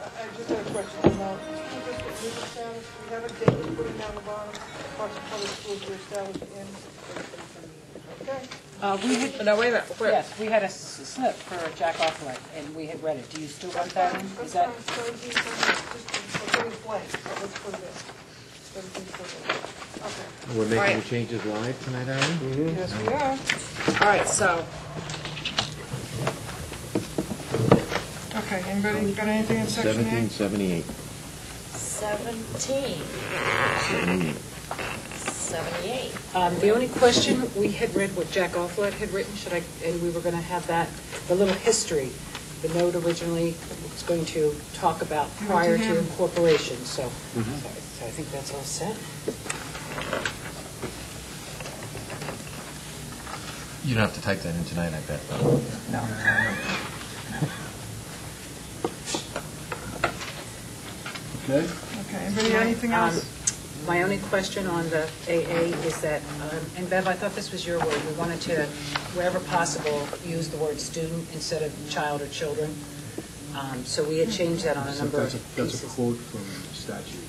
I just had a question. School district legal status, we have a date putting down the bottom. Foxborough Public Schools were established in. Okay. We had, No, wait a minute. Where? yes, we had a slip for Jack Offlet, and we had read it. Do you still want that in? Is that? 17, just blank, so let's put it in. 17, okay. We're making Right. the changes live tonight, are we? Yes, we are. All right, so, Okay, anybody got anything in section 1778. 17, 78. The only question, we had read what Jack Offlet had written, and we were going to have that, the little history. The note originally was going to talk about prior to incorporation, so I think that's all set. You don't have to type that in tonight, I bet. No. Okay. Okay, anybody got anything else? My only question on the AA is that, and Bev, I thought this was your word, we wanted to, wherever possible, use the word student instead of child or children. So we had changed that on a number of pieces. That's a quote from statute.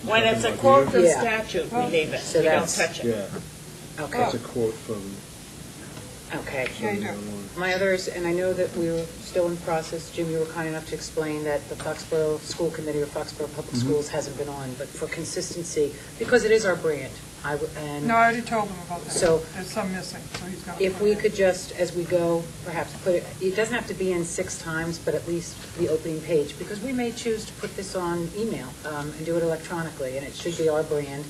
When it's a quote from Yeah. statute, we leave it. So We don't that's- touch it. Yeah, Okay, that's a quote from. okay. Yeah, you do. My others, and I know that we were still in process, Jim, you were kind enough to explain that the Foxborough School Committee or Foxborough Public Schools hasn't been on, but for consistency, because it is our brand, and No, I already told him about that. So- There's some missing, so he's going to. if we could just, as we go, perhaps put it, it doesn't have to be in 6 times, but at least the opening page, because we may choose to put this on email and do it electronically, and it should be our brand,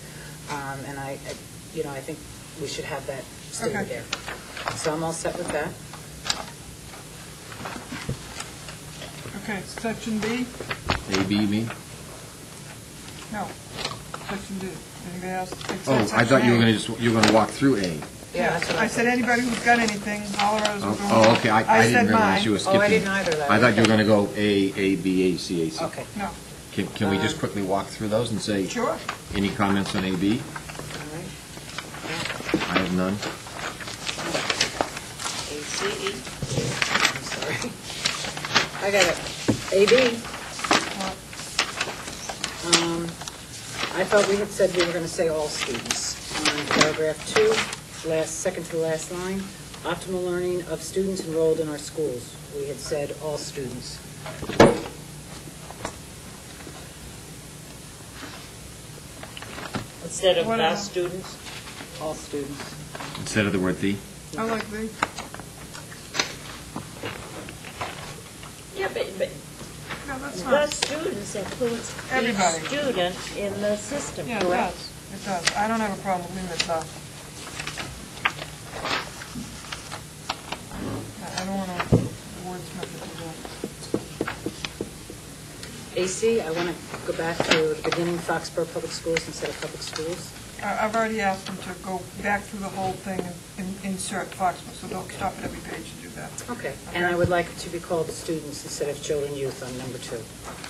and I think we should have that stated Okay. there. So I'm all set with that. Okay, section B? A, B, B? No, section D. Anybody else? It Oh, says I thought you were section going to going to walk through A. Yeah, that's what I said anybody who's got anything, holler at us. we're going Oh, okay, I said didn't realize mine. you were skipping. I didn't either, Larry. I thought you were going to go A, B, A, C, A, C. Okay. No, Can we just quickly walk through those and say, sure. any comments on A, B? All right. I have none. ACE. I'm sorry. I got it. AB. I thought we had said we were going to say all students. Paragraph 2, second to the last line, optimal learning of students enrolled in our schools. We had said all students. Instead of What the else? students. All students. Instead of the word the? I like the, Yeah, but no, that's the not, students includes Everybody. each student in the system, yeah, it correct? does. It does. I don't have a problem with leaving it the. I don't want to wordsmith it to AC, I want to go back to the beginning, Foxborough Public Schools instead of public schools. I've already asked them to go back through the whole thing and insert Foxborough, so don't stop at every page and do that. Okay. And I would like it to be called students instead of children, youth on number 2.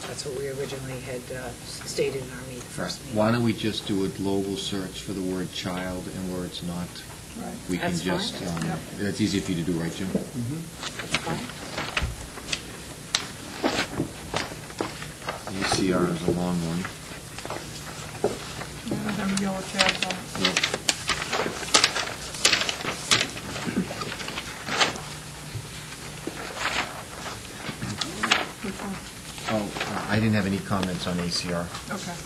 That's what we originally had stated in our first meeting. Why don't we just do a global search for the word child and where it's not? Right. We can That's just, fine. Yep. that's easy for you to do, right, Jim? That's fine. ACR is a long one. Yeah, them yellow tabs on it. Yep. Which one? Oh, I didn't have any comments on ACR. Okay.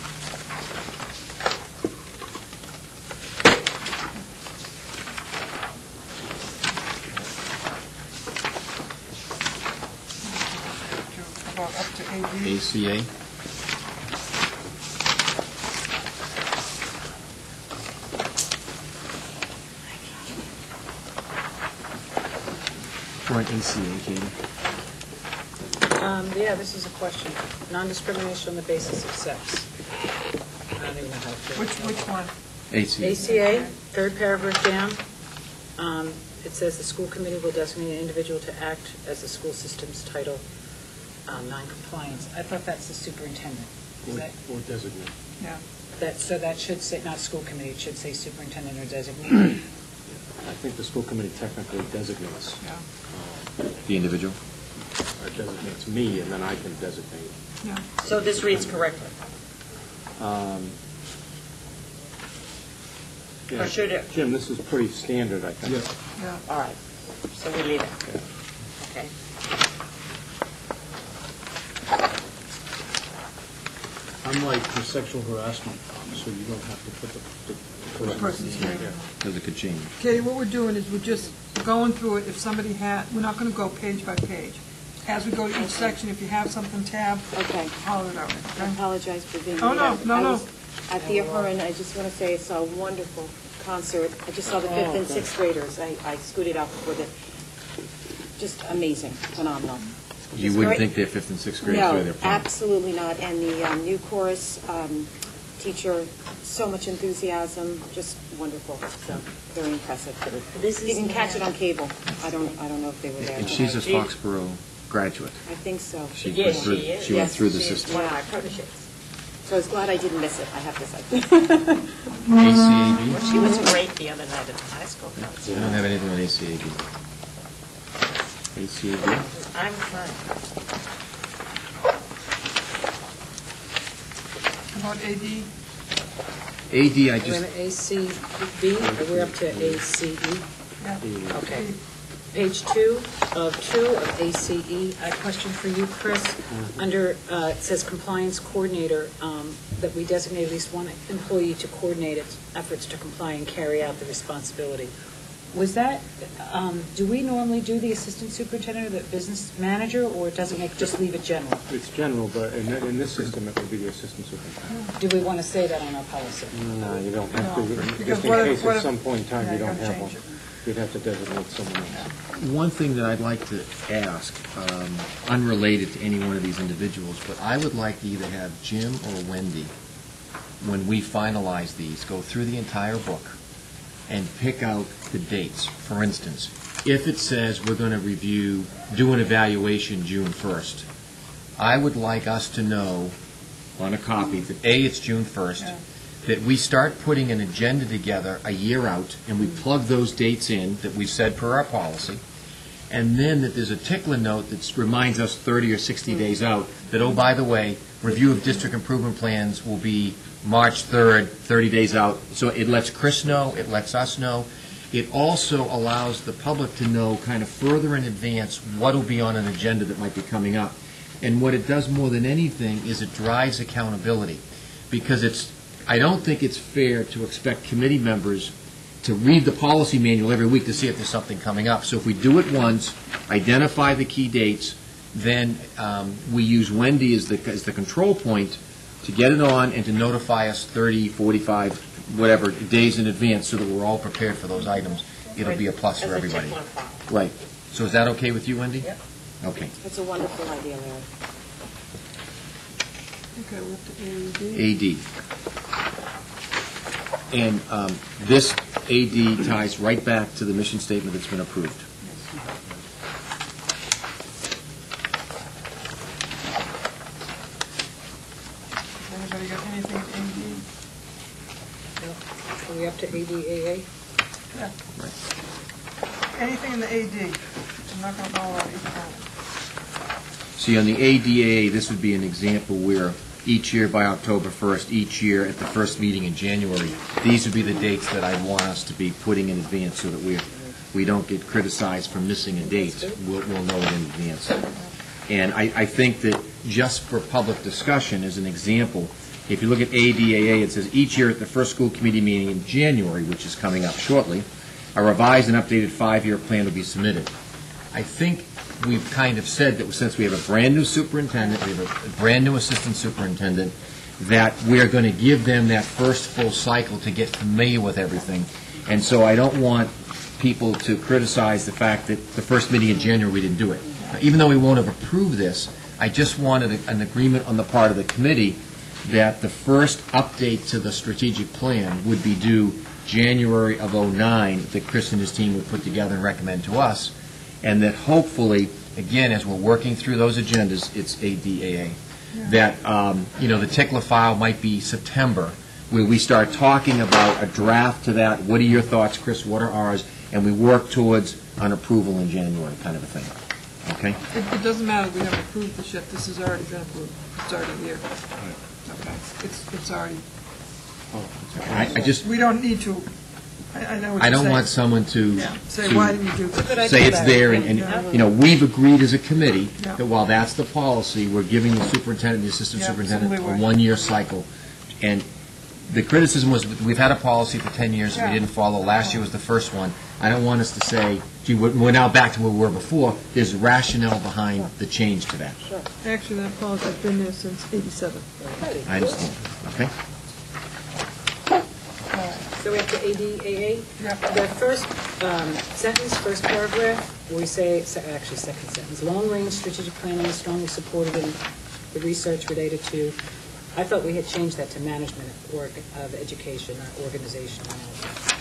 About up to AD. ACA? For an ACA, Katie. Yeah, this is a question. Non-discrimination on the basis of sex. I don't even know how to do it. Which one? ACA. ACA, third paragraph down, it says the school committee will designate an individual to act as the school system's Title non-compliance. I thought that's the superintendent. Is that, Or designate. Yeah. so that should say, not school committee, it should say superintendent or designee. I think the school committee technically designates, Yeah. The individual? or designates it's me, and then I can designate. Yeah. So this reads correctly? Yeah, Or should it- Jim, this is pretty standard, I think. Yeah. All right, so we leave it. Okay. Unlike the sexual harassment, so you don't have to put the Person's name. Because it could change. Katie, what we're doing is we're just going through it. If somebody had, we're not going to go page by page. As we go to each section, if you have something tabbed, Okay. holler it out. I Okay? apologize for being Oh, late. no, no, I no. was At the Upper, and I just want to say it's a wonderful concert. I just saw the fifth and sixth graders. I scooted out before the, just amazing, phenomenal. You Just wouldn't very- think they're 5th and 6th graders No, where they're playing. absolutely not. And the new chorus teacher, so much enthusiasm, just wonderful. So very impressive. This is You can catch it now- on cable. I don't know if they were there. And she's a Foxborough graduate. I think so. She Yes, went through, she is. she went Yes, through the She's system. one of my proteges. So I was glad I didn't miss it, I have to say. ACAB? She was great the other night at the high school We concert. don't have anything on ACAB. ACAB? I'm fine. About AD, AD, I We're just, in ACB, or we're up to ACE? yeah. Okay. Page 2 of ACE, a question for you, Chris. Under, it says compliance coordinator, that we designate at least one employee to coordinate its efforts to comply and carry out the responsibility. Was that, do we normally do the assistant superintendent or the business manager, or does it make, just leave it general? It's general, but in this system, it would be the assistant superintendent. Do we want to say that on our policy? No, you don't have to, Because just in what if- case what at if- some point in time Yeah, you you don't gotta have one. change it. You'd have to designate someone else. one thing that I'd like to ask, unrelated to any one of these individuals, but I would like to either have Jim or Wendy, when we finalize these, go through the entire book and pick out the dates. For instance, if it says we're going to do an evaluation June 1st, I would like us to know on a copy that, A, it's June 1st, Yeah. that we start putting an agenda together a year out, and we plug those dates in that we've said per our policy, and then that there's a tickler note that reminds us 30 or 60 days out that, oh, by the way, review of district improvement plans will be March 3rd, 30 days out. So it lets Chris know, it lets us know. It also allows the public to know kind of further in advance what will be on an agenda that might be coming up. And what it does more than anything is it drives accountability, because I don't think it's fair to expect committee members to read the policy manual every week to see if there's something coming up. So if we do it once, identify the key dates, then we use Wendy as the control point to get it on and to notify us 30, 45, whatever, days in advance so that we're all prepared for those items. It'll be a plus for everybody. As a tick one file. Right. So is that okay with you, Wendy? Yep. Okay. It's a wonderful idea, Larry. Okay, we're up to AD. AD. And this AD ties right back to the mission statement that's been approved. Anybody got anything Are we up to ADAA? AD? Yeah. Right. Anything in the AD? I'm not going to go out each one. See, on the ADAA, this would be an example where each year by October 1st, each year at the first meeting in January, these would be the dates that I want us to be putting in advance so that we don't get criticized for missing a date. We'll know it in advance. And I think that just for public discussion, as an example, if you look at ADAA, it says each year at the first school committee meeting in January, which is coming up shortly, a revised and updated 5-year plan will be submitted. I think we've kind of said that since we have a brand-new superintendent, we have a brand-new assistant superintendent, that we're going to give them that first full cycle to get familiar with everything. And so I don't want people to criticize the fact that the first meeting in January we didn't do it. Even though we won't have approved this, I just wanted an agreement on the part of the committee that the first update to the strategic plan would be due January of '09, that Chris and his team would put together and recommend to us, and that hopefully, again, as we're working through those agendas, it's ADAA, that, the tickler file might be September, where we start talking about a draft to that. What are your thoughts, Chris? What are ours? And we work towards an approval in January, kind of a thing. Okay? It doesn't matter, we haven't approved this yet, this has already been approved, it's already here. Okay, it's already, I just, we don't need to, I know what you're saying. I don't want someone to Yeah, say, why did you do this? say it's there, and, you know, we've agreed as a committee Yeah. that while that's the policy, we're giving the superintendent, the assistant Yeah, superintendent, some a leeway. one-year cycle. And the criticism was, we've had a policy for 10 years, and we Yeah. didn't follow. Last year was the first one. I don't want us to say, gee, we're now back to where we were before. There's rationale behind the change to that. Actually, that policy's been there since '87. I understand, okay? So we have to ADAA? Yeah. The first sentence, first paragraph, we say, actually, second sentence, long-range strategic planning is strongly supported in the research related to, I thought we had changed that to management of education, not organizational management.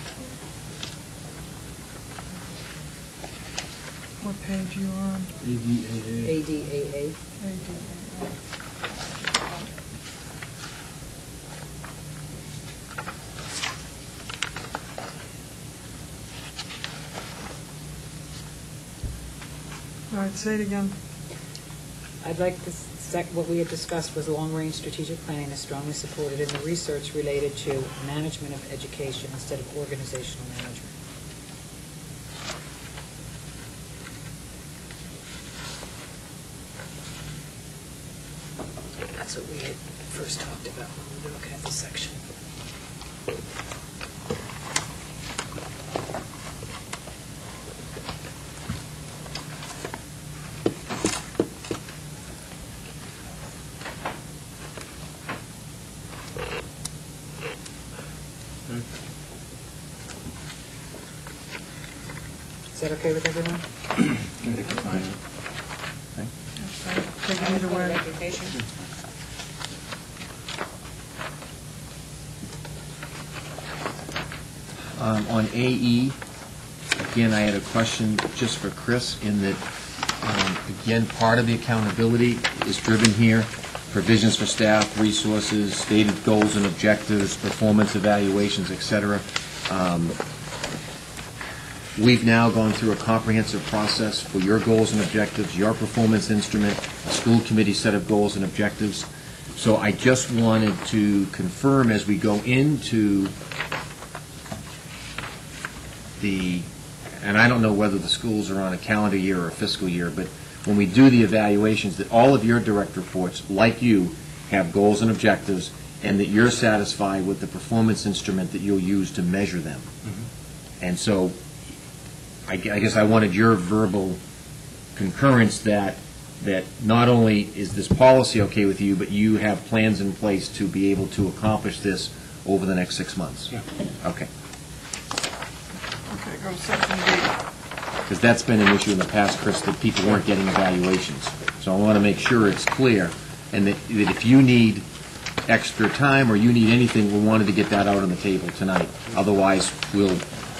What page are you on? ADAA. ADAA. All right, say it again. I'd like this, what we had discussed was long-range strategic planning is strongly supported in the research related to management of education instead of organizational management. That's what we had first talked about when we were looking at this section. Is that okay with everyone? Take it either way. On AE, again, I had a question just for Chris in that, again, part of the accountability is driven here, provisions for staff, resources, stated goals and objectives, performance evaluations, et cetera. We've now gone through a comprehensive process for your goals and objectives, your performance instrument, a school committee set of goals and objectives. So I just wanted to confirm as we go into and I don't know whether the schools are on a calendar year or a fiscal year, but when we do the evaluations, that all of your direct reports, like you, have goals and objectives, and that you're satisfied with the performance instrument that you'll use to measure them. And so I guess I wanted your verbal concurrence that not only is this policy okay with you, but you have plans in place to be able to accomplish this over the next 6 months. Yeah. Okay. Okay, go to section B. Because that's been an issue in the past, Chris, that people weren't getting evaluations. So I want to make sure it's clear, and that if you need extra time or you need anything, we wanted to get that out on the table tonight. Otherwise, we'll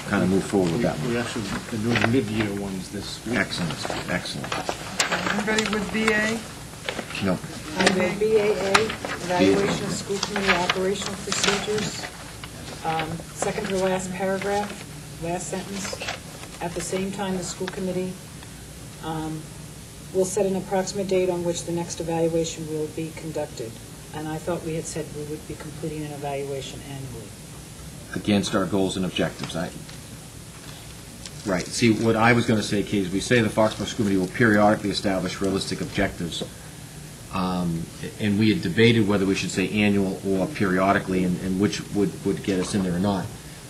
kind of move forward with that one. We actually been doing mid-year ones this week. Excellent, excellent. Everybody with BA? No, Under BAA, evaluation of school committee operational procedures, second to last paragraph, last sentence. At the same time, the school committee will set an approximate date on which the next evaluation will be conducted. And I thought we had said we would be completing an evaluation annually. against our goals and objectives. Right. See, what I was going to say, Kate, is we say the Foxborough School Committee will periodically establish realistic objectives. And we had debated whether we should say annual or periodically, and which would get us in there or not.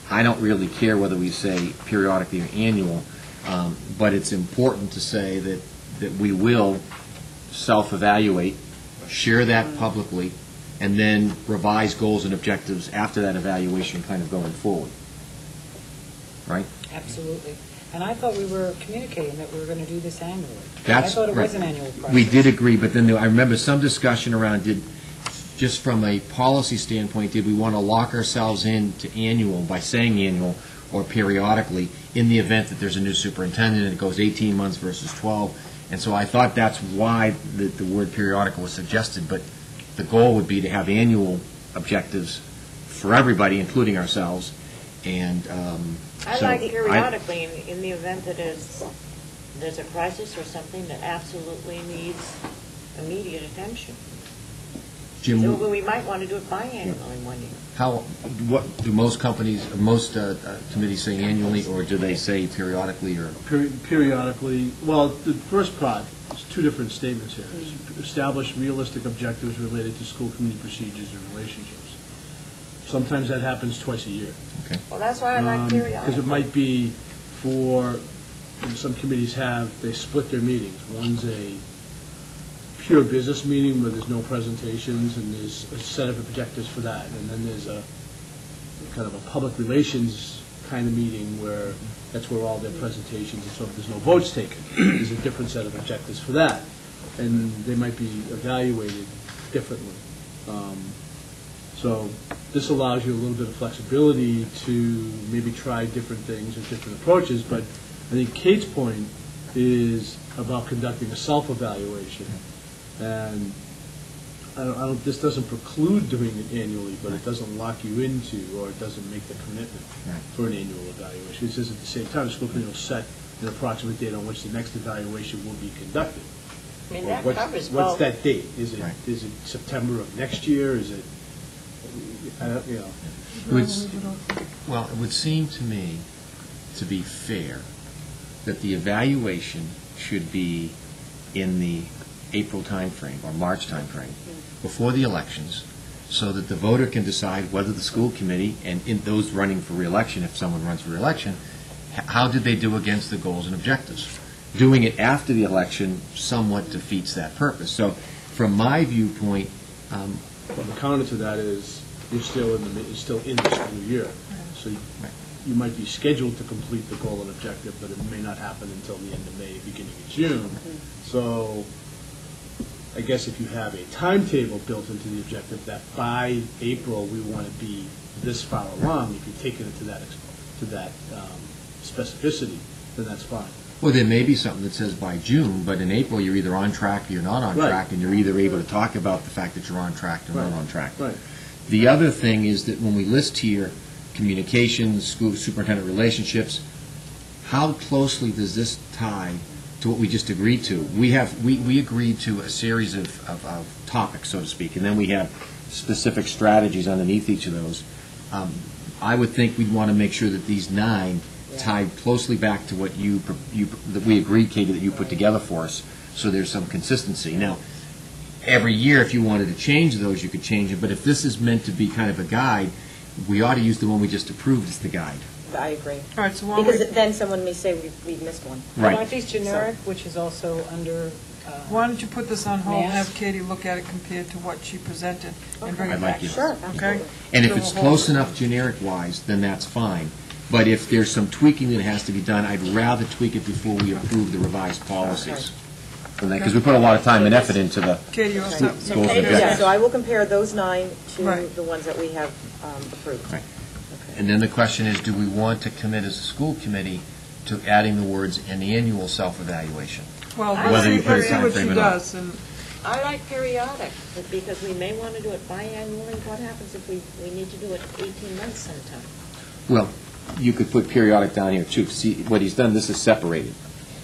I don't really care whether we say periodically or annual, but it's important to say that we will self-evaluate, share that publicly, and then revise goals and objectives after that evaluation kind of going forward. Right? Absolutely. And I thought we were communicating that we were going to do this annually. I That's thought it was right. an annual process. We did agree, but then I remember some discussion around, just from a policy standpoint, did we want to lock ourselves into annual by saying annual or periodically in the event that there's a new superintendent and it goes 18 months versus 12? And so I thought that's why the word periodical was suggested, but the goal would be to have annual objectives for everybody, including ourselves. And I so like periodically in the event that it's there's a crisis or something that absolutely needs immediate attention. Jim, So we might want to do it biannually one year. what, do most companies, most committees say annually, or do they say periodically, or? Periodically, well, the first part, there's two different statements here. Establish realistic objectives related to school community procedures and relationships. Sometimes that happens twice a year. Okay. Well, that's why I like periodic. Because it might be some committees they split their meetings. One's a pure business meeting where there's no presentations, and there's a set of objectives for that. And then there's a kind of a public relations kind of meeting where that's where all their presentations, and so if there's no votes taken, there's a different set of objectives for that. And they might be evaluated differently. So this allows you a little bit of flexibility to maybe try different things or different approaches, but I think Kate's point is about conducting a self-evaluation. And this doesn't preclude doing it annually, but it doesn't lock you into, or it doesn't make the commitment for an annual evaluation. It says at the same time, the school committee will set an approximate date on which the next evaluation will be conducted. I mean, that covers both. What's that date? Is it September of next year? Is it, Well, it would seem to me to be fair that the evaluation should be in the April timeframe or March timeframe before the elections, so that the voter can decide whether the school committee, and in those running for re-election, if someone runs for re-election, how did they do against the goals and objectives? Doing it after the election somewhat defeats that purpose. So from my viewpoint, well, the counter to that is you're still in the school year. So you might be scheduled to complete the goal and objective, but it may not happen until the end of May, beginning of June. So I guess if you have a timetable built into the objective that by April we want to be this far along, if you're taking it to that specificity, then that's fine. well, there may be something that says by June, but in April you're either on track or you're not on Right. track, and you're either able to talk about the fact that you're on track or not on track. Right. The other thing is that when we list here communications, school superintendent relationships, how closely does this tie to what we just agreed to? We agreed to a series of topics, so to speak, and then we have specific strategies underneath each of those. I would think we'd want to make sure that these 9 tied closely back to what that we agreed, Katie, that you put together for us, so there's some consistency. Now, every year, if you wanted to change those, you could change it, but if this is meant to be kind of a guide, we ought to use the one we just approved as the guide. I agree. All right, so why don't Because then someone may say we've missed one. Right. Aren't these generic, which is also under, why don't you put this on hold and Mass? have Katie look at it compared to what she presented and bring I'd it like back? you. Sure, Okay? absolutely. And if So it's we'll close hold- enough generic-wise, then that's fine. But if there's some tweaking that has to be done, I'd rather tweak it before we approve the revised policies. Because we put a lot of time and effort into the Katie, you want to Goals and Yeah, objectives. so I will compare those 9 to Right. the ones that we have approved. Right. And then the question is, do we want to commit as a school committee to adding the words "an annual self-evaluation"? Well, Whether let's you see put a let's see what timeframe she or not. does, and I like periodic, but because we may want to do it biannually. What happens if we need to do it 18 months sometime? Well, you could put periodic down here, too. See, what he's done, this is separated.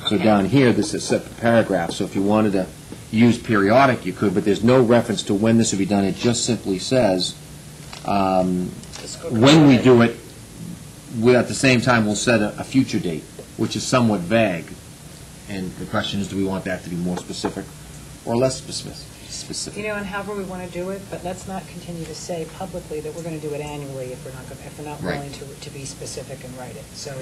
So down here, this is a separate paragraph, so if you wanted to use periodic, you could, but there's no reference to when this would be done. It just simply says, when we do it, at the same time, we'll set a future date, which is somewhat vague. And the question is, do we want that to be more specific or less specific? and however we want to do it, but let's not continue to say publicly that we're going to do it annually if we're not Right. willing to be specific and write it. So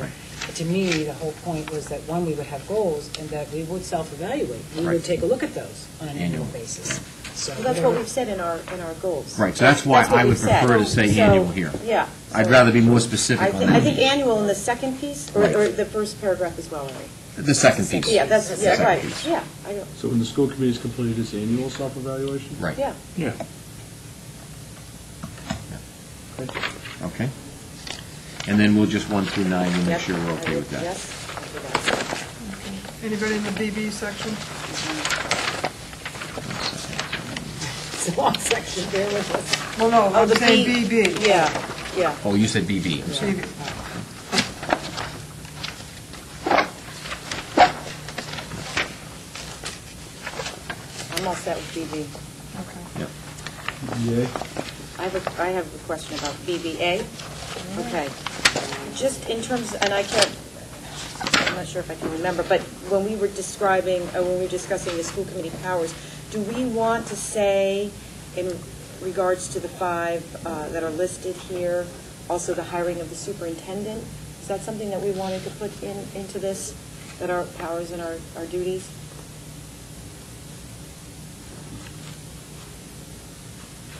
to me, the whole point was that, one, we would have goals, and that we would self-evaluate. We Right. would take a look at those on an annual Annual. basis. So Well, that's what we've said in our goals. Right, so that's why That's what I we would said. prefer to say So, annual here. Yeah. I'd So rather be more specific on I think that. annual in the second piece, or Right. or the first paragraph as well, Larry? The second piece. Yeah, that's, Second right, piece. yeah, I don't, So when the school committee's completed its annual self-evaluation? Right. yeah. Yeah. Okay. And then we'll just 1 through 9 and make Yep, sure we're I okay would- with that. Yes, I'll do that. anybody in the BB section? it's a long section there with us. Well, no, I'm the saying B- BB. Yeah, yeah. Oh, you said BB. I'm sorry. BB. set with BB. Okay. Yep. Yay. I have a question about BBA. Okay. Just in terms, and I'm not sure if I can remember, but when we were discussing the school committee powers, do we want to say, in regards to the 5 that are listed here, also the hiring of the superintendent? Is that something that we wanted to put into this, that our powers and our duties?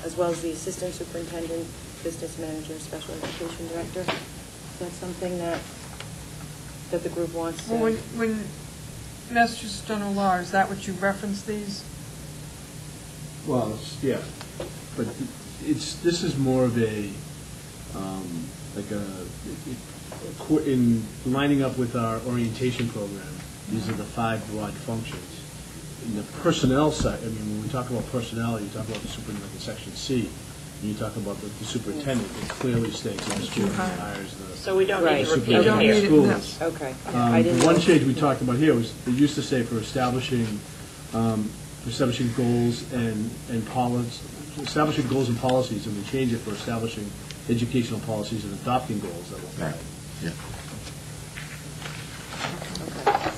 As well as the assistant superintendent, business manager, special education director? Is that something that the group wants to? Well, when Massachusetts General Law, is that what you reference these? Well, yeah, but this is more of a, in lining up with our orientation program, these are the 5 broad functions. In the personnel side, I mean, when we talk about personnel, you talk about the superintendent in Section C, and you talk about the superintendent, it clearly states that the school hires the So we don't need to repeat You don't it need here. it, school no. is. Okay. I didn't One know. change we talked about here was, it used to say for establishing goals and policies, and we changed it for establishing educational policies and adopting goals that will Right. Yeah.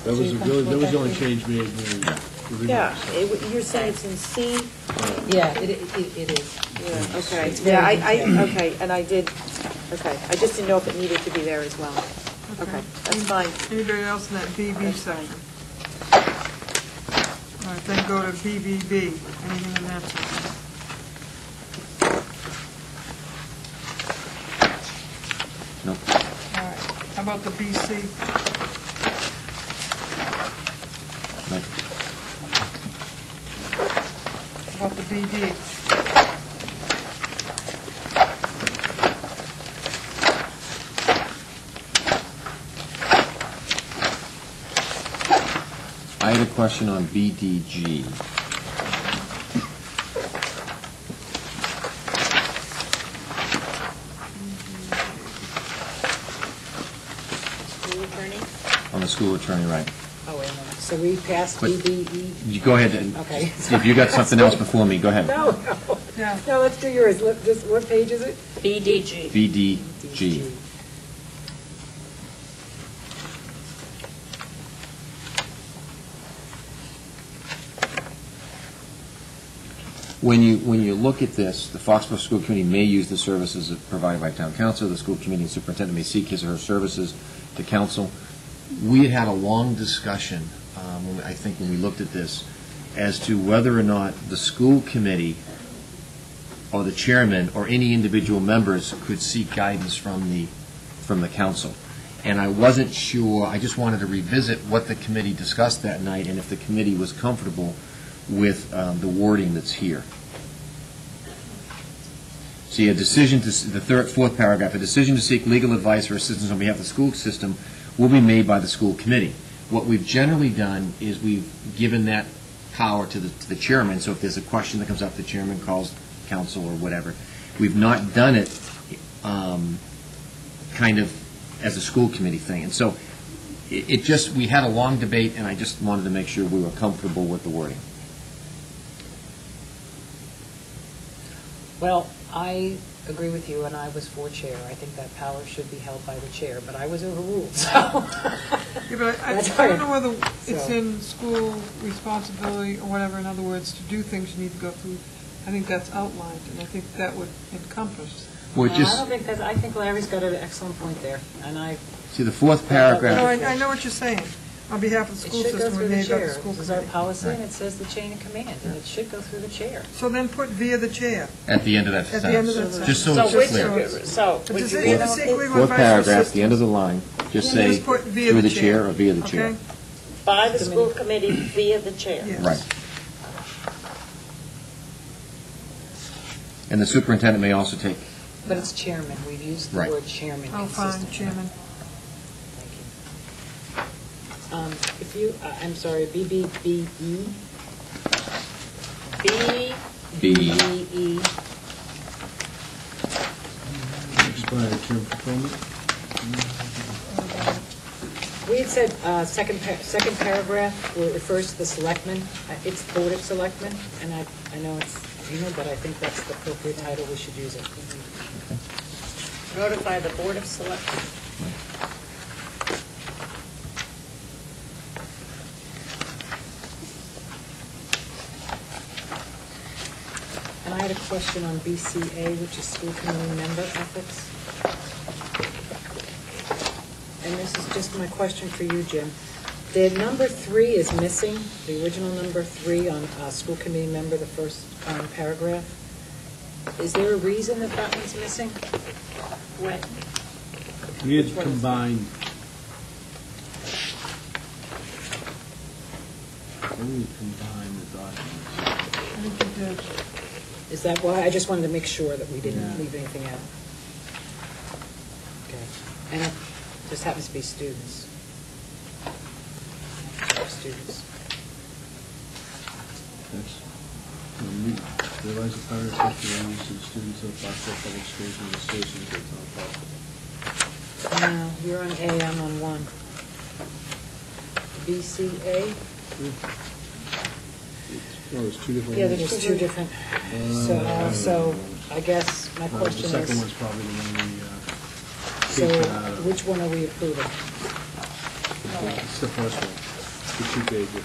That was the only change made when we originally. Yeah, you're saying it's in C? Yeah, it is. Yeah, okay. It's Yeah, very okay, and I just didn't know if it needed to be there as well. Okay, that's fine. Anybody else in that BB That's fine. section? All right, then go to BBB, anything in that section? Nope. All right, how about the BC? Nope. How about the BD? I had a question on BDG. School attorney? On the school attorney, right. Oh, wait a minute. So we passed But- BBE? You go ahead and, Okay. if you got something else before me, go ahead. No. Yeah. No, let's do yours. What page is it? BDG. BDG. When you look at this, the Foxborough School Committee may use the services provided by Town Council. The school committee and superintendent may seek his or her services to council. We had a long discussion, I think, when we looked at this, as to whether or not the school committee or the chairman or any individual members could seek guidance from the council. And I wasn't sure, I just wanted to revisit what the committee discussed that night and if the committee was comfortable with the wording that's here. See, a decision to, the fourth paragraph, a decision to seek legal advice or assistance on behalf of the school system will be made by the school committee. What we've generally done is we've given that power to the chairman, so if there's a question that comes up, the chairman calls council or whatever. We've not done it kind of as a school committee thing. And so it just, we had a long debate, and I just wanted to make sure we were comfortable with the wording. Well, I agree with you, and I was for chair. I think that power should be held by the chair, but I was overruled, so. Yeah, but I That's don't know hard. whether it's So- in school responsibility or whatever. In other words, to do things, you need to go through. I think that's outlined, and I think that would encompass. Well, it I just, don't think that's, I think Larry's got an excellent point there, and see, the fourth No, paragraph, I know what you're saying. On behalf of the it school should go system, through we the made about the chair. school This is our committee. policy, and Right. it says the chain of command, and it should go through the chair. So then put via the chair. at the end of that At the end of sentence, that just so So it's which, clear. so, The would you decision read to seek out legal Fourth advice or paragraph, the end of the assistance line, just Yeah, say just put via through the the chair chair. or via the chair. Okay? by the school committee via the chair? Yes. Right. And the superintendent may also take, But it's chairman. We've used the Right. word chairman Oh, fine, consistently. Chairman. Thank you. If you, I'm sorry, BBBE? B, BBE. Expired term fulfillment. We had said, second paragraph, where it refers to the selectmen, it's Board of Selectmen, and I know it's, but I think that's the appropriate title, we should use it. Notify the Board of Selectmen. And I had a question on BCA, which is School Committee Member Ethics. And this is just my question for you, Jim. The number 3 is missing, the original number 3 on School Committee Member, the first paragraph. Is there a reason that that one's missing? When? We had combined. We combined the documents. I think you did. Is that why? I just wanted to make sure that we didn't Yeah. leave anything out. Okay. And it just happens to be students. Students. That's, realize the power of safety values to the students of Foxborough Public Schools and the associates with the town of Foxborough. No, you're on A, I'm on 1. BCA? Oh, there's two different Yeah, ones. there's 2 different. So I guess my question The second is, one's probably the one we so taped out of. which one are we approving? It's the first one, the 2 pages.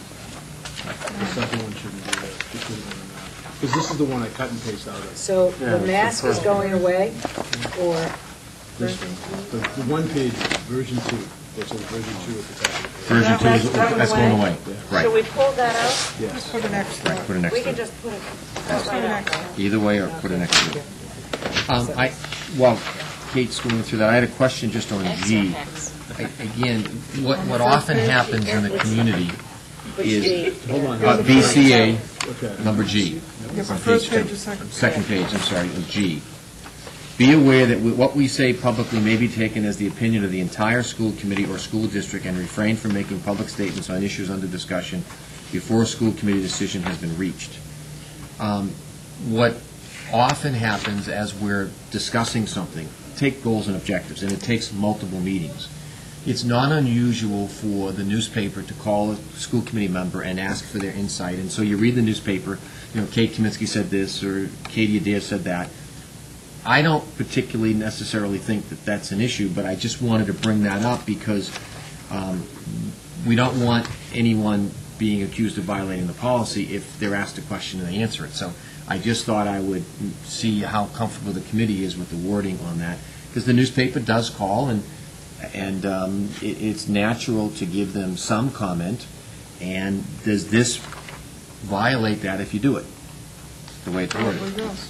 The second one shouldn't be there. It should have been on that. Because this is the one I cut and paste out of. So Yeah, the it's mask the is first going away, or, The 1 page, version 2, which is version 2 at the top of the page. Version 2, that's going away. Yeah. Should we Right. pull that out? Yes. Just put an X there. Put an X We can there. just put it Just put right an out. X there. Either way, or put an X there. While Kate's going through that, I had a question just on G. Again, what often happens in the community is Hold on. BCA, Okay. number G. Yeah, but On first page page two. or second? Second page, I'm sorry, is G. Be aware that what we say publicly may be taken as the opinion of the entire school committee or school district, and refrain from making public statements on issues under discussion before a school committee decision has been reached. What often happens as we're discussing something, take goals and objectives, and it takes multiple meetings. It's not unusual for the newspaper to call a school committee member and ask for their insight, and so you read the newspaper, Kate Kaminsky said this, or Katie Adair said that. I don't particularly necessarily think that that's an issue, but I just wanted to bring that up because we don't want anyone being accused of violating the policy if they're asked a question and they answer it. So I just thought I would see how comfortable the committee is with the wording on that, because the newspaper does call, and it's natural to give them some comment, and does this violate that if you do it, the way it's worded? Probably does.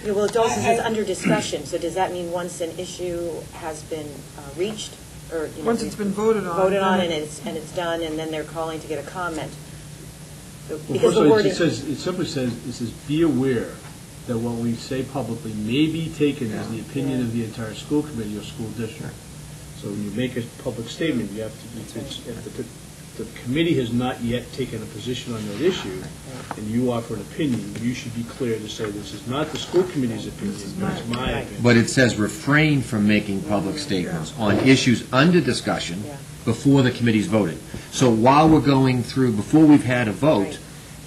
Yeah, well, it also says under discussion, so does that mean once an issue has been reached, or, Once it's been voted on. voted on then and it's done, and then they're calling to get a comment? Well, Because first the of all, wording, it simply says, be aware that what we say publicly may be taken as the opinion of the entire school committee or school district. So when you make a public statement, you have to, if the committee has not yet taken a position on that issue, and you offer an opinion, you should be clear to say, this is not the school committee's opinion, it's my opinion. But it says refrain from making public statements on issues under discussion Yeah. before the committee's voted. So while we're going through, before we've had a vote, Right.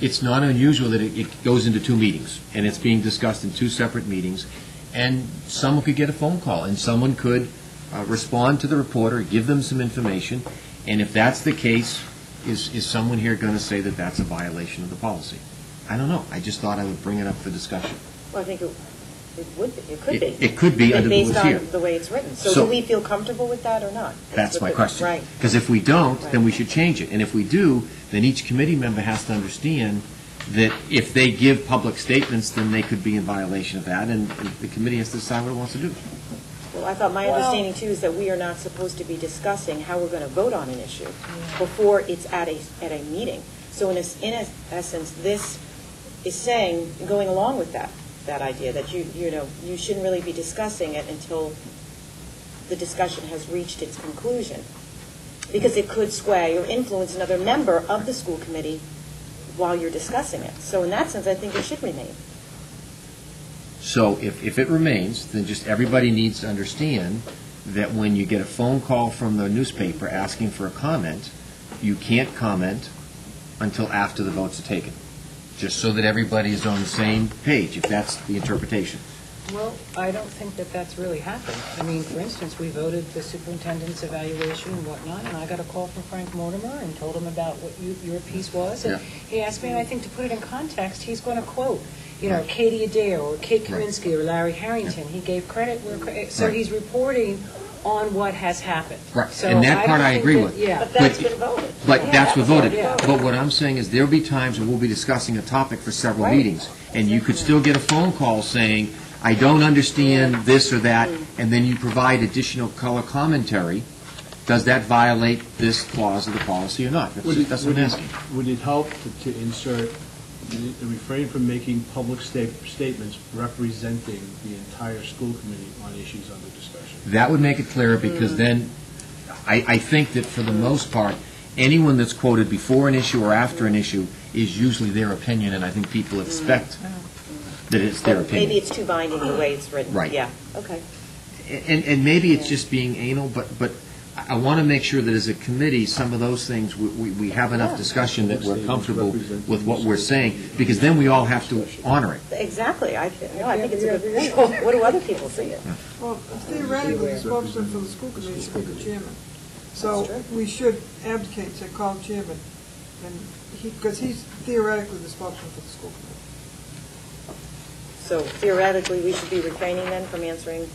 it's not unusual that it goes into 2 meetings, and it's being discussed in 2 separate meetings, and someone could get a phone call, and someone could respond to the reporter, give them some information, and if that's the case, is someone here going to say that that's a violation of the policy? I don't know. I just thought I would bring it up for discussion. well, I think it would be, it could be. It could be under the Based what's here. on the way it's written. So So- do we feel comfortable with that or not? That's my question. Right. Because if we don't, then Right. we should change it. And if we do, then each committee member has to understand that if they give public statements, then they could be in violation of that, and the committee has to decide what it wants to do. Well, I thought my understanding, too, is that we are not supposed to be discussing how we're going to vote on an issue before it's at a meeting. So in essence, this is saying, going along with that idea, that you shouldn't really be discussing it until the discussion has reached its conclusion, because it could sway or influence another member of the school committee while you're discussing it. So in that sense, I think it should remain. So if it remains, then just everybody needs to understand that when you get a phone call from the newspaper asking for a comment, you can't comment until after the votes are taken, just so that everybody is on the same page, if that's the interpretation. Well, I don't think that that's really happened. I mean, for instance, we voted the superintendent's evaluation and whatnot, and I got a call from Frank Mortimer and told him about what your piece was. And he asked me, and I think to put it in context, he's going to quote, Katie Adair or Kate Kaminsky or Larry Harrington. He gave credit where so he's reporting on what has happened. Right, So and that part I agree that- with. Yeah. But that's been voted. But that's what voted. Yeah. But what I'm saying is there'll be times when we'll be discussing a topic for several Right. meetings, and you could still get a phone call saying, I don't understand this or that, and then you provide additional color commentary. Does that violate this clause of the policy or not? That's what I'm asking. Would it help to insert, refrain from making public statements representing the entire school committee on issues under discussion? That would make it clearer, because then I think that for the most part, anyone that's quoted before an issue or after an issue is usually their opinion, and I think people expect that it's their opinion. Maybe it's too binding the way it's written. Right. Yeah, okay. And maybe it's just being anal, but I want to make sure that as a committee, some of those things, we have enough discussion that we're comfortable with what we're saying, because then we all have to honor it. Exactly. I think it's a good point. What do other people see it? Well, theoretically, the spokesman for the school committee should be the chairman. So we should abdicate, say, call chairman, and because he's theoretically the spokesman for the school committee. So theoretically, we should be refraining then from answering?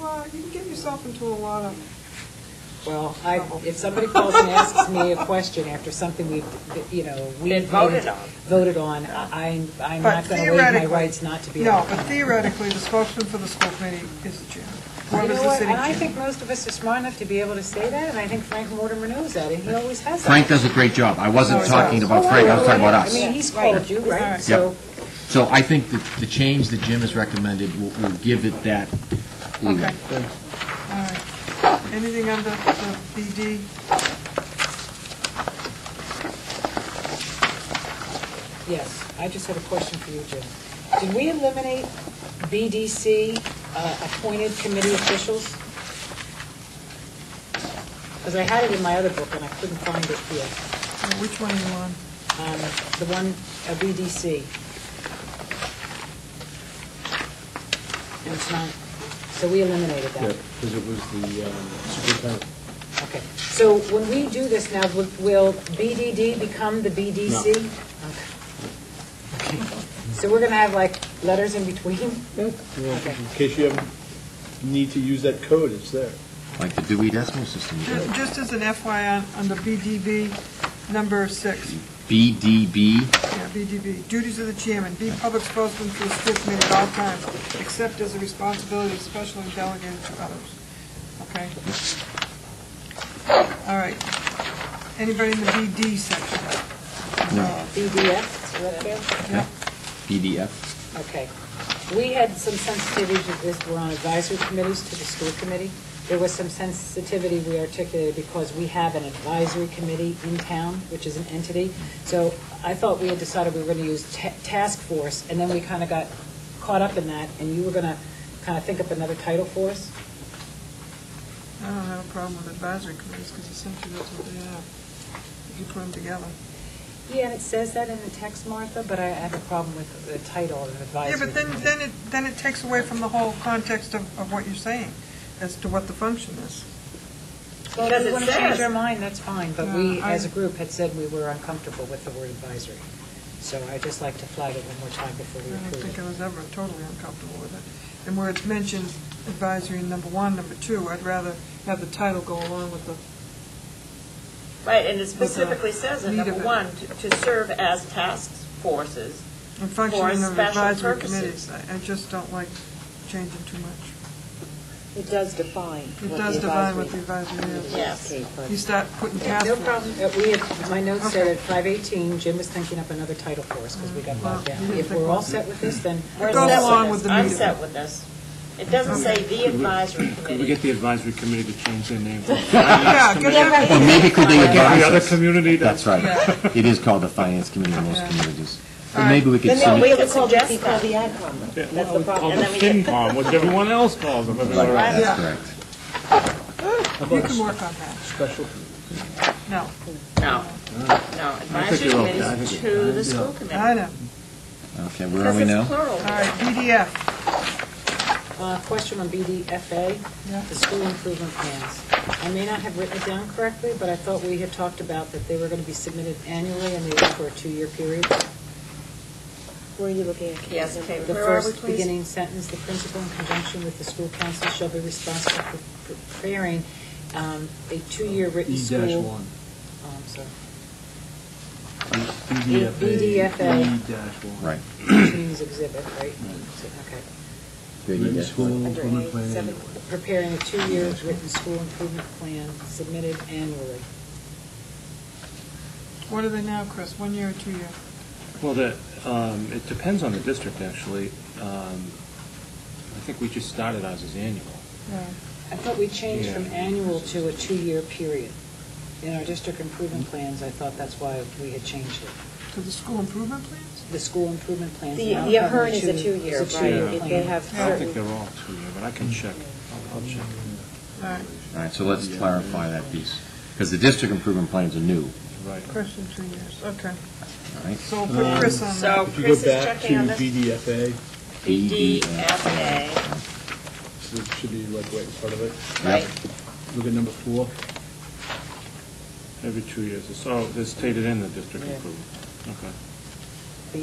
Well, you can get yourself into a lot of, Well, if somebody calls and asks me a question after something we've voted on. I'm but not going to waive my rights not to be able no, to but comment. theoretically, the spokesman for the school committee is the chairman. You Whoever's know the what, city and I chairman. think most of us are smart enough to be able to say that, and I think Frank Mortimer knows that, and he always has that. Frank does a great job. I wasn't No, he talking does. about Frank, I was talking about us. I mean, he's called you, right? Right. So, So I think that the change that Jim has recommended will give it that leeway. Okay. All right. Anything under the BD? yes, I just had a question for you, Jim. Did we eliminate BDC appointed committee officials? Because I had it in my other book, and I couldn't find it here. Which one are you on? The one, BDC. And it's not, so we eliminated that. Because it was the superintendent. Okay, so when we do this now, will BDD become the BDC? No. Okay. So we're going to have like letters in between? Well, in case you ever need to use that code, it's there. Like the Dewey Decimal System. Just as an FYI, under BDB, number 6. BDB, Yeah, BDB. Duties of the chairman, be public spokesman for the school committee at all times, except as a responsibility especially delegated to others. Okay? All right. Anybody in the BD section? BDF, is that fair? yeah, BDF. Okay. We had some sensitivity to this, we're on advisory committees to the school committee. There was some sensitivity we articulated because we have an advisory committee in town, which is an entity. So I thought we had decided we were going to use task force, and then we kind of got caught up in that, and you were going to kind of think up another title for us? I don't have a problem with advisory committees, because essentially that's what they have, if you put them together. Yeah, and it says that in the text, Martha, but I have a problem with the title of advisory. Yeah, but then it takes away from the whole context of what you're saying, as to what the function is. Well, if Because we it want to change says- our mind, that's fine, but we, I- as a group, had said we were uncomfortable with the word advisory. So I'd just like to flag it one more time before we I don't approve think it. I was ever totally uncomfortable with it. And where it's mentioned advisory in number 1, number 2, I'd rather have the title go along with the, Right, and it specifically says in Need of number it. 1, to serve as task forces. and functioning of special advisory purposes. committees. I just don't like changing too much. It does define It what does the define what advisory the advisory is. Yes. Okay, but- You start putting task No force. problem. We had, my notes said Okay. at 5:18, Jim was thinking up another title for us because we got bogged Well, down. you didn't If think we're all about set with this, then We're goes set along with with this. the I'm meeting. set with this. It doesn't say the advisory Could we committee. get the advisory committee to change their name? Yeah, get that. Or maybe could they Every advise other us? community That's right. Yeah. It is called the Finance Committee in most Yeah. communities. All But maybe we could Then send we it. could call suggest be called the AdCom. Yeah, That's the problem. Call And the then we get- FinCom, which everyone else calls them. Right, Yeah. that's correct. How You about can work on that. special? No, No, no, advisory you're okay. I committees think to the school committee. I know. Okay, where are we Because now? it's plural. All right, BDF. Question on BDFA, Yeah. the school improvement plans. I may not have written it down correctly, but I thought we had talked about that they were going to be submitted annually and they were for a 2-year period. Where are you looking at? Kate? Yes, okay, The where are we, first please? beginning sentence, the principal in conjunction with the school council shall be responsible for preparing a 2-year written school. E-1. Oh, I'm sorry. BDFA. E-1. Right. Which means exhibit, right? Okay. Written school Under improvement A, plan. 7. Preparing a 2-year written school improvement plan submitted annually. What are they now, Chris? 1 year or 2 year? Well, it depends on the district, actually. I think we just started ours as annual. Yeah. I thought we changed from Yeah. annual to a 2-year period. In our district improvement plans, I thought that's why we had changed it. To the school improvement plans? The school improvement plans. The now Ahern cover is a 2-year, is a right? 2-year If plan. they have I don't think certain, they're all 2-year, but I can check. I'll check. All right, All right, so let's clarify that piece. Because the district improvement plans are new, Right. Chris in 2 years, okay. all right? So we'll put Chris on So that. If you Chris go is back checking on to this. BDFA, BDFA, so it should be like right in front of it. right? Look at number 4. Every 2 years. So it's stated in the district Yeah. improvement. Okay. I'm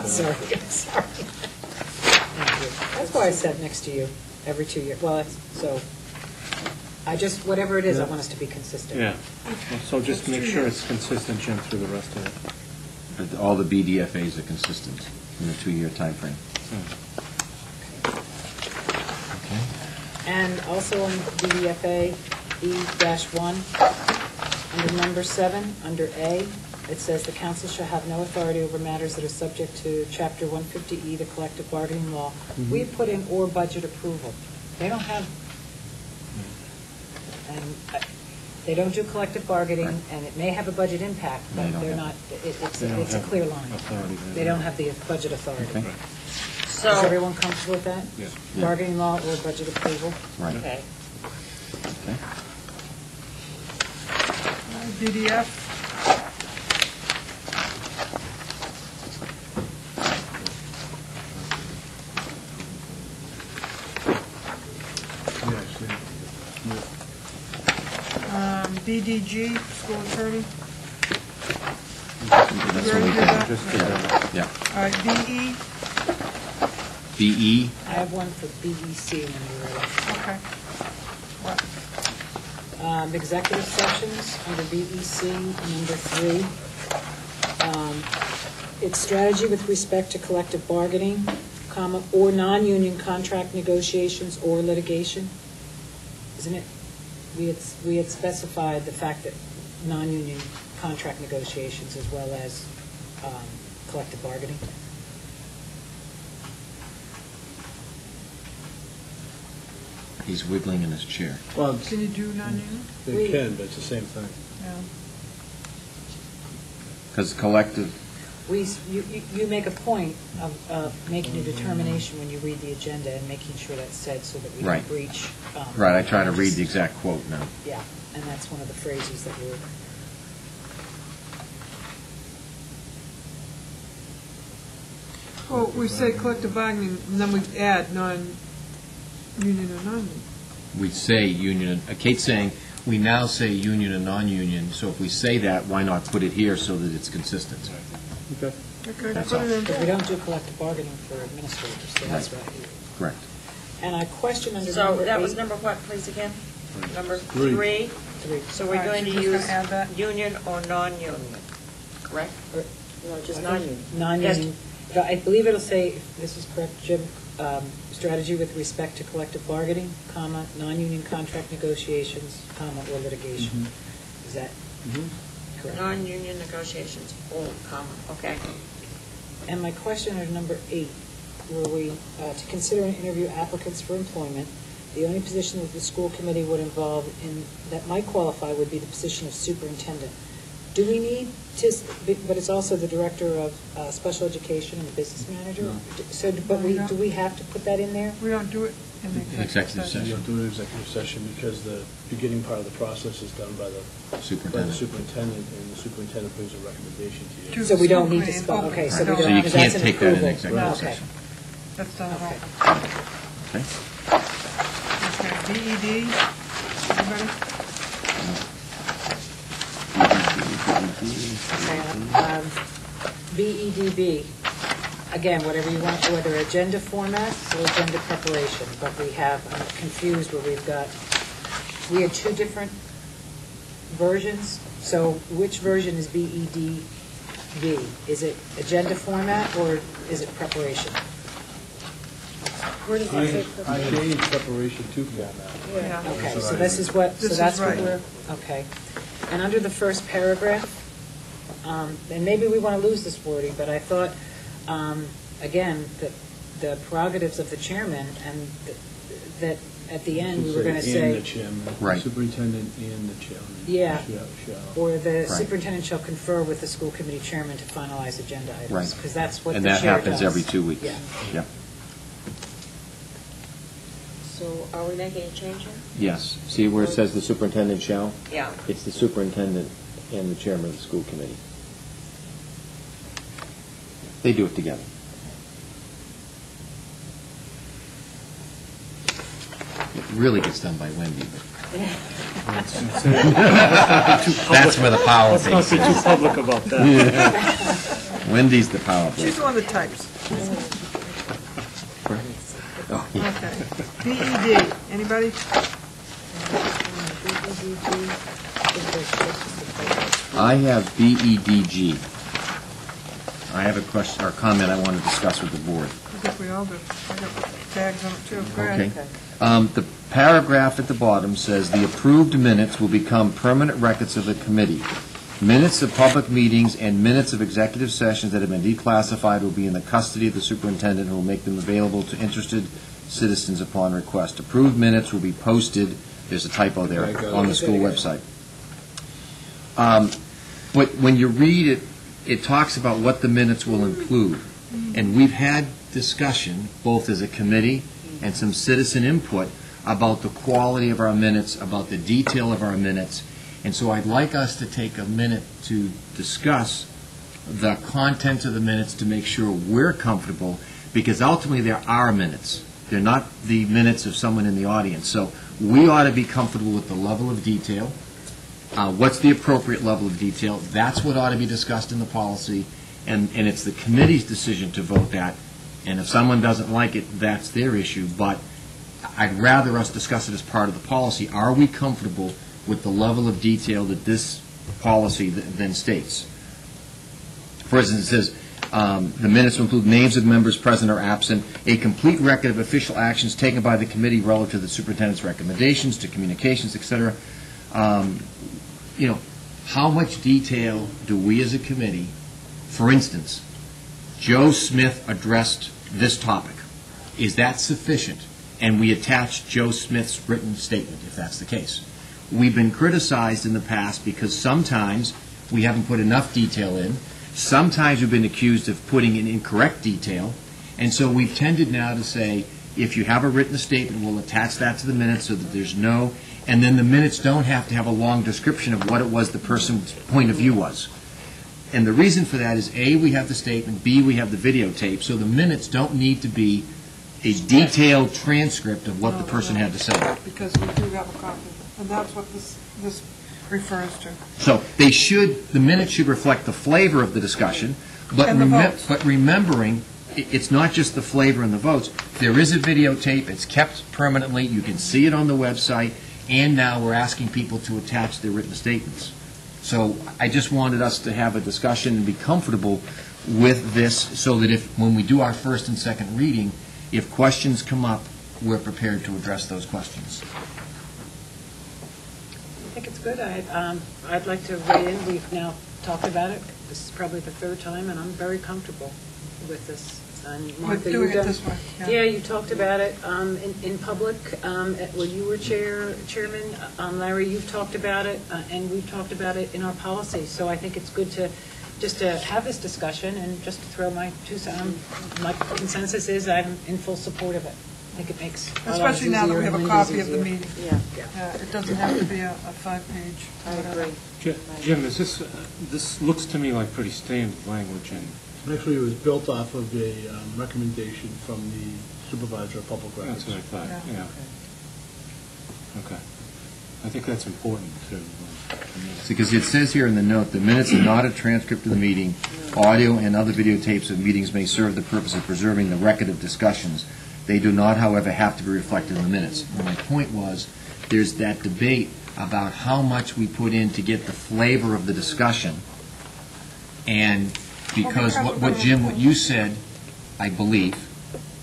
sorry, I'm sorry. Thank you. That's why I sat next to you every 2 years. Well, that's, so, I just, whatever it is, I want us to be consistent. Yeah. Well, so just make sure it's consistent, Jim, through the rest of it. But all the BDFAs are consistent in the 2-year timeframe. Okay. And also on BDFA E-1, under number 7, under A, it says the council shall have no authority over matters that are subject to Chapter 150E, the collective bargaining law. We put in or budget approval. They don't have, and they don't do collective bargaining, Right. and it may have a budget impact, They but don't they're have not, it's They don't a have clear line. authority there. They don't have the budget authority. Okay. Right. Is So, everyone comfortable with that? Yeah. Yeah. Bargaining law or budget approval? Right. okay. Okay. BDF, BDG, school attorney. That's You what already we did can- that? Just did that. Yeah. All right, BE, BE, I have one for BEC when you're ready. okay. What? Executive sessions under BEC, number 3. It's strategy with respect to collective bargaining, comma, or non-union contract negotiations or litigation. Isn't it? We had specified the fact that non-union contract negotiations as well as collective bargaining. he's wiggling in his chair. Well, Can you do non-union? they can, but it's the same thing. Yeah. Because collective, You make a point of making a determination when you read the agenda and making sure that's said so that we don't Right. breach. right, I try to read the exact quote now. Yeah, and that's one of the phrases that we're, Well, we say collective bargaining, and then we add non-union or non-union. We say union, Kate's saying, we now say union and non-union, so if we say that, why not put it here so that it's consistent? Okay. Okay, That's put it all. in because we there. don't do collective bargaining for administrators, so that's right. Correct. And I question under So number that was 8, number what, please, again? Number 3. 3? 3. So we're All right, going to so you're use just gonna add that? union or non-union, correct? no, just non-union. Non-union, I believe it'll say, if this is correct, Jim, strategy with respect to collective bargaining, comma, non-union contract negotiations, comma, or litigation. Is that correct? Non-union negotiations, all, comma, okay. And my question under number 8, were we to consider and interview applicants for employment, the only position that the school committee would involve in, that might qualify would be the position of superintendent. Do we need to, but it's also the director of special education and the business manager? No. So, but do we have to put that in there? We don't do it in the Executive You session. don't do an executive session because the beginning part of the process is done by the Superintendent. superintendent, and the superintendent brings a recommendation to you. To So we don't need to, the school okay, so committee. we So don't, you that's can't an take that in approval. executive Okay. session. That's done at all. Okay? Okay, BED, everybody? BEDB, again, whatever you want, whether agenda format or agenda preparation, but I'm confused where we had two different versions, so which version is BEDB? Is it agenda format or is it preparation? Where does it say? I changed preparation to format. Yeah. Okay, so this is what, so This is that's what right. we're, okay. And under the first paragraph, and maybe we want to lose this wording, but I thought, again, that the prerogatives of the chairman, and that at the end, we were going to And the say, chairman, Right. superintendent and the chairman. Yeah. Shall. or the Right. superintendent shall confer with the school committee chairman to finalize agenda items. Right. Because that's what the And chair that does. happens every 2 weeks. Yeah. Yep. So are we making a change here? Yes. See where it says the superintendent shall? Yeah. It's the superintendent and the chairman of the school committee. They do it together. It really gets done by Wendy, but that's where the power Let's not be thing too public about that. is. Wendy's the power She's player. the one that types. Oh, yeah. Okay. BED, anybody? I have BEDG. I have a question or comment I want to discuss with the board. I think we all do. I got tags on it too. Go Okay. ahead. The paragraph at the bottom says, "The approved minutes will become permanent records of the committee. Minutes of public meetings and minutes of executive sessions that have been declassified will be in the custody of the superintendent, who will make them available to interested citizens upon request. Approved minutes will be posted," there's a typo there, "on the school website." But when you read it, it talks about what the minutes will include. And we've had discussion, both as a committee and some citizen input, about the quality of our minutes, about the detail of our minutes. And so I'd like us to take a minute to discuss the content of the minutes to make sure we're comfortable, because ultimately they're our minutes. They're not the minutes of someone in the audience. So we ought to be comfortable with the level of detail. What's the appropriate level of detail? That's what ought to be discussed in the policy, and it's the committee's decision to vote that. And if someone doesn't like it, that's their issue. But I'd rather us discuss it as part of the policy. Are we comfortable with the level of detail that this policy then states? For instance, it says, the minutes will include names of members present or absent, a complete record of official actions taken by the committee relative to the superintendent's recommendations, to communications, et cetera. How much detail do we as a committee, for instance, Joe Smith addressed this topic. Is that sufficient? And we attach Joe Smith's written statement, if that's the case. We've been criticized in the past because sometimes we haven't put enough detail in. Sometimes we've been accused of putting in incorrect detail. And so we've tended now to say, if you have a written statement, we'll attach that to the minutes so that there's no, and then the minutes don't have to have a long description of what it was the person's point of view was. And the reason for that is, A, we have the statement, B, we have the videotape, so the minutes don't need to be a detailed transcript of what the person had to say. Because we do have a copy, and that's what this refers to. So the minutes should reflect the flavor of the discussion, but And the votes. but remembering, it's not just the flavor and the votes. There is a videotape, it's kept permanently, you can see it on the website, and now we're asking people to attach their written statements. So I just wanted us to have a discussion and be comfortable with this, so that when we do our first and second reading, if questions come up, we're prepared to address those questions. I think it's good. I'd like to weigh in. We've now talked about it. This is probably the third time, and I'm very comfortable with this. And Martha, doing you've it done- this way, yeah. Yeah, you talked about it in public when you were chairman. Larry, you've talked about it, and we've talked about it in our policy. So I think it's good to just to have this discussion and just to throw my two cents. My consensus is I'm in full support of it. I think it makes our lives Especially now that easier we have and a Linda's copy of the easier. meeting. Yeah, It doesn't have to be a 5-page. I agree. Jim, is this looks to me like pretty standard language, and Actually, it was built off of a recommendation from the supervisor of public records. that's what I thought, Yeah. yeah. Okay. I think that's important, too. Because it says here in the note, the minutes are not a transcript of the meeting. Audio and other videotapes of meetings may serve the purpose of preserving the record of discussions. They do not, however, have to be reflected in the minutes. And my point was, there's that debate about how much we put in to get the flavor of the discussion. And because what Jim, what you said, I believe,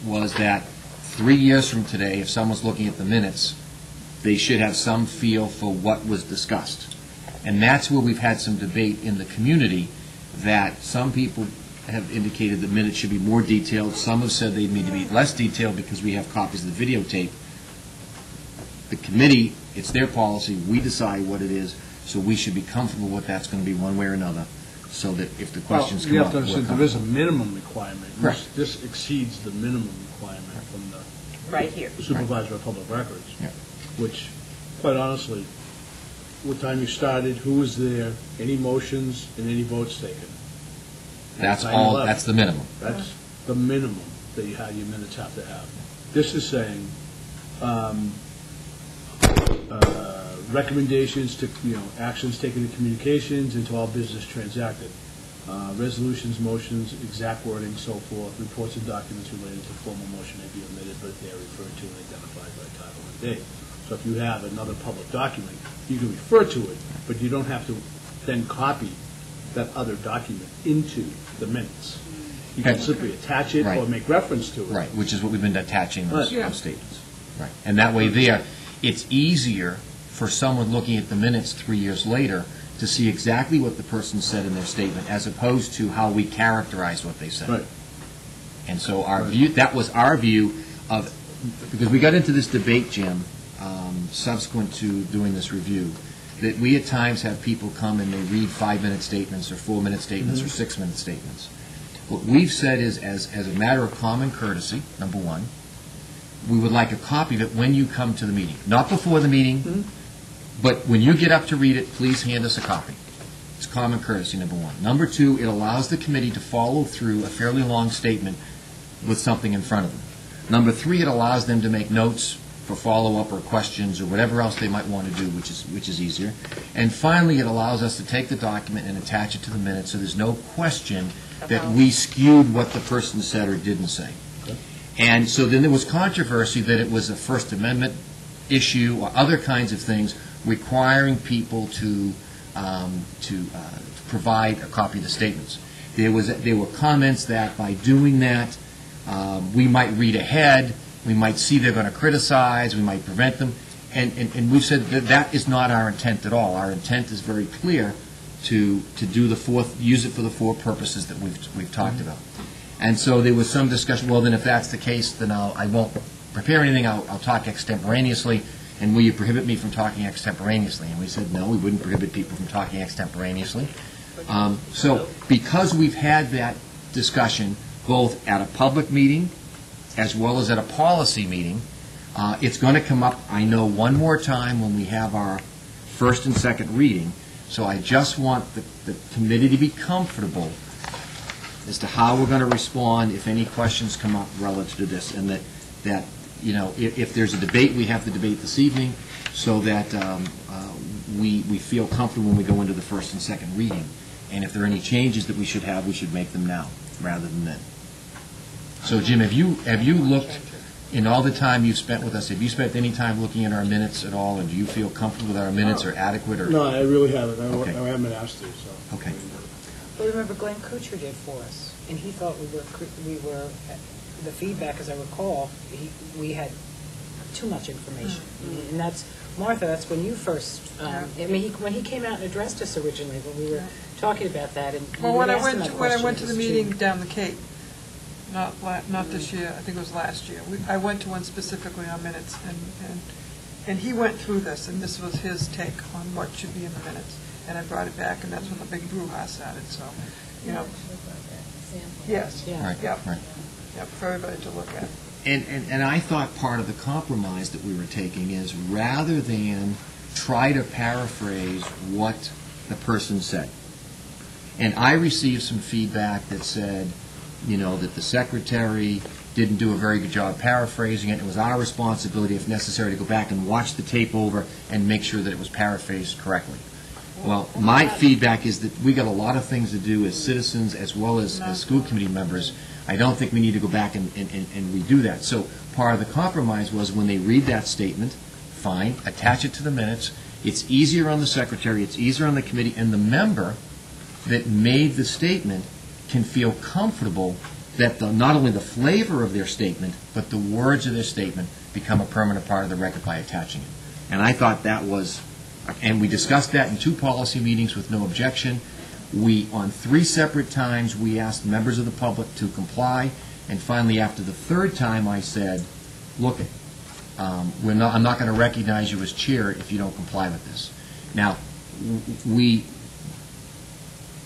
was that 3 years from today, if someone's looking at the minutes, they should have some feel for what was discussed. And that's where we've had some debate in the community, that some people have indicated the minutes should be more detailed. Some have said they need to be less detailed because we have copies of the videotape. The committee, it's their policy, we decide what it is, so we should be comfortable with that's going to be one way or another, so that if the questions come You up, have to we're understand, there is a comfortable. minimum requirement. Correct. This exceeds the minimum requirement from the Right here. supervisor of public records. Yeah. Which, quite honestly, what time you started, who was there, any motions, and any votes taken. That's Time all, left. that's the minimum. That's the minimum that your minutes have to have. This is saying, recommendations to, actions taken in communications into all business transacted. Resolutions, motions, exact wording, so forth, reports and documents related to formal motion may be omitted, but they are referred to and identified by title and date. So if you have another public document, you can refer to it, but you don't have to then copy that other document into the minutes. You can Okay. simply attach it or Right. make reference to it. Right, which is what we've been attaching those Right. those statements. Right. And that way there, it's easier for someone looking at the minutes 3 years later to see exactly what the person said in their statement, as opposed to how we characterized what they said. Right. And so our view, that was our view of, because we got into this debate, Jim, subsequent to doing this review, that we at times have people come and they read 5-minute statements or 4-minute statements or 6-minute statements. What we've said is, as a matter of common courtesy, number one, we would like a copy of it when you come to the meeting. Not before the meeting, but when you get up to read it, please hand us a copy. It's common courtesy, number one. Number two, it allows the committee to follow through a fairly long statement with something in front of them. Number three, it allows them to make notes for follow-up or questions or whatever else they might want to do, which is easier. And finally, it allows us to take the document and attach it to the minutes, so there's no question that we skewed what the person said or didn't say. And so then there was controversy that it was a First Amendment issue or other kinds of things requiring people to provide a copy of the statements. There were comments that by doing that, we might read ahead, we might see they're going to criticize, we might prevent them, and we've said that that is not our intent at all. Our intent is very clear to do use it for the 4 purposes that we've talked about. And so there was some discussion, well, then if that's the case, then I won't prepare anything, I'll talk extemporaneously, and will you prohibit me from talking extemporaneously? And we said, no, we wouldn't prohibit people from talking extemporaneously. So because we've had that discussion both at a public meeting as well as at a policy meeting, it's going to come up, I know, one more time when we have our first and second reading. So I just want the committee to be comfortable as to how we're going to respond if any questions come up relative to this, and that if there's a debate, we have the debate this evening, so that we feel comfortable when we go into the first and second reading. And if there are any changes that we should have, we should make them now rather than then. So, Jim, have you looked, in all the time you've spent with us, have you spent any time looking at our minutes at all, and do you feel comfortable that our minutes are adequate? Or No, I really haven't. Okay. I haven't been asked to, so. Okay. Well, remember Glenn Kuchar did for us, and he thought we were, the feedback, as I recall, we had too much information. And that's, Martha, that's when you first, when he came out and addressed us originally, when we were talking about that, and Well, when I went to the it was meeting true. down the Cape, not this year, I think it was last year, I went to one specifically on minutes, and he went through this, and this was his take on what should be in the minutes. And I brought it back, and that's when the big brouhaha started, so, Yes. Yeah. Yep. Right. Yep, for everybody to look at. And I thought part of the compromise that we were taking is rather than try to paraphrase what the person said. And I received some feedback that said, that the secretary didn't do a very good job paraphrasing it. It was our responsibility, if necessary, to go back and watch the tape over and make sure that it was paraphrased correctly. Well, my feedback is that we got a lot of things to do as citizens as well as school committee members. I don't think we need to go back and redo that. So part of the compromise was when they read that statement, fine, attach it to the minutes. It's easier on the secretary, it's easier on the committee, and the member that made the statement can feel comfortable that not only the flavor of their statement, but the words of their statement become a permanent part of the record by attaching it. And I thought that was, and we discussed that in 2 policy meetings with no objection. On 3 separate times, we asked members of the public to comply, and finally, after the 3rd time, I said, look, I'm not going to recognize you as chair if you don't comply with this. Now,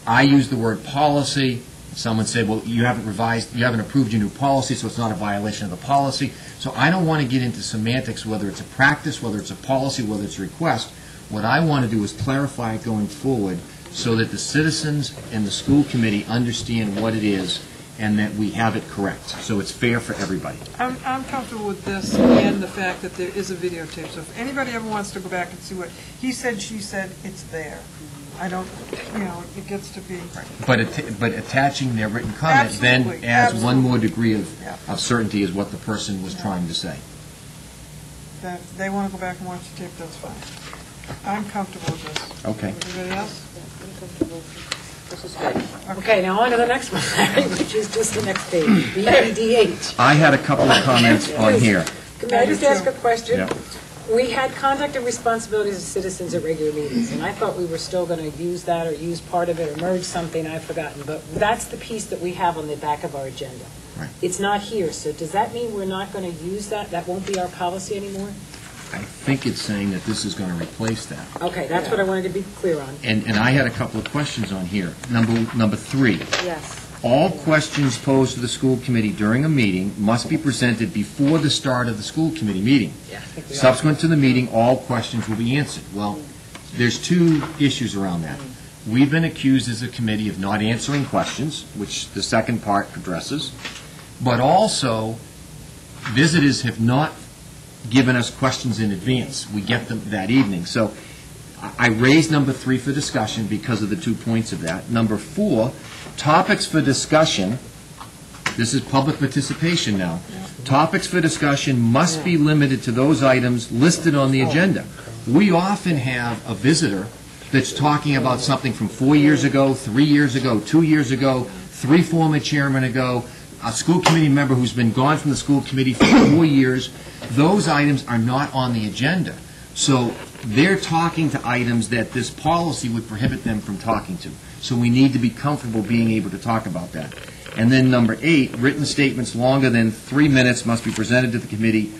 I used the word policy. Someone said, well, you haven't approved your new policy, so it's not a violation of the policy. So I don't want to get into semantics, whether it's a practice, whether it's a policy, whether it's a request. What I want to do is clarify it going forward so that the citizens and the school committee understand what it is and that we have it correct, so it's fair for everybody. I'm comfortable with this and the fact that there is a videotape. So if anybody ever wants to go back and see what he said, she said, it's there. I don't, it gets to be. But attaching their written comment then adds one more degree of certainty is what the person was trying to say. That if they want to go back and watch the tape, that's fine. I'm comfortable with this. Okay. Everybody else? I'm comfortable. This is good. Okay, now on to the next one, Larry, which is just the next page, BEDH. I had a couple of comments on here. May I just ask a question? Yeah. We had conduct and responsibilities of citizens at regular meetings, and I thought we were still going to use that or use part of it or merge something, I've forgotten. But that's the piece that we have on the back of our agenda. Right. It's not here, so does that mean we're not going to use that? That won't be our policy anymore? I think it's saying that this is going to replace that. Okay, that's what I wanted to be clear on. And I had a couple of questions on here. Number 3. Yes. All questions posed to the school committee during a meeting must be presented before the start of the school committee meeting. Yeah, I think we are. Subsequent to the meeting, all questions will be answered. Well, there's 2 issues around that. We've been accused as a committee of not answering questions, which the second part addresses, but also visitors have not given us questions in advance. We get them that evening. So I raised number 3 for discussion because of the 2 points of that. Number 4, topics for discussion. This is public participation now. Topics for discussion must be limited to those items listed on the agenda. We often have a visitor that's talking about something from 4 years ago, 3 years ago, 2 years ago, 3 former chairmen ago, a school committee member who's been gone from the school committee for 4 years. Those items are not on the agenda. So they're talking to items that this policy would prohibit them from talking to. So we need to be comfortable being able to talk about that. And then number 8, written statements longer than 3 minutes must be presented to the committee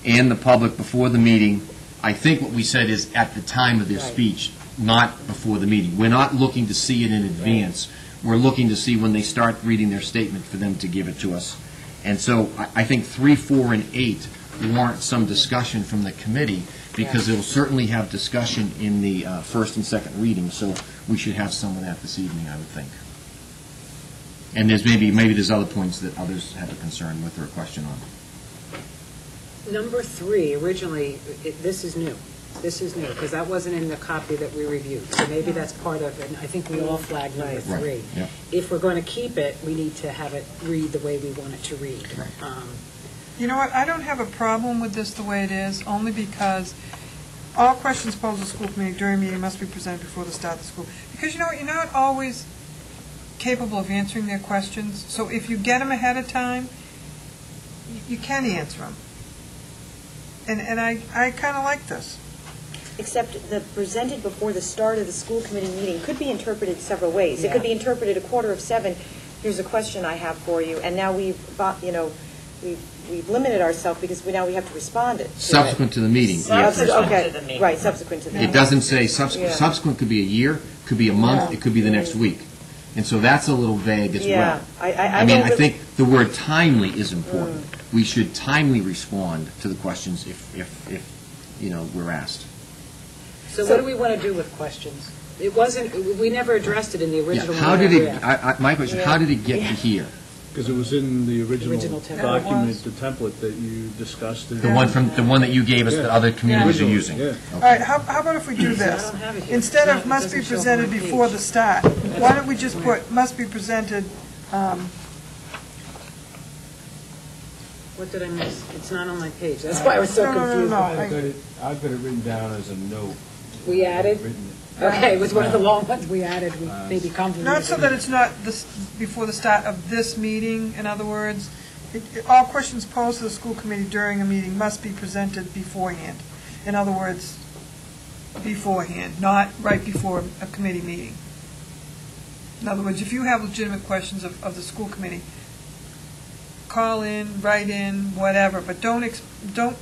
and the public before the meeting. I think what we said is at the time of their speech, not before the meeting. We're not looking to see it in advance. We're looking to see when they start reading their statement for them to give it to us. And so I think 3, 4, and 8 warrant some discussion from the committee because it will certainly have discussion in the first and second reading. So we should have some of that this evening, I would think. And there's maybe there's other points that others have a concern with or a question on. Number 3, originally, this is new. This is new, because that wasn't in the copy that we reviewed. So maybe that's part of it, and I think we all flagged number 3. Right. Yeah. If we're going to keep it, we need to have it read the way we want it to read. Right. You know what, I don't have a problem with this the way it is, only because all questions posed to the school committee during a meeting must be presented before the start of the school. Because you know what, you're not always capable of answering their questions, so if you get them ahead of time, you can answer them. And I kind of like this. Except the presented before the start of the school committee meeting could be interpreted several ways. Yeah. It could be interpreted 6:45. Here's a question I have for you, and now we've limited ourselves because now we have to respond it. Subsequent to the meeting. you have to respond. Okay, right, subsequent to the meeting. It doesn't say subsequent. Yeah. Subsequent could be a year, could be a month, it could be the next week. And so that's a little vague as Yeah, well. I mean, don't I really- think the word timely is important. We should timely respond to the questions if we're asked. So what do we want to do with questions? It wasn't, we never addressed it in the Yeah, original. how did it, draft. my question, how did it get to here? Because it was in the original Original template. document, the template that you discussed. The one that you gave us that other communities are Original, using? yeah. Okay. All right, how about if we do this? I don't have it here. Instead It's of not- it must be doesn't show up presented on my before page. the start, why don't we just put must be presented, What did I miss? It's not on my page. That's why I was so No, no, no, confused. no. I've got it written down as a note. We added? Written- Okay, it was one of the long ones we added. We maybe convoluted. not so that it's not this, before the start of this meeting, in other words, all questions posed to the school committee during a meeting must be presented beforehand. In other words, beforehand, not right before a committee meeting. In other words, if you have legitimate questions of the school committee, call in, write in, whatever, but don't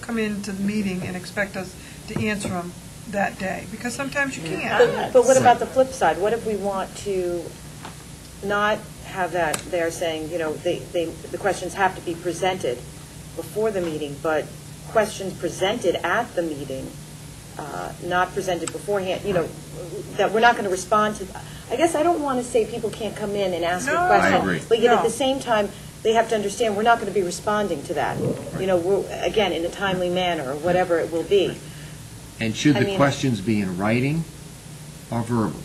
come into the meeting and expect us to answer them that day, because sometimes you can't. But what about the flip side? What if we want to not have that there saying, the questions have to be presented before the meeting, but questions presented at the meeting, not presented beforehand, that we're not going to respond to. I guess I don't want to say people can't come in and ask a No. question. I agree. But yet at No. the same time, they have to understand we're not going to be responding to that, again, in a timely manner or whatever it will be. And should I the mean- questions be in writing or verbal?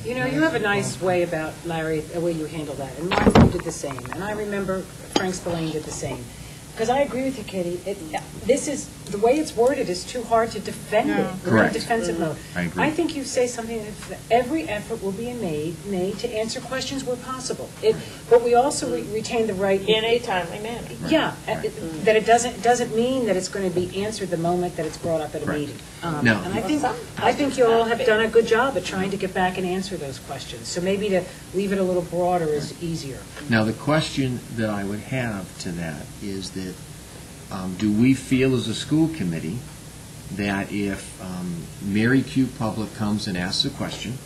You have a nice way about, Larry, the way you handle that, and Martha did the same, and I remember Frank Spillane did the same. Because I agree with you, Katie, this is, the way it's worded is too hard to defend it. No. We're in Correct. defensive mode. I agree. I think you say something that every effort will be made to answer questions where possible. But we also retain the right. In a timely manner. Yeah, that it doesn't mean that it's going to be answered the moment that it's brought up at a Right. meeting. No. And I think you all have done a good job at trying to get back and answer those questions. So maybe to leave it a little broader is easier. Now, the question that I would have to that is that, do we feel as a school committee that if Mary Q. Public comes and asks a question,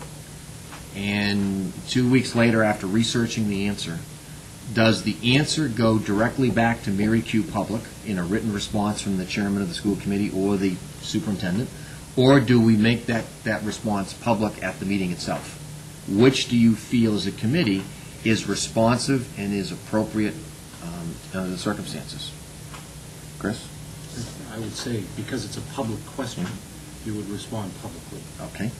and 2 weeks later, after researching the answer, does the answer go directly back to Mary Q. Public in a written response from the chairman of the school committee or the superintendent, or do we make that response public at the meeting itself? Which do you feel as a committee is responsive and is appropriate under the circumstances? Chris? I would say, because it's a public question, you would respond publicly. Okay.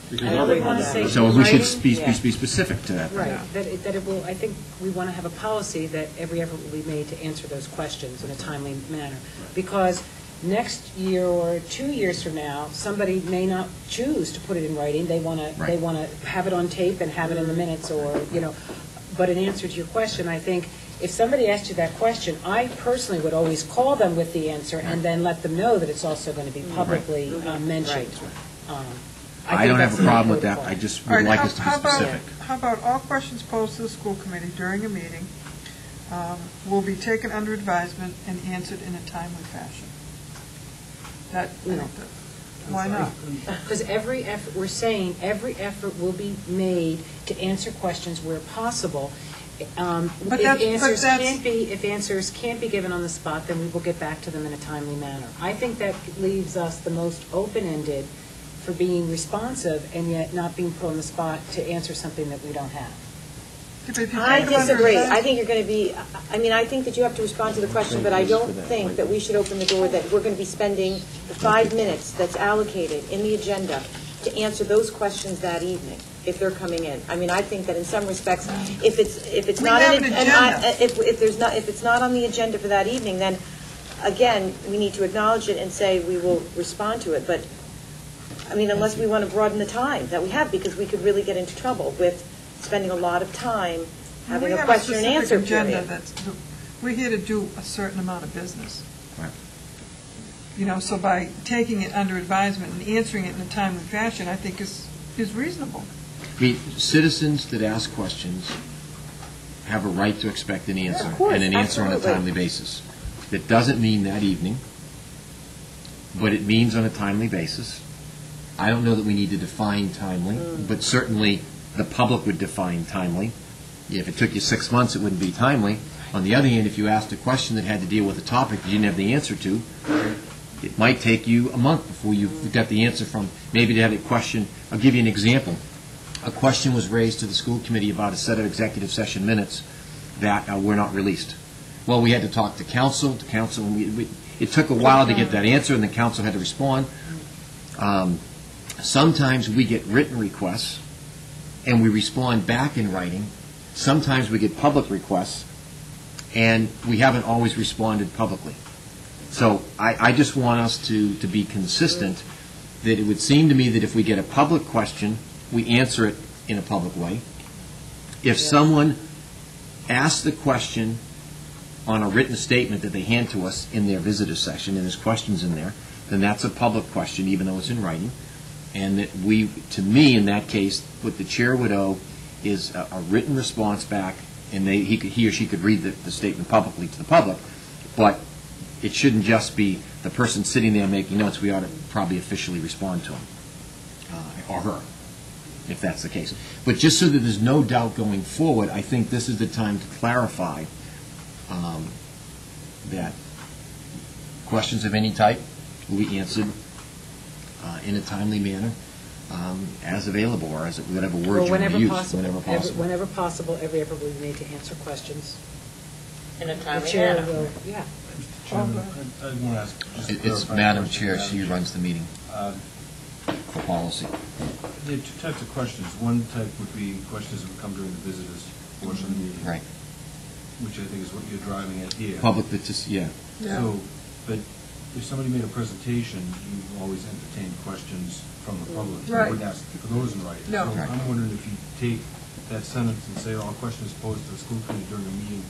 Because I would want to otherwise- say So we should writing. be specific to that. Right, that it will, I think we want to have a policy that every effort will be made to answer those questions in a timely manner. Because next year or 2 years from now, somebody may not choose to put it in writing. They want to have it on tape and have it in the minutes or, but in answer to your question, I think if somebody asked you that question, I personally would always call them with the answer and then let them know that it's also going to be publicly mentioned. I don't have that's a the problem with that. protocol. I just All would right, like us to be specific. How about all questions posed to the school committee during a meeting will be taken under advisement and answered in a timely fashion? Why not? Because every effort, we're saying, every effort will be made to answer questions where possible. But If answers can't be given on the spot, then we will get back to them in a timely manner. I think that leaves us the most open-ended for being responsive and yet not being put on the spot to answer something that we don't have. I disagree. I think you're going to be, I think that you have to respond to the question, but I don't think that we should open the door that we're going to be spending the 5 minutes that's allocated in the agenda to answer those questions that evening, if they're coming in. I think that in some respects, if it's We not have an an agenda, agenda. if it's not on the agenda for that evening, then again, we need to acknowledge it and say we will respond to it. But unless we want to broaden the time that we have, because we could really get into trouble with spending a lot of time having a question and answer period. We're here to do a certain amount of business. Right. So by taking it under advisement and answering it in a timely fashion, I think is reasonable. Citizens that ask questions have a right to expect an answer, of course, and an answer on a absolutely. timely basis. That doesn't mean that evening, but it means on a timely basis. I don't know that we need to define timely, but certainly the public would define timely. If it took you 6 months, it wouldn't be timely. On the other hand, if you asked a question that had to deal with a topic you didn't have the answer to, it might take you a month before you got the answer from, maybe they had a question. I'll give you an example. A question was raised to the school committee about a set of executive session minutes that were not released. Well, we had to talk to council, and it took a while to get that answer, and the council had to respond. Sometimes we get written requests, and we respond back in writing. Sometimes we get public requests, and we haven't always responded publicly. So I just want us to be consistent, that it would seem to me that if we get a public question, we answer it in a public way. If someone asks the question on a written statement that they hand to us in their visitor section, and there's questions in there, then that's a public question, even though it's in writing. And that we, to me, in that case, what the chair would owe is a written response back, and he or she could read the statement publicly to the public, but it shouldn't just be the person sitting there making notes. We ought to probably officially respond to him, or her, if that's the case. But just so that there's no doubt going forward, I think this is the time to clarify that questions of any type will be answered in a timely manner, as available, or as whatever word you want to use, whenever possible. Whenever possible, every effort will be made to answer questions. In a The timely chair manner. will, yeah. Mr. Chairman, I want to ask, just to It's clarify Madam a question. Chair, she runs the meeting for policy. There are two types of questions. One type would be questions that would come during the visitors portion of the meeting. Right. Which I think is what you're driving at here. Public, that just, yeah. Yeah. So, but if somebody made a presentation, you always entertain questions from the public. Right. You wouldn't ask for those in writing. No. So Right. I'm wondering if you take that sentence and say all questions posed to the school committee during the meeting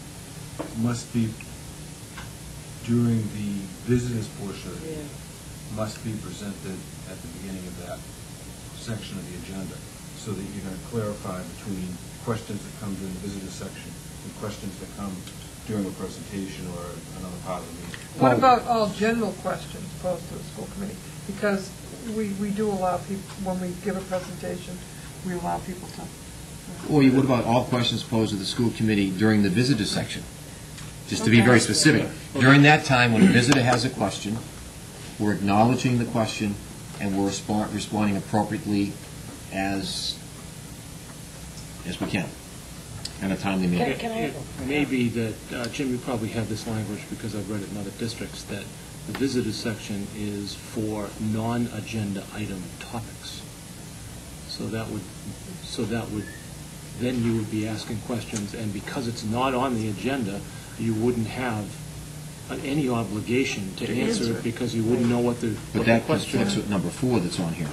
must be during the visitors portion, must be presented at the beginning of that section of the agenda, so that you're going to clarify between questions that come during the visitors section and questions that come during a presentation or another part of the meeting. What about all general questions posed to the school committee? Because we do allow people, when we give a presentation, we allow people to. Or what about all questions posed to the school committee during the visitor section? Just to be Okay. very specific. During that time, when a visitor has a question, we're acknowledging the question, and we're responding appropriately as we can, in a timely manner. It may be that, Jim, you probably have this language because I've read it in other districts, that the visitor section is for non-agenda item topics. So that would, then you would be asking questions, and because it's not on the agenda, you wouldn't have any obligation to answer it because you wouldn't know what the But that question conflicts is. with number 4 that's on here.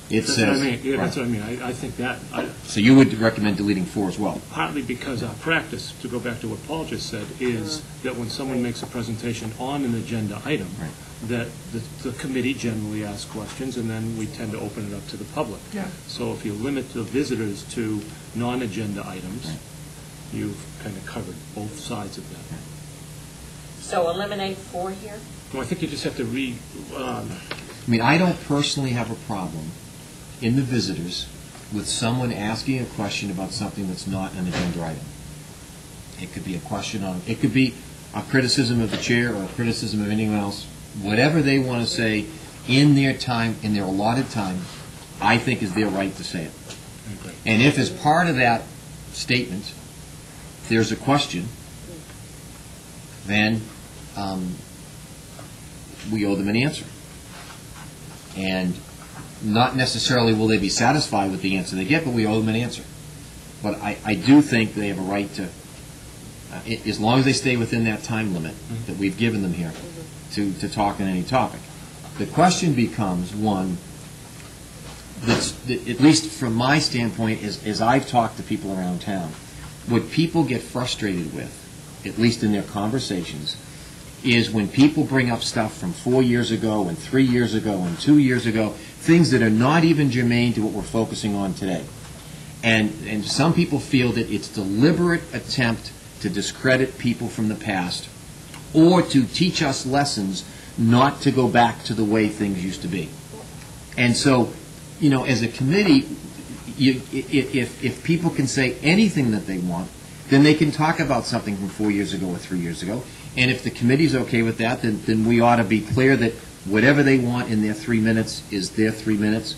It That's what I says, mean. Yeah, that's right. what I mean. I think that, So you would recommend deleting 4 as well? partly because our practice, to go back to what Paul just said, is that when someone makes a presentation on an agenda item, Right. that the committee generally asks questions, and then we tend to open it up to the public. Yeah. So if you limit the visitors to non-agenda items, Right. you've kind of covered both sides of that. So eliminate 4 here? Well, I think you just have to I mean, I don't personally have a problem in the visitors with someone asking a question about something that's not an agenda item. It could be a question on, it could be a criticism of the chair or a criticism of anyone else. Whatever they want to say in their time, in their allotted time, I think is their right to say it. And if as part of that statement, there's a question, then we owe them an answer. And not necessarily will they be satisfied with the answer they get, but we owe them an answer. But I do think they have a right to, as long as they stay within that time limit that we've given them here, to talk on any topic. The question becomes one that's, at least from my standpoint, as I've talked to people around town, what people get frustrated with, at least in their conversations, is when people bring up stuff from 4 years ago and 3 years ago and 2 years ago, things that are not even germane to what we're focusing on today. And some people feel that it's deliberate attempt to discredit people from the past or to teach us lessons not to go back to the way things used to be. And so, as a committee, if people can say anything that they want, then they can talk about something from 4 years ago or 3 years ago. And if the committee's okay with that, then we ought to be clear that whatever they want in their 3 minutes is their 3 minutes,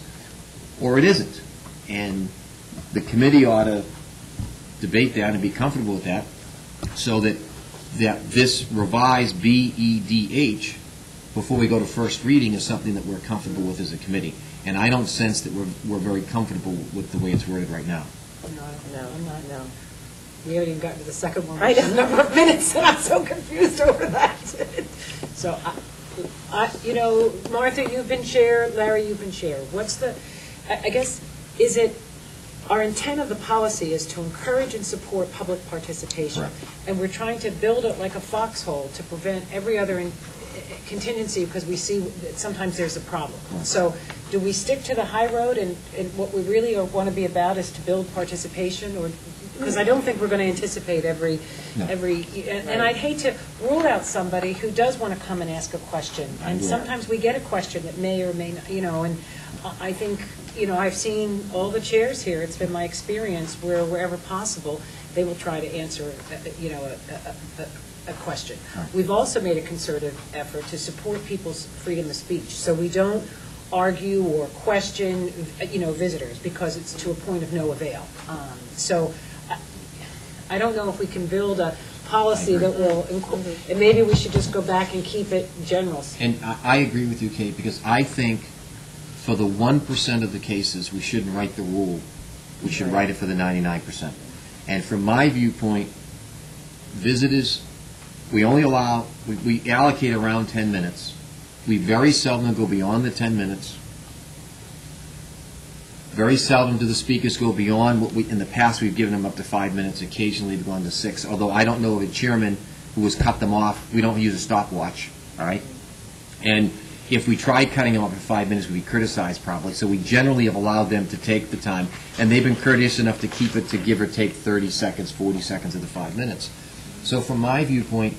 or it isn't. And the committee ought to debate that and be comfortable with that, so that this revised BEDH, before we go to first reading, is something that we're comfortable with as a committee. And I don't sense that we're very comfortable with the way it's worded right now. No. We haven't even gotten to the second one, I which is know. the number of minutes, and I'm so confused over that. So, Martha, you've been chair, Larry, you've been chair. I guess, is it, our intent of the policy is to encourage and support public participation. Correct. And we're trying to build it like a foxhole to prevent every other contingency, because we see that sometimes there's a problem. So do we stick to the high road, and what we really want to be about is to build participation, or, because I don't think we're going to anticipate every, and I'd hate to rule out somebody who does want to come and ask a question. And sometimes we get a question that may or may not, and I think, I've seen all the chairs here, it's been my experience where wherever possible, they will try to answer, a question. We've also made a concerted effort to support people's freedom of speech, so we don't argue or question, visitors, because it's to a point of no avail. So I don't know if we can build a policy that will, and maybe we should just go back and keep it general. And I agree with you, Kate, because I think for the 1% of the cases, we shouldn't write the rule. We should write it for the 99%. And from my viewpoint, visitors, we only allow, we allocate around 10 minutes. We very seldom go beyond the 10 minutes. Very seldom do the speakers go beyond what in the past we've given them up to 5 minutes. Occasionally they've gone to 6, although I don't know of a chairman who has cut them off. We don't use a stopwatch, all right? And if we tried cutting them off at 5 minutes, we'd be criticized probably. So we generally have allowed them to take the time, and they've been courteous enough to keep it to give or take 30 seconds, 40 seconds of the 5 minutes. So from my viewpoint,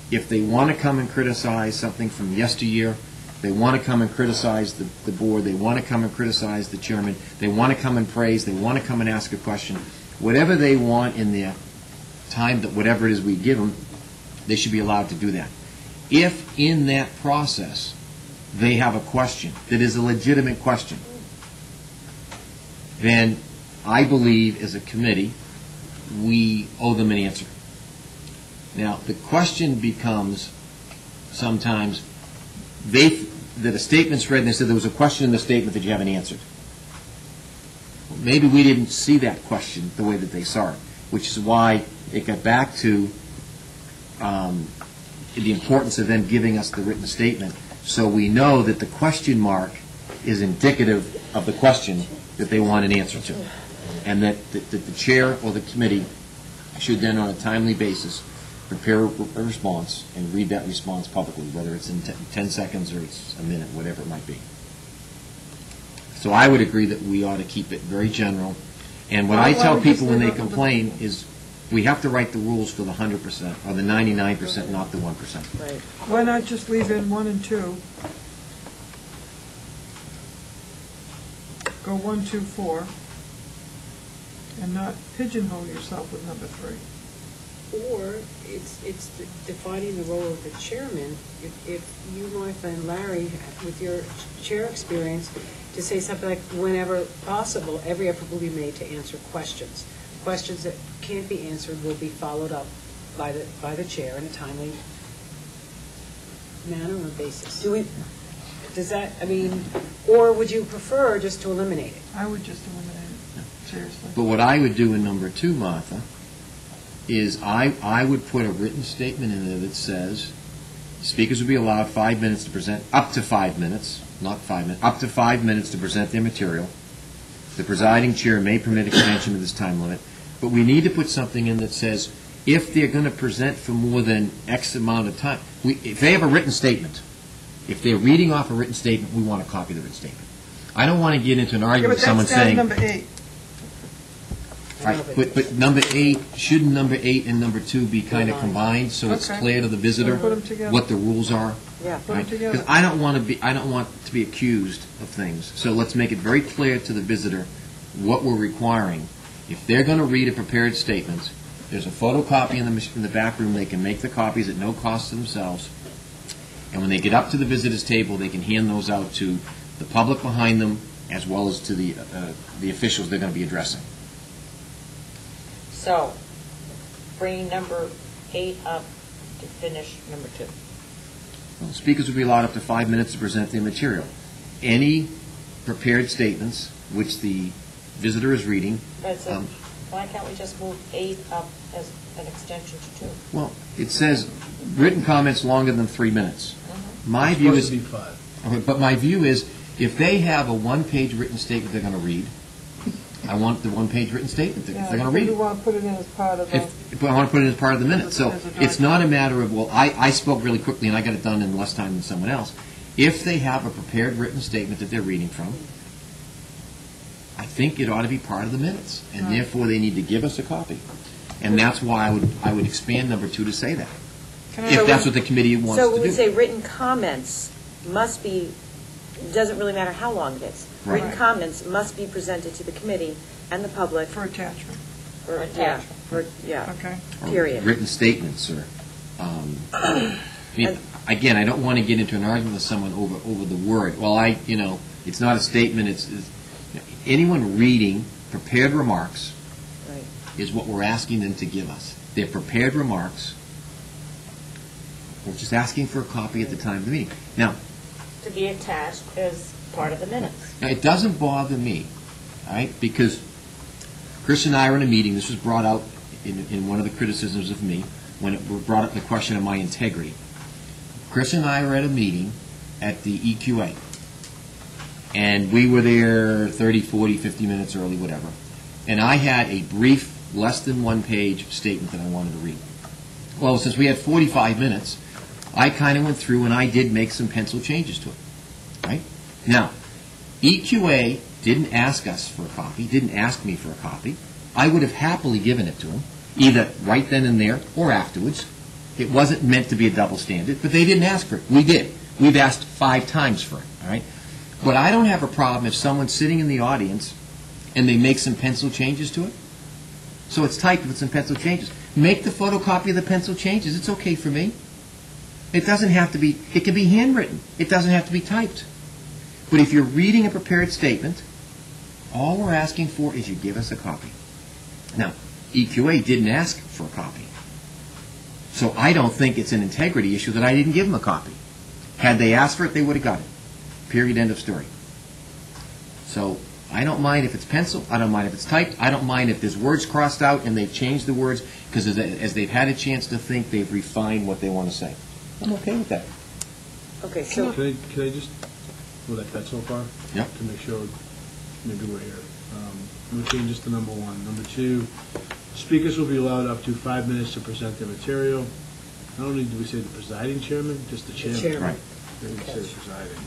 if they want to come and criticize something from yesteryear, they want to come and criticize the board, they want to come and criticize the chairman, they want to come and praise, they want to come and ask a question, whatever they want in their time, that whatever it is we give them, they should be allowed to do that. If in that process they have a question that is a legitimate question, then I believe as a committee we owe them an answer. Now, the question becomes sometimes that a statement's read and they said there was a question in the statement that you haven't answered. Well, maybe we didn't see that question the way that they saw it, which is why it got back to the importance of them giving us the written statement, so we know that the question mark is indicative of the question that they want an answer to, and that the chair or the committee should then, on a timely basis, prepare a response and read that response publicly, whether it's in 10 seconds or it's a minute, whatever it might be. So I would agree that we ought to keep it very general. And what I tell people when they complain is we have to write the rules for the 100% or the 99%, not the 1%. Right. Why not just leave in 1 and 2? Go 1, 2, 4, and not pigeonhole yourself with number 3. Or it's defining the role of the chairman. If you, Martha, and Larry, with your chair experience, to say something like, whenever possible, every effort will be made to answer questions. Questions that can't be answered will be followed up by the chair in a timely manner or basis. Does that, or would you prefer just to eliminate it? I would just eliminate it, seriously. But what I would do in number 2, Martha, is I would put a written statement in there that says speakers will be allowed 5 minutes to present, up to 5 minutes, not 5 minutes, up to 5 minutes to present their material. The presiding chair may permit extension of this time limit, but we need to put something in that says if they're going to present for more than X amount of time, if they have a written statement, if they're reading off a written statement, we want to copy the written statement. I don't want to get into an argument with someone saying... Yeah, but that's number 8. I know, Right, but number 8, shouldn't number 8 and number 2 be kind of combined, so it's Okay. clear to the visitor Put 'em together. what the rules are? Yeah. Put 'em together. Because I don't want to be accused of things, so let's make it very clear to the visitor what we're requiring. If they're going to read a prepared statement, there's a photocopy in the back room, they can make the copies at no cost to themselves, and when they get up to the visitor's table, they can hand those out to the public behind them, as well as to the officials they're going to be addressing. So, bringing number 8 up to finish number 2. Well, speakers will be allowed up to 5 minutes to present their material. Any prepared statements which the visitor is reading, But so, why can't we just move 8 up as an extension to 2? well, it says written comments longer than 3 minutes. My view Supposed is, to be 5. okay, but my view is, if they have a one-page written statement they're going to read, I want the one-page written statement if they're going to read We it. want to put it in as part of the, If I want to put it as part of the minutes. So As a it's not a matter of, well, I spoke really quickly and I got it done in less time than someone else. If they have a prepared written statement that they're reading from, I think it ought to be part of the minutes, and Right. therefore they need to give us a copy. And that's why I would expand number 2 to say that, Can I- if that's what the committee wants So to when we do. say written comments must be, doesn't really matter how long it is. Right. Written comments must be presented to the committee and the public. for attachment, For yeah, okay? Or period. written statements, or, I mean, again, I don't want to get into an argument with someone over the word. Well, it's not a statement, it's anyone reading prepared remarks Right. is what we're asking them to give us. They're prepared remarks. We're just asking for a copy at the time of the meeting. Now, To be attached as part of the minutes. it doesn't bother me, all right, because Chris and I were in a meeting, this was brought out in one of the criticisms of me, when it brought up the question of my integrity. Chris and I were at a meeting at the EQA, and we were there 30, 40, 50 minutes early, whatever, and I had a brief, less than one-page statement that I wanted to read. Well, since we had 45 minutes, I kind of went through and I did make some pencil changes to it, right? Now, EQA didn't ask us for a copy, didn't ask me for a copy. I would have happily given it to them, either right then and there or afterwards. It wasn't meant to be a double standard, but they didn't ask for it. We did. We've asked 5 times for it, all right? But I don't have a problem if someone's sitting in the audience and they make some pencil changes to it. So it's typed with some pencil changes. Make the photocopy of the pencil changes. It's okay for me. It doesn't have to be, it can be handwritten. It doesn't have to be typed. But if you're reading a prepared statement, all we're asking for is you give us a copy. Now, EQA didn't ask for a copy. So I don't think it's an integrity issue that I didn't give them a copy. Had they asked for it, they would have got it. Period, end of story. So I don't mind if it's pencil. I don't mind if it's typed. I don't mind if there's words crossed out and they've changed the words, because as they've had a chance to think, they've refined what they want to say. I'm okay with that. Okay, so, Can I just, will that cut so far? Yep. To make sure, maybe we're here. No changes to number 1. Number 2, speakers will be allowed up to 5 minutes to present their material. Not only do we say the presiding chairman, just the chairman. chairman. Right. Maybe it says presiding.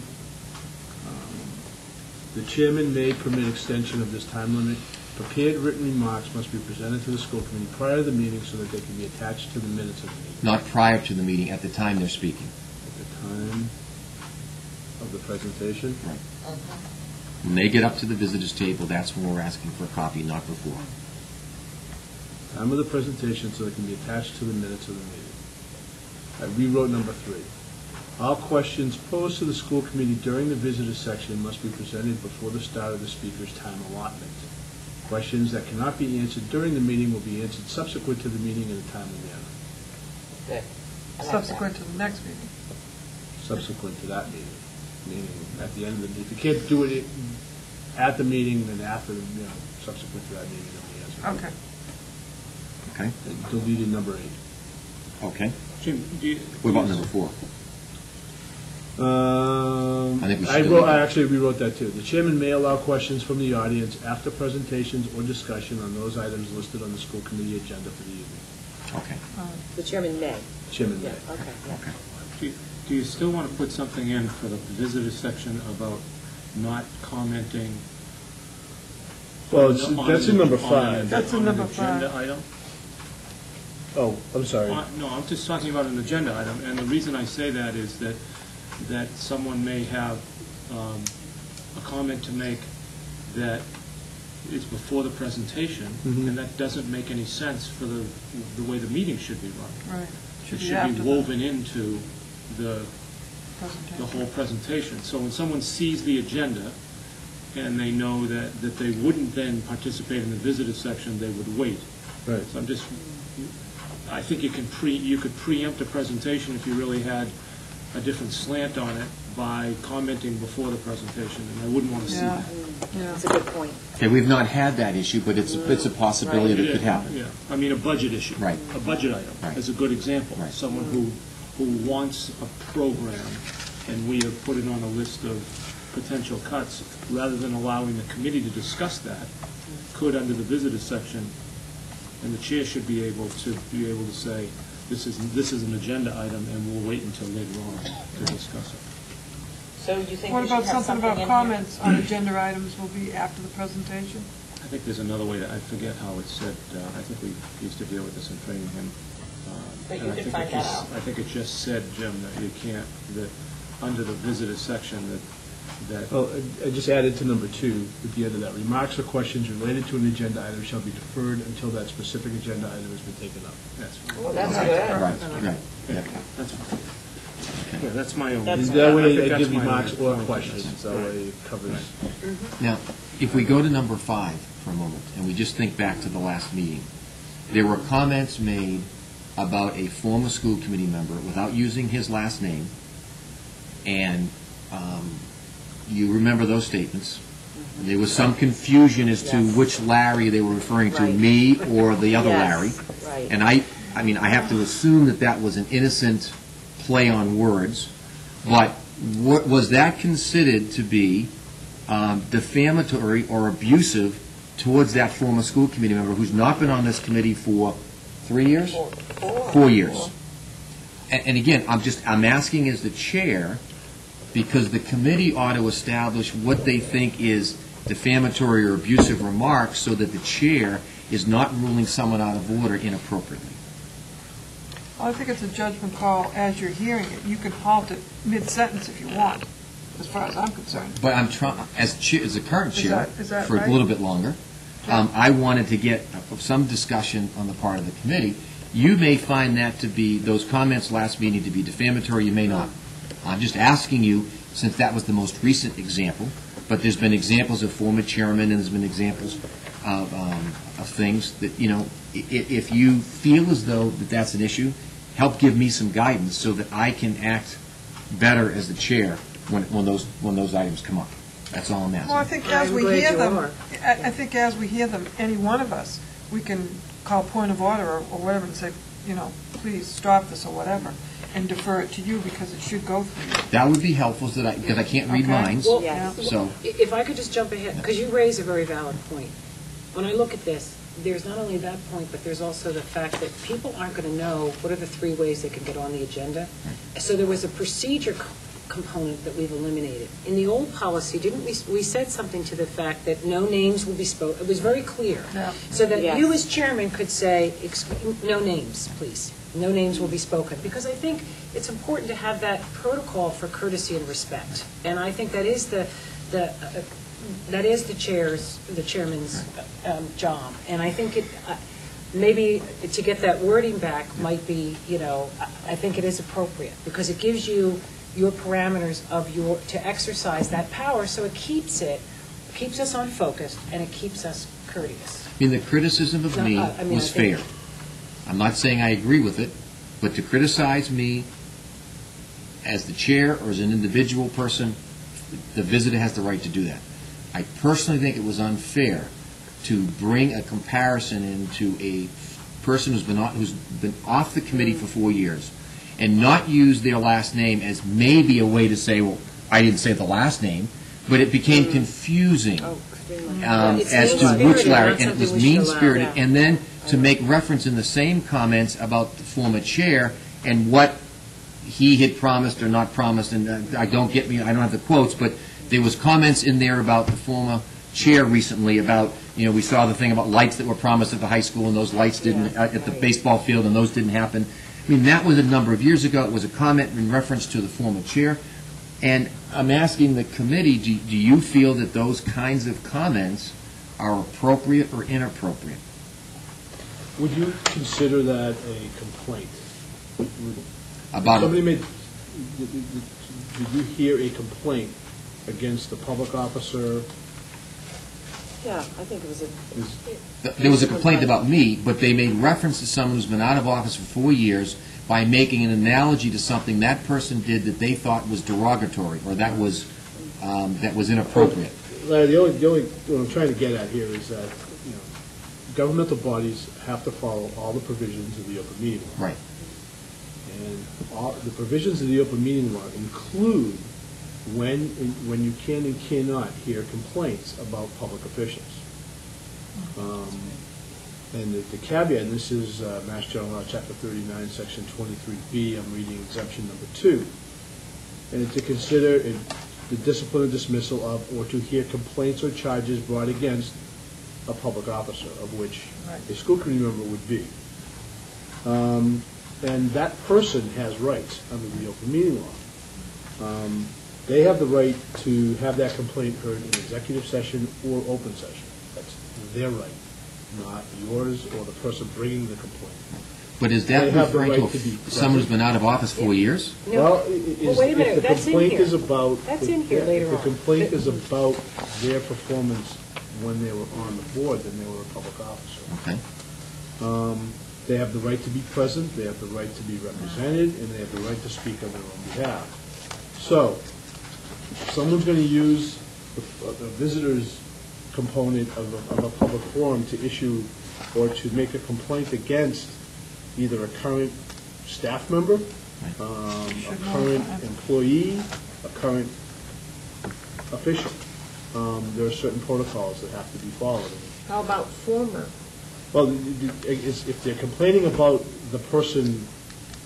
The chairman may permit extension of this time limit. Prepared written remarks must be presented to the school committee prior to the meeting so that they can be attached to the minutes of the meeting. Not prior to the meeting, at the time they're speaking. At the time of the presentation. Right. When they get up to the visitors' table, that's when we're asking for a copy, not before. Time of the presentation so they can be attached to the minutes of the meeting. I rewrote number 3. All questions posed to the school committee during the visitor section must be presented before the start of the speaker's time allotment. Questions that cannot be answered during the meeting will be answered subsequent to the meeting in a timely manner. Good. I like Subsequent to the next meeting. Subsequent to that meeting, meaning at the end of the, if you can't do it at the meeting, then after, subsequent to that meeting, they'll be answered. Okay. Okay? Deleted number 8. Okay. Jim, do you... What about number 4? I think we should delete I that. actually rewrote that too. The chairman may allow questions from the audience after presentations or discussion on those items listed on the school committee agenda for the evening. Okay. the chairman may. Chairman Yeah, may. okay, yeah. Okay. Do you still want to put something in for the visitor section about not commenting Well, that's in number On an 5. That's in on an number 5. agenda item? Oh, I'm sorry. No, I'm just talking about an agenda item, and the reason I say that is that someone may have a comment to make that is before the presentation, Mhm. and that doesn't make any sense for the way the meeting should be run. Right. It should after be the woven into the presentation. whole presentation. So when someone sees the agenda, and they know that they wouldn't then participate in the visitor section, they would wait. Right. So I think you could preempt a presentation if you really had a different slant on it by commenting before the presentation, and I wouldn't want to see Yeah. that. Yeah. That's a good point. Okay, we've not had that issue, but it's a possibility that could happen. Yeah, I mean, a budget issue. Right. A budget item Right. is a good example. Right. Someone who wants a program, and we have put it on a list of potential cuts, rather than allowing the committee to discuss that, could, under the visitor section, and the chair should be able to say, this is an agenda item, and we'll wait until later on to discuss it. So you think What we should about have something something about in comments on agenda items will be after the presentation? I think there's another way, I forget how it's said, I think we used to deal with this in Framingham. But you and I could think find it that just- out. I think it just said, Jim, that you can't, that under the visitor section, that Well, I just added to number 2, at the end of that, remarks or questions related to an agenda item shall be deferred until that specific agenda item has been taken up. that's, Oh, that's Right, good. right. yeah, that's fine. Yeah, that's my own. That's- That I way, think I that's give my remarks only or point. questions, that way it covers. Now, if we go to number 5 for a moment, and we just think back to the last meeting, there were comments made about a former school committee member without using his last name, and you remember those statements. And there was some confusion as to Yes. which Larry they were referring to, Right. me or the other Yes, Larry. right. And I mean, I have to assume that that was an innocent play on words, but was that considered to be defamatory or abusive towards that former school committee member who's not been on this committee for 3 years? 4 years. And again, I'm asking as the chair, because the committee ought to establish what they think is defamatory or abusive remarks so that the chair is not ruling someone out of order inappropriately. Well, I think it's a judgment call as you're hearing it. You can halt it mid-sentence if you want, as far as I'm concerned. But I'm trying, as the current Is chair, that for a right? little bit longer, I wanted to get some discussion on the part of the committee. You may find that to be, those comments last meeting to be defamatory, you may not. I'm just asking you, since that was the most recent example, but there's been examples of former chairmen, and there's been examples of things that, if you feel as though that's an issue, help give me some guidance so that I can act better as the chair when those items come up. That's all I'm asking. Well, I think as I'm we glad hear you them, are. I think as we hear them, any one of us, we can call point of order or whatever and say, please stop this or whatever, and defer it to you because it should go through you. That would be helpful, because I can't read Okay. minds, Well, Yes. so... If I could just jump ahead, because you raise a very valid point. When I look at this, there's not only that point, but there's also the fact that people aren't going to know what are the 3 ways they can get on the agenda. So there was a procedure component that we've eliminated. In the old policy, didn't we said something to the fact that no names will be spoken? It was very clear. Yeah. So that Yes. you as chairman could say, no names, please. No names will be spoken. Because I think it's important to have that protocol for courtesy and respect. And I think that is that is the chairman's job. And I think maybe to get that wording back might be, I think it is appropriate because it gives you your parameters of to exercise that power, so it keeps us on focus and it keeps us courteous. I mean, the criticism of me was fair. I'm not saying I agree with it, but to criticize me as the chair or as an individual person, the visitor has the right to do that. I personally think it was unfair to bring a comparison into a person who's been off the committee for 4 years and not use their last name as maybe a way to say, well, I didn't say the last name, but it became confusing as to which Larry, and it was mean-spirited. And then to make reference in the same comments about the former chair and what he had promised or not promised, and I don't have the quotes, but there was comments in there about the former chair recently about, we saw the thing about lights that were promised at the high school, and those lights didn't, at the baseball field, and those didn't happen. I mean, that was a number of years ago. It was a comment in reference to the former chair. And I'm asking the committee, do you feel that those kinds of comments are appropriate or inappropriate? Would you consider that a complaint? About Somebody made, did you hear a complaint against the public officer? Yeah, I think it was a... There was a complaint about me, but they made reference to someone who's been out of office for 4 years by making an analogy to something that person did that they thought was derogatory, or that was inappropriate. Larry, the only what I'm trying to get at here is that, governmental bodies have to follow all the provisions of the open meeting law. Right. And the provisions of the open meeting law include when you can and cannot hear complaints about public officials. And the caveat, and this is Mass General Law, Chapter 39, Section 23B, I'm reading exemption number 2, and to consider the discipline or dismissal of, or to hear complaints or charges brought against a public officer, of which a school committee member would be. And that person has rights under the open meeting law. They have the right to have that complaint heard in executive session or open session. That's their right, not yours or the person bringing the complaint. But is that referring to someone who's been out of office 4 years? Well, wait a minute, if the that's in complaint here. is about... That's in here later on. If the complaint is about their performance when they were on the board, then they were a public officer. Okay. They have the right to be present, they have the right to be represented, and they have the right to speak on their own behalf. So, if someone's going to use the visitor's component of a public forum to issue or to make a complaint against either a current staff member, a current employee, a current official, there are certain protocols that have to be followed. How about former? Well, if they're complaining about the person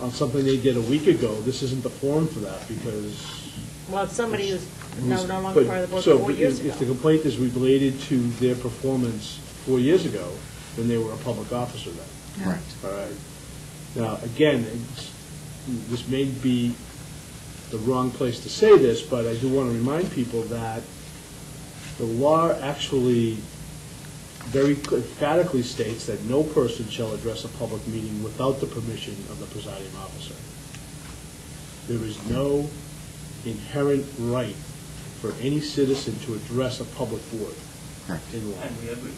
on something they did a week ago, this isn't the forum for that, because... Well, it's somebody who's no longer part of the board So 4 years ago. if the complaint is related to their performance 4 years ago, then they were a public officer then. Correct. All right. Now, again, this may be the wrong place to say this, but I do want to remind people that the law actually very emphatically states that no person shall address a public meeting without the permission of the presiding officer. There is no inherent right for any citizen to address a public board in law. And we agree.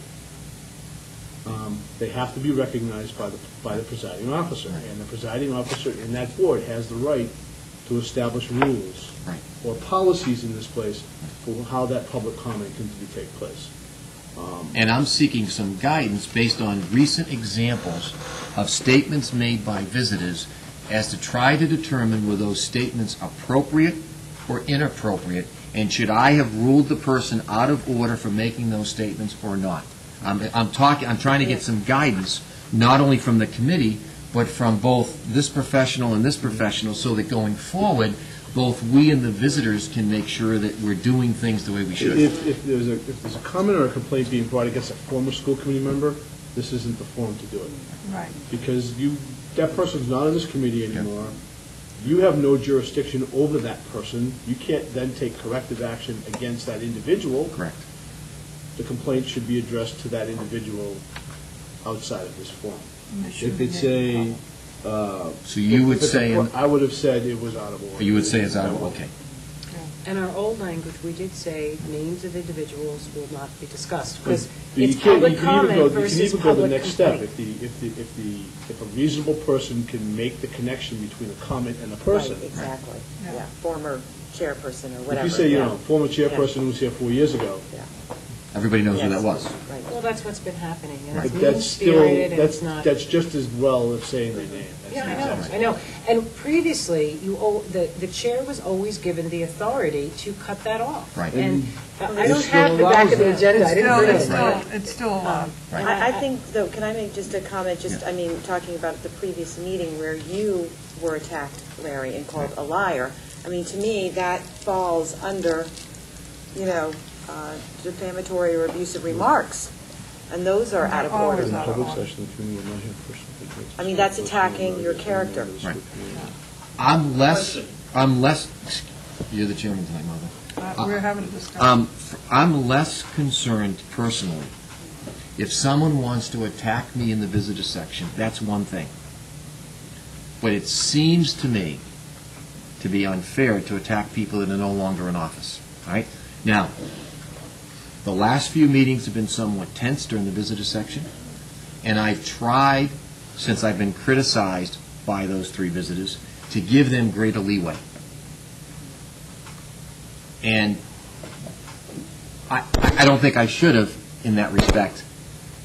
They have to be recognized by the presiding officer, and the presiding officer in that board has the right to establish rules or policies in this place for how that public comment can take place. And I'm seeking some guidance based on recent examples of statements made by visitors as to try to determine were those statements appropriate or inappropriate, and should I have ruled the person out of order for making those statements or not. I'm trying to get some guidance, not only from the committee, but from both this professional and this professional, so that going forward, both we and the visitors can make sure that we're doing things the way we should. If there's a comment or a complaint being brought against a former school committee member, this isn't the forum to do it. Right. Because that person's not on this committee anymore. You have no jurisdiction over that person. You can't then take corrective action against that individual. Correct. The complaint should be addressed to that individual outside of this forum. If it's a... So you would say... I would have said it was out of order. You would say it's out of order, okay. In our old language, we did say names of individuals will not be discussed, because But it's public comment versus You can even go the public next step. complaint. If a reasonable person can make the connection between a comment and a person. Right, exactly, Yeah. yeah, former chairperson or whatever. If you say, yeah. former chairperson who was here 4 years ago, Yeah, Everybody knows who that was. right. Well, that's what's been happening, and but it's that's still, mean-spirited, and it's not... that's just as well as saying their name. That's Yeah, the exact I same. know. And previously, the chair was always given the authority to cut that off. Right. And And I don't it have the still back of the allows agenda, I didn't bring it. It's still allowed. Right. I think, though, can I make just a comment, talking about the previous meeting where you were attacked, Larry, and called a liar. I mean, to me, that falls under, defamatory or abusive remarks, and those are out of order. Always out of order. I mean, that's attacking your character. Right. I'm less, you're the chairman tonight, Mother. We're having a discussion. I'm less concerned personally. If someone wants to attack me in the visitor section, that's one thing. But it seems to me to be unfair to attack people that are no longer in office. All right? Now, the last few meetings have been somewhat tense during the visitor section, and I've tried, since I've been criticized by those 3 visitors, to give them greater leeway. And I don't think I should have in that respect,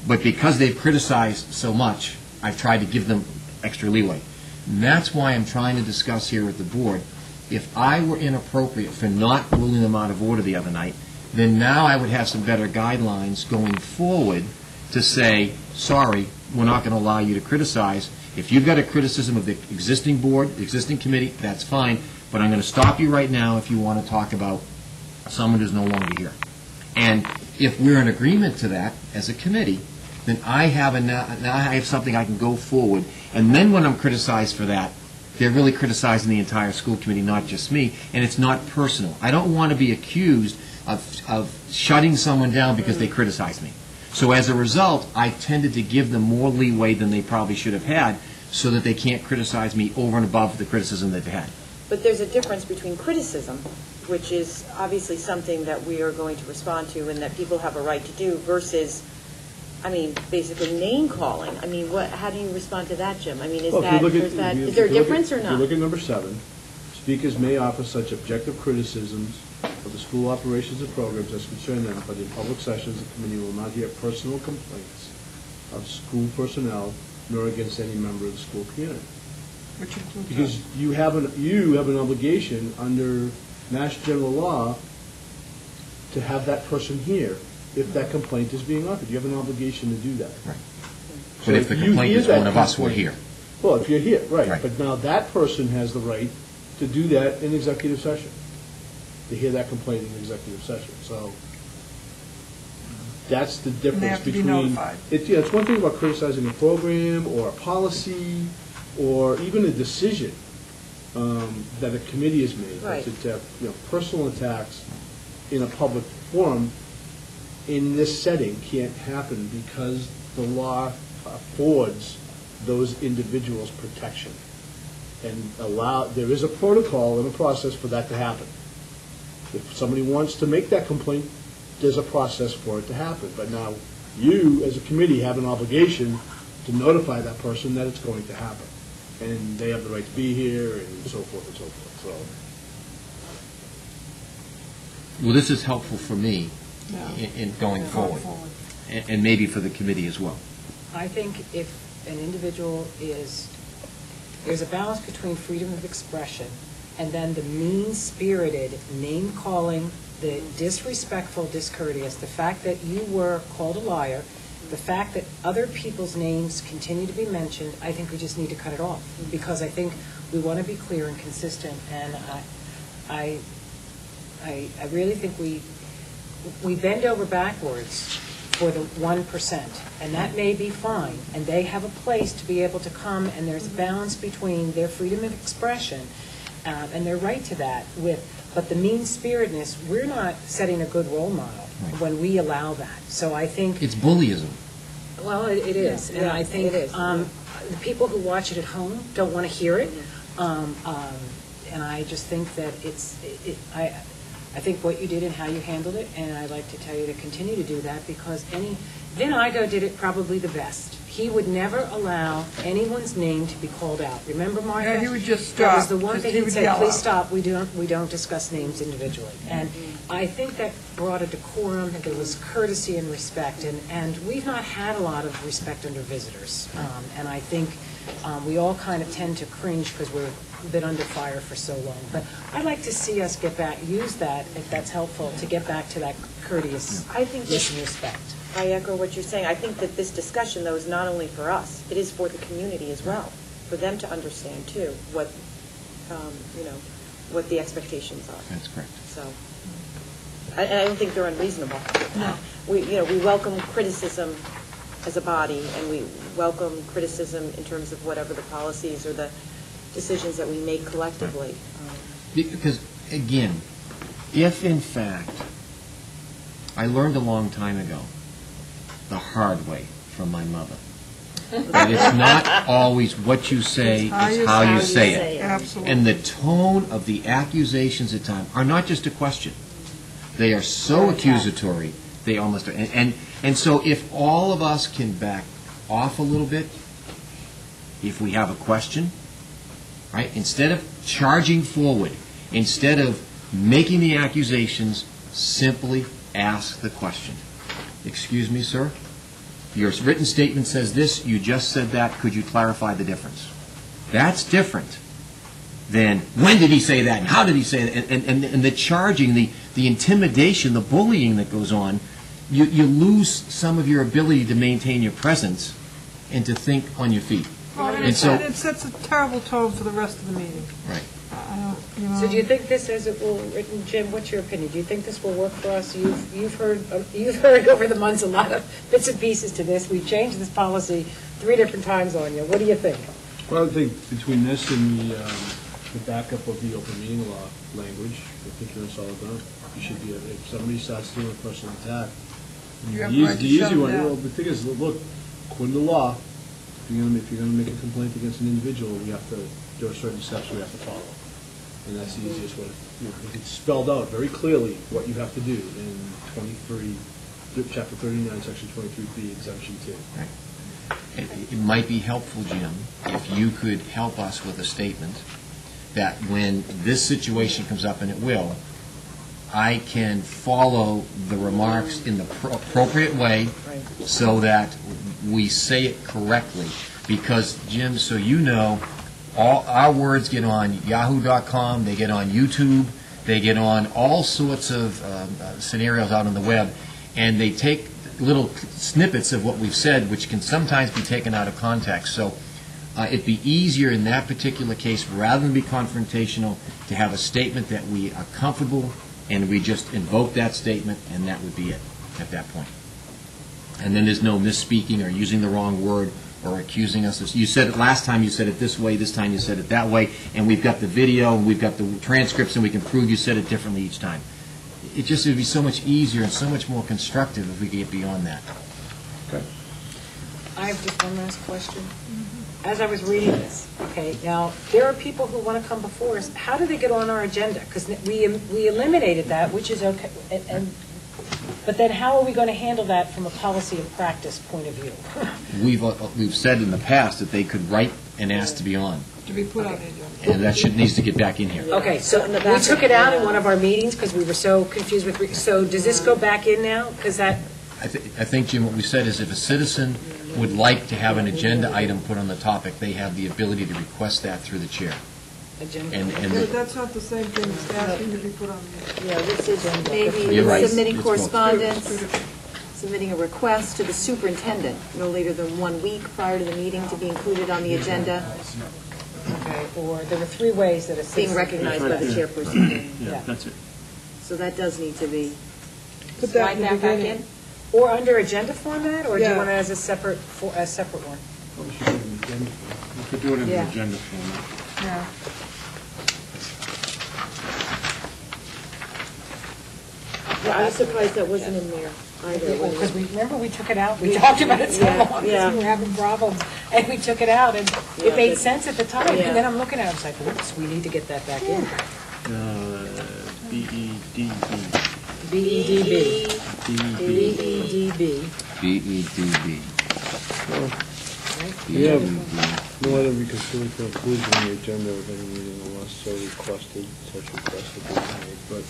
but because they've criticized so much, I've tried to give them extra leeway. And that's why I'm trying to discuss here at the board, if I were inappropriate for not ruling them out of order the other night, then now I would have some better guidelines going forward to say, sorry, we're not going to allow you to criticize. If you've got a criticism of the existing board, the existing committee, that's fine, but I'm going to stop you right now if you want to talk about someone who's no longer here. And if we're in agreement to that as a committee, then now I have something I can go forward. And then when I'm criticized for that, they're really criticizing the entire school committee, not just me, and it's not personal. I don't want to be accused of shutting someone down because they criticize me. So as a result, I tended to give them more leeway than they probably should have had so that they can't criticize me over and above the criticism they've had. But there's a difference between criticism, which is obviously something that we are going to respond to and that people have a right to do, versus, I mean, basically name-calling. I mean, how do you respond to that, Jim? I mean, is there a difference or not? If you look at number 7, speakers may offer such objective criticisms of the school operations and programs as concern them, but in public sessions, the committee will not hear personal complaints of school personnel nor against any member of the school community. Which includes Because you have an obligation under Mass General Law to have that person here if that complaint is being offered. You have an obligation to do that. Right. But if the complaint is one of us, we're here. Well, if you're here, right. Right. But now that person has the right to do that in executive session, to hear that complaint in executive session. So that's the difference have to be between. notified. It's one thing about criticizing a program or a policy or even a decision that a committee has made. Right. To have, personal attacks in a public forum in this setting can't happen because the law affords those individuals protection and there is a protocol and a process for that to happen. If somebody wants to make that complaint, there's a process for it to happen. But now you, as a committee, have an obligation to notify that person that it's going to happen. And they have the right to be here and so forth and so forth. So. Well, this is helpful for me in going forward, and maybe for the committee as well. I think if an individual there's a balance between freedom of expression and then the mean-spirited name-calling, the disrespectful, discourteous, the fact that you were called a liar, the fact that other people's names continue to be mentioned, I think we just need to cut it off, because I think we want to be clear and consistent, and I really think we bend over backwards for the 1%, and that may be fine, and they have a place to be able to come, and there's a balance between their freedom of expression and their right to that, but the mean-spiritedness, we're not setting a good role model when we allow that. So I think it's bullyism. Well, it is, and I think it is. The people who watch it at home don't want to hear it, and I just think that I think what you did and how you handled it, and I'd like to tell you to continue to do that, because Vin Igo did it probably the best. He would never allow anyone's name to be called out. Remember, Martha? Yeah, he would just stop. That was the one 'cause thing he he'd would say, yell please out. stop, we don't discuss names individually. And I think that brought a decorum, and there was courtesy and respect, and we've not had a lot of respect under visitors. And I think we all kind of tend to cringe because we've been under fire for so long. But I'd like to see us use that, if that's helpful, to get back to that courteous and respect. I echo what you're saying. I think that this discussion, though, is not only for us, it is for the community as well, for them to understand, too, what the expectations are. That's correct. So, And I don't think they're unreasonable. No. We welcome criticism as a body, and we welcome criticism in terms of whatever the policies or the decisions that we make collectively. Because, again, if in fact, I learned a long time ago, the hard way from my mother, that it's not always what you say, it's how you say it. Absolutely. And the tone of the accusations at times are not just a question. They are so accusatory, they almost are. And so if all of us can back off a little bit, if we have a question, right, instead of charging forward, instead of making the accusations, simply ask the question. Excuse me, sir? Your written statement says this, you just said that, could you clarify the difference? That's different than when did he say that and how did he say that, and the charging, the intimidation, the bullying that goes on. You lose some of your ability to maintain your presence and to think on your feet. Well, and And so- it sets a terrible tone for the rest of the meeting. Right. So do you think this, as it will, written, Jim, what's your opinion? Do you think this will work for us? You've heard over the months a lot of bits and pieces to this. We've changed this policy 3 different times on you. What do you think? Well, I think between this and the backup of the open meeting law language, I think you're in solid ground. You should be, if somebody starts doing a personal attack, You have the right to shut easy them one, down. well, the thing is, look, according to law, if you're going to make a complaint against an individual, there are certain steps we have to follow. And that's the easiest way. It's spelled out very clearly what you have to do in Chapter 39, Section 23B, Exemption 2. It might be helpful, Jim, if you could help us with a statement that when this situation comes up, and it will, I can follow the remarks in the appropriate way so that we say it correctly. Because, Jim, so you know, all our words get on yahoo.com, they get on YouTube, they get on all sorts of scenarios out on the web, and they take little snippets of what we've said, which can sometimes be taken out of context. So it'd be easier in that particular case, rather than be confrontational, to have a statement that we are comfortable, and we just invoke that statement, and that would be it at that point. And then there's no misspeaking or using the wrong word or accusing us of, you said it last time, you said it this way, this time you said it that way, and we've got the video, and we've got the transcripts, and we can prove you said it differently each time. It just would be so much easier and so much more constructive if we could get beyond that. Okay. I have just one last question. As I was reading this, okay, now, there are people who want to come before us. How do they get on our agenda? Because we eliminated that, which is okay, but then how are we going to handle that from a policy and practice point of view? We've said in the past that they could write and ask to be on, To be put on the agenda. and that needs to get back in here. Okay, so we took it out in one of our meetings because we were so confused with, so does this go back in now? Because that, I think, Jim, what we said is if a citizen would like to have an agenda item put on the topic, they have the ability to request that through the chair. agenda. And Yeah, that's not the same thing as asking to be put on the agenda. Yeah, this is maybe You're right. submitting It's both. correspondence, submitting a request to the superintendent no later than 1 week prior to the meeting to be included on the agenda, Okay, or there were 3 ways that a being citizen. recognized by the chairperson. Yeah. That's it. So that does need to be, Put that in slide the that back beginning. in? Or under agenda format, or do you Yeah. want it as a separate one? Probably should have an agenda. You could do it in Yeah. the agenda format. Yeah. Yeah, I was surprised that wasn't in there either. Because remember, we took it out, we talked about it so Yeah, long, yeah. because we were having problems, and we took it out, and Yeah, it made but- sense at the time, Yeah. and then I'm looking at it, it's like, whoops, we need to get that back in. BEDB. BEDB. BEDB. BEDB. BEDB. We have no other reconsideration for inclusion in the agenda of any meeting unless so requested, such request will be made, but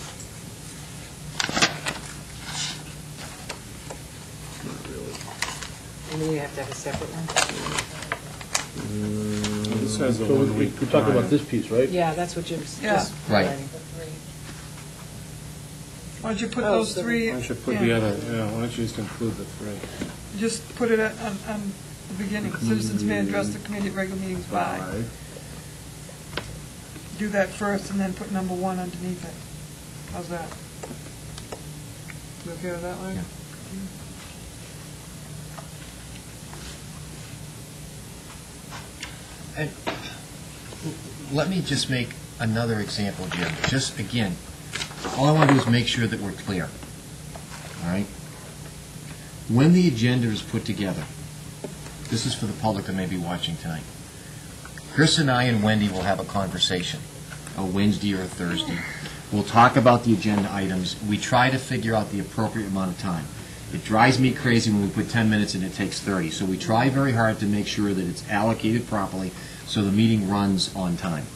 not really. And then you have to have a separate one? This has the So 1 week. we're talking about this piece, right? Yeah, that's what Jim's Yeah. just. Right. writing. Why don't you put Oh, those so 3? I should put yeah. the other, why don't you just include the 3? Just put it on the beginning. Citizens may address the committee at regular meetings by. Aye. Do that first and then put number 1 underneath it. How's that? You okay with that, Larry? Yeah. And let me just make another example, Jim. Just, again, all I want to do is make sure that we're clear. All right? When the agenda is put together, this is for the public that may be watching tonight, Chris and I and Wendy will have a conversation, a Wednesday or a Thursday. We'll talk about the agenda items. We try to figure out the appropriate amount of time. It drives me crazy when we put 10 minutes and it takes 30. So we try very hard to make sure that it's allocated properly so the meeting runs on time.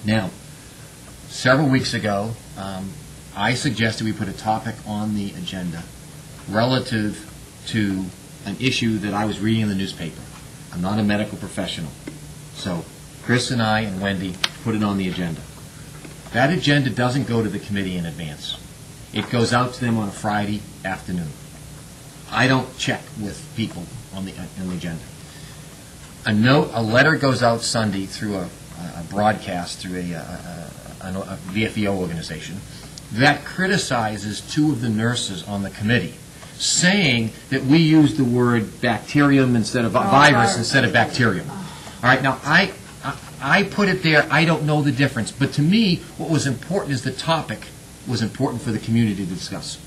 Now, several weeks ago, I suggested we put a topic on the agenda relative to an issue that I was reading in the newspaper. I'm not a medical professional. So Chris and I and Wendy put it on the agenda. That agenda doesn't go to the committee in advance. It goes out to them on a Friday afternoon. I don't check with people on the agenda. A letter goes out Sunday through a broadcast through a VFEO organization that criticizes two of the nurses on the committee, saying that we use the word bacterium instead of virus instead of bacterium. All right, now I put it there. I don't know the difference, but to me, what was important is the topic was important for the community to discuss.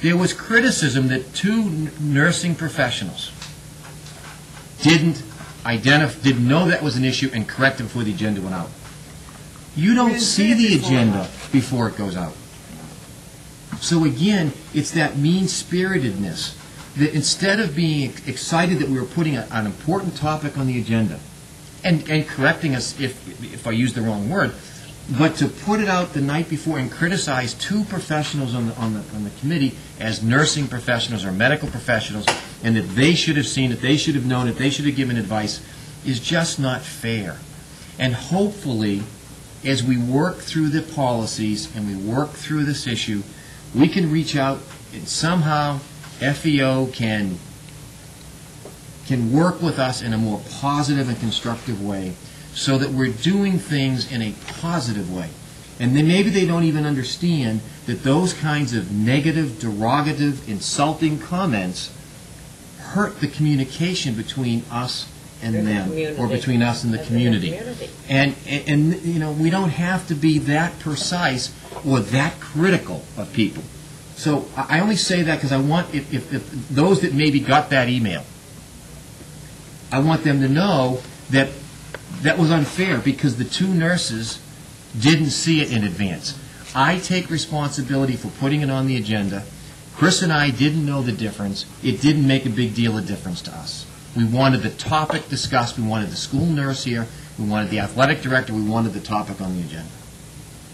There was criticism that two nursing professionals didn't know that was an issue and correct it before the agenda went out. You don't see the agenda before it goes out. So again, it's that mean-spiritedness that instead of being excited that we were putting an important topic on the agenda and correcting us if I use the wrong word, but to put it out the night before and criticize two professionals on the committee as nursing professionals or medical professionals, and that they should have seen it, they should have known it, they should have given advice, is just not fair. And hopefully, as we work through the policies and we work through this issue, we can reach out and somehow FEO can work with us in a more positive and constructive way so that we're doing things in a positive way. And then maybe they don't even understand that those kinds of negative, derogative, insulting comments hurt the communication between us and them, or between us and the community. And you know, we don't have to be that precise or that critical of people. So I only say that because I want, if those that maybe got that email, I want them to know that that was unfair because the two nurses didn't see it in advance. I take responsibility for putting it on the agenda. Chris and I didn't know the difference. It didn't make a big deal of difference to us. We wanted the topic discussed. We wanted the school nurse here. We wanted the athletic director. We wanted the topic on the agenda.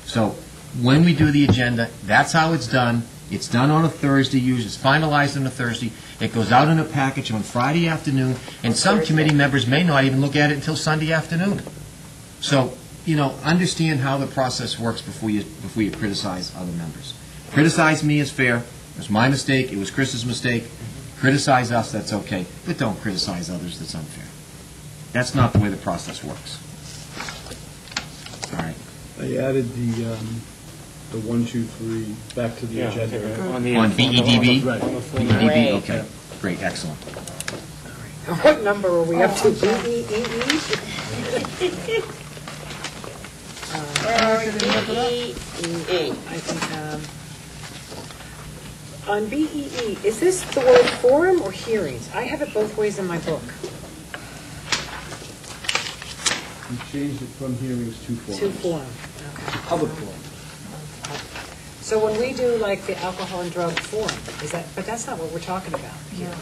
So when we do the agenda, that's how it's done. It's done on a Thursday, usually it's finalized on a Thursday. It goes out in a package on Friday afternoon, and some committee members may not even look at it until Sunday afternoon. So, you know, understand how the process works before you criticize other members. Criticize me is fair. It was my mistake. It was Chris's mistake. Criticize us, that's okay. But don't criticize others, that's unfair. That's not the way the process works. All right. I added the 1, 2, 3 back to the agenda. On BEDB? Right. BEDB, okay. Great, excellent. What number are we up to? BEEE? I think, on BEE, is this the word forum or hearings? I have it both ways in my book. We changed it from hearings to forums. To forum, okay. Public forum. So when we do like the alcohol and drug forum, but that's not what we're talking about here.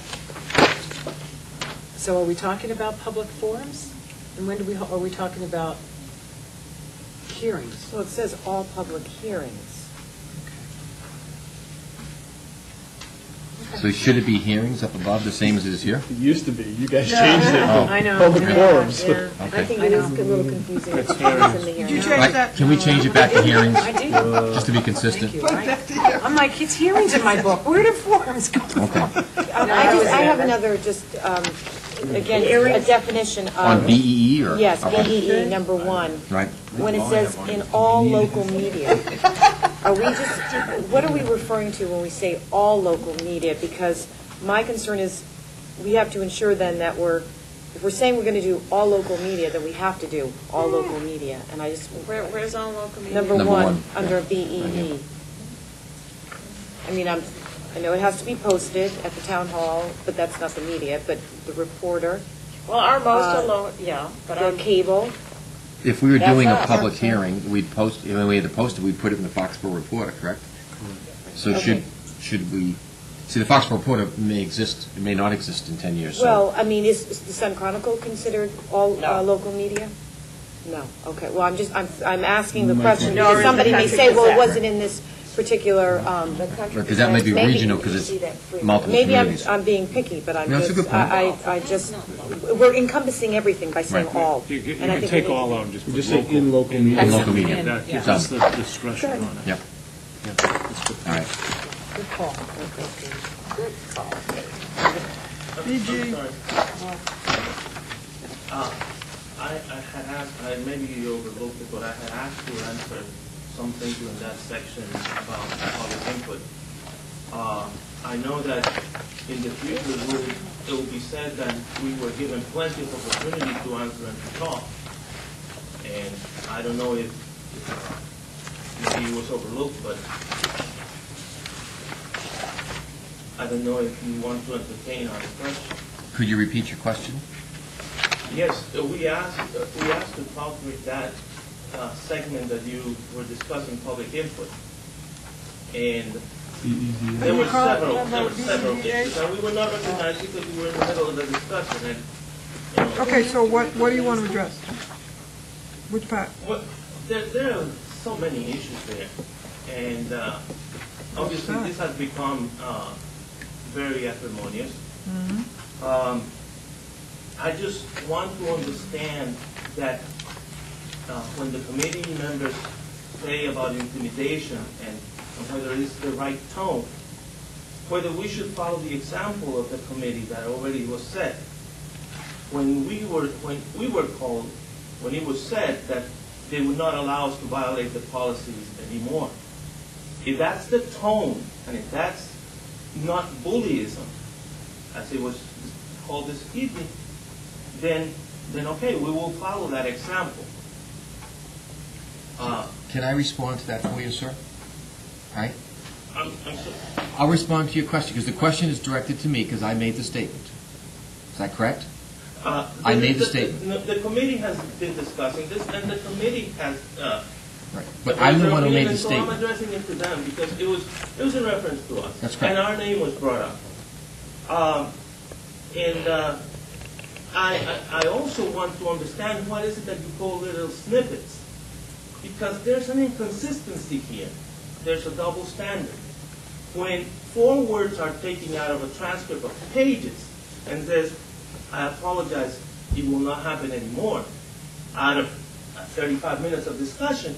So are we talking about public forums? And when are we talking about hearings? Well, it says all public hearings. So should it be hearings up above, the same as it is here? It used to be. You guys changed it. I know. Public forums. Yeah. I think it is a little confusing. It's hearings. in the hearing. Did you change that? Can we change it back to hearings, I did. just to be consistent? Thank you. I'm like, it's hearings in my book. Where did forums go? Okay. I have another, just, again, a definition of. On BEE or? Yes, Okay. BEE, number 1. Right. When it says in all local media. Are we just, what are we referring to when we say all local media? Because my concern is, we have to ensure then that if we're saying we're going to do all local media, then we have to do all local media. And I just, Where's all local media? number Number one, one. under BEE. I mean, I know it has to be posted at the town hall, but that's not the media, but the reporter, Well, our most alone, yeah, but the cable. If we were That's doing a us. public hearing, we'd post, when we had to post it, we'd put it in the Foxborough Reporter, correct? So Okay. should we, see, the Foxborough Reporter may exist, it may not exist in 10 years, so. Well, I mean, is the Sun Chronicle considered all No. local media? No, okay, well, I'm asking the Might question, be. Nor because is somebody the may Country say, well, it Gazette. wasn't in this particular, Because that may be maybe- regional, because it's multiple maybe communities. I'm being picky, but I'm No, it's a just, good point. I just, we're encompassing everything by saying Right. all. You and I can think take we need all to- out and just We put just say local. in local media. In local media. That gives Done. us the discretion on it. Yep, Yeah, that's good. all right. Good call. I'm BG. sorry. I had asked, maybe you overlooked it, but I had asked to answer something in that section about public input. I know that in the future, it will be said that we were given plenty of opportunity to answer and to talk. And I don't know if maybe it was overlooked, but I don't know if you want to entertain our question. Could you repeat your question? Yes, we asked to talk with that segment that you were discussing public input. And there were several issues, and we were not recognized because we were in the middle of the discussion. And, you know, Okay, so what do you want to address? Which part? there are so many issues there. And obviously this has become very acrimonious. I just want to understand that when the committee members say about intimidation and whether it's the right tone, whether we should follow the example of the committee that already was set. When we were called, when it was said that they would not allow us to violate the policies anymore. If that's the tone, and if that's not bullyism, as it was called this evening, then okay, we will follow that example. Can I respond to that for you, sir? All right? I'm so, I'll respond to your question, because the question is directed to me, because I made the statement. Is that correct? I made the statement. The committee has been discussing this, and the committee has. Right. But I'm the one who made the So I'm statement. addressing it to them because it was in reference to us. That's correct. And our name was brought up. I also want to understand what is it that you call little snippets, because there's an inconsistency here. There's a double standard. When 4 words are taken out of a transcript of pages and says, I apologize, it will not happen anymore, out of 35 minutes of discussion,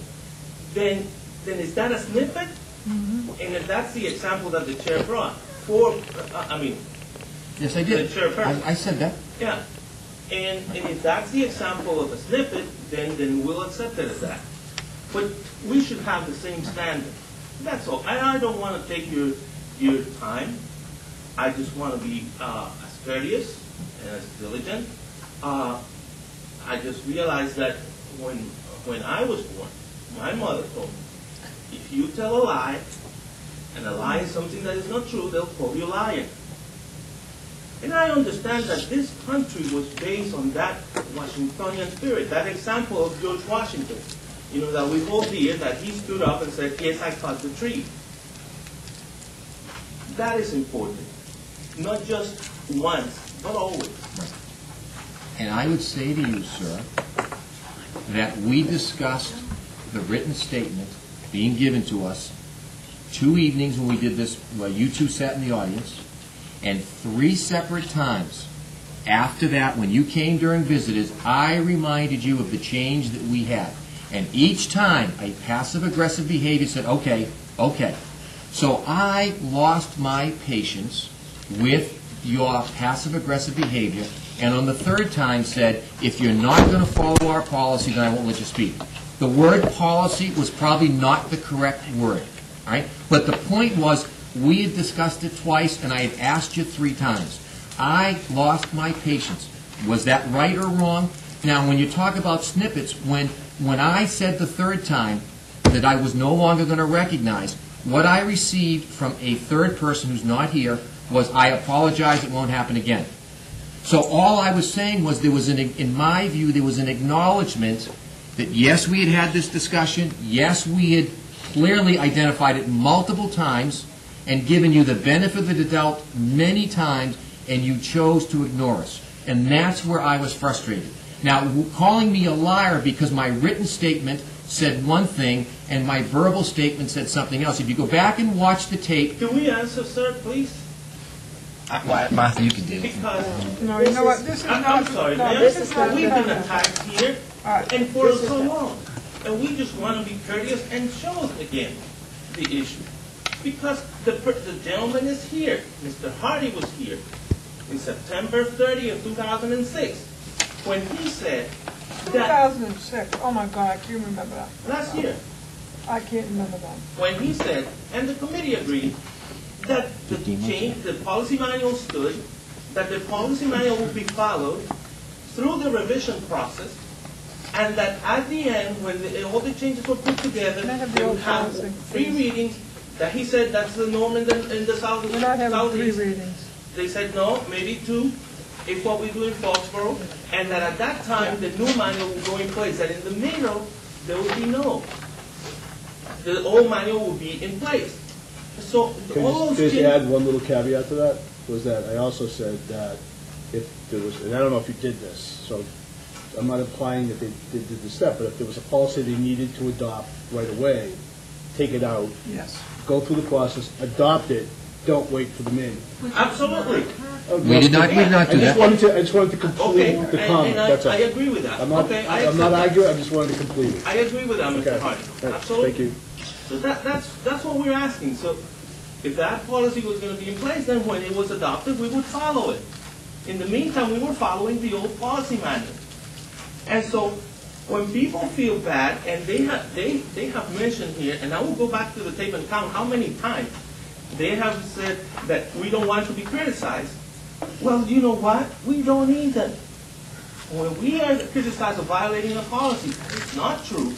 then is that a snippet? And if that's the example that the chair brought, Yes, I did. The chairperson. I said that. yeah. And if that's the example of a snippet, then we'll accept it as that. But we should have the same standard. That's all. I don't want to take your time. I just want to be as courteous and as diligent. I just realized that when I was born, my mother told me, if you tell a lie, and a lie is something that is not true, they'll call you lying. And I understand that this country was based on that Washingtonian spirit, that example of George Washington, that we hold dear, that he stood up and said, yes, I cut the tree. That is important. Not just once, but always. And I would say to you, sir, that we discussed the written statement being given to us 2 evenings when we did this, while you two sat in the audience, and 3 separate times after that, when you came during visitors, I reminded you of the change that we had. And each time, a passive-aggressive behavior said, okay. So I lost my patience with your passive-aggressive behavior, and on the 3rd time said, if you're not going to follow our policy, then I won't let you speak. The word policy was probably not the correct word. all right? But the point was, we had discussed it twice, and I had asked you 3 times. I lost my patience. Was that right or wrong? Now, when you talk about snippets, when I said the 3rd time that I was no longer going to recognize, what I received from a third person who's not here was, I apologize, it won't happen again. So all I was saying was, in my view, there was an acknowledgement that yes, we had this discussion, yes, we had clearly identified it multiple times and given you the benefit of the doubt many times, and you chose to ignore us. And that's where I was frustrated. Now, calling me a liar because my written statement said one thing and my verbal statement said something else. If you go back and watch the tape... Can we answer, sir, please? Martha, you can deal with it. Because... No, you know what, this is not... I'm sorry, no, ma'am. this is not... We've been attacked here and for so long. And we just want to be courteous and show again the issue. Because the gentleman is here. Mr. Hardy was here in September 30th, 2006, when he said that... 2006, oh my God, I can't remember that. Last year. I can't remember that. When he said, and the committee agreed, that the policy manual stood, that the policy manual would be followed through the revision process, and that at the end, when all the changes were put together, they would have 3 readings, that he said that's the norm in the South. We're not having 3 readings. They said, no, maybe 2, is what we do in Foxborough, and that at that time, the new manual would go in place, that in the middle, there would be no. The old manual would be in place. So all those Just add one little caveat to that, was that I also said that if there was, and I don't know if you did this, so I'm not implying that they did the step, but if there was a policy they needed to adopt right away, take it out, Yes. go through the process, adopt it, don't wait for the manual. Absolutely. We did not do that. I just wanted to complete Okay, the comment, that's all. I agree with that. I'm not accept arguing, I just wanted to complete it. I agree with that, Mr. Okay. Hardy. Right. Absolutely. Thank you. So that's what we're asking. So if that policy was going to be in place, then when it was adopted, we would follow it. In the meantime, we were following the old policy manual. And so when people feel bad, and they have mentioned here, and I will go back to the tape and count how many times they have said that we don't want to be criticized. Well, you know what? We don't either. When we are criticized of violating a policy, it's not true.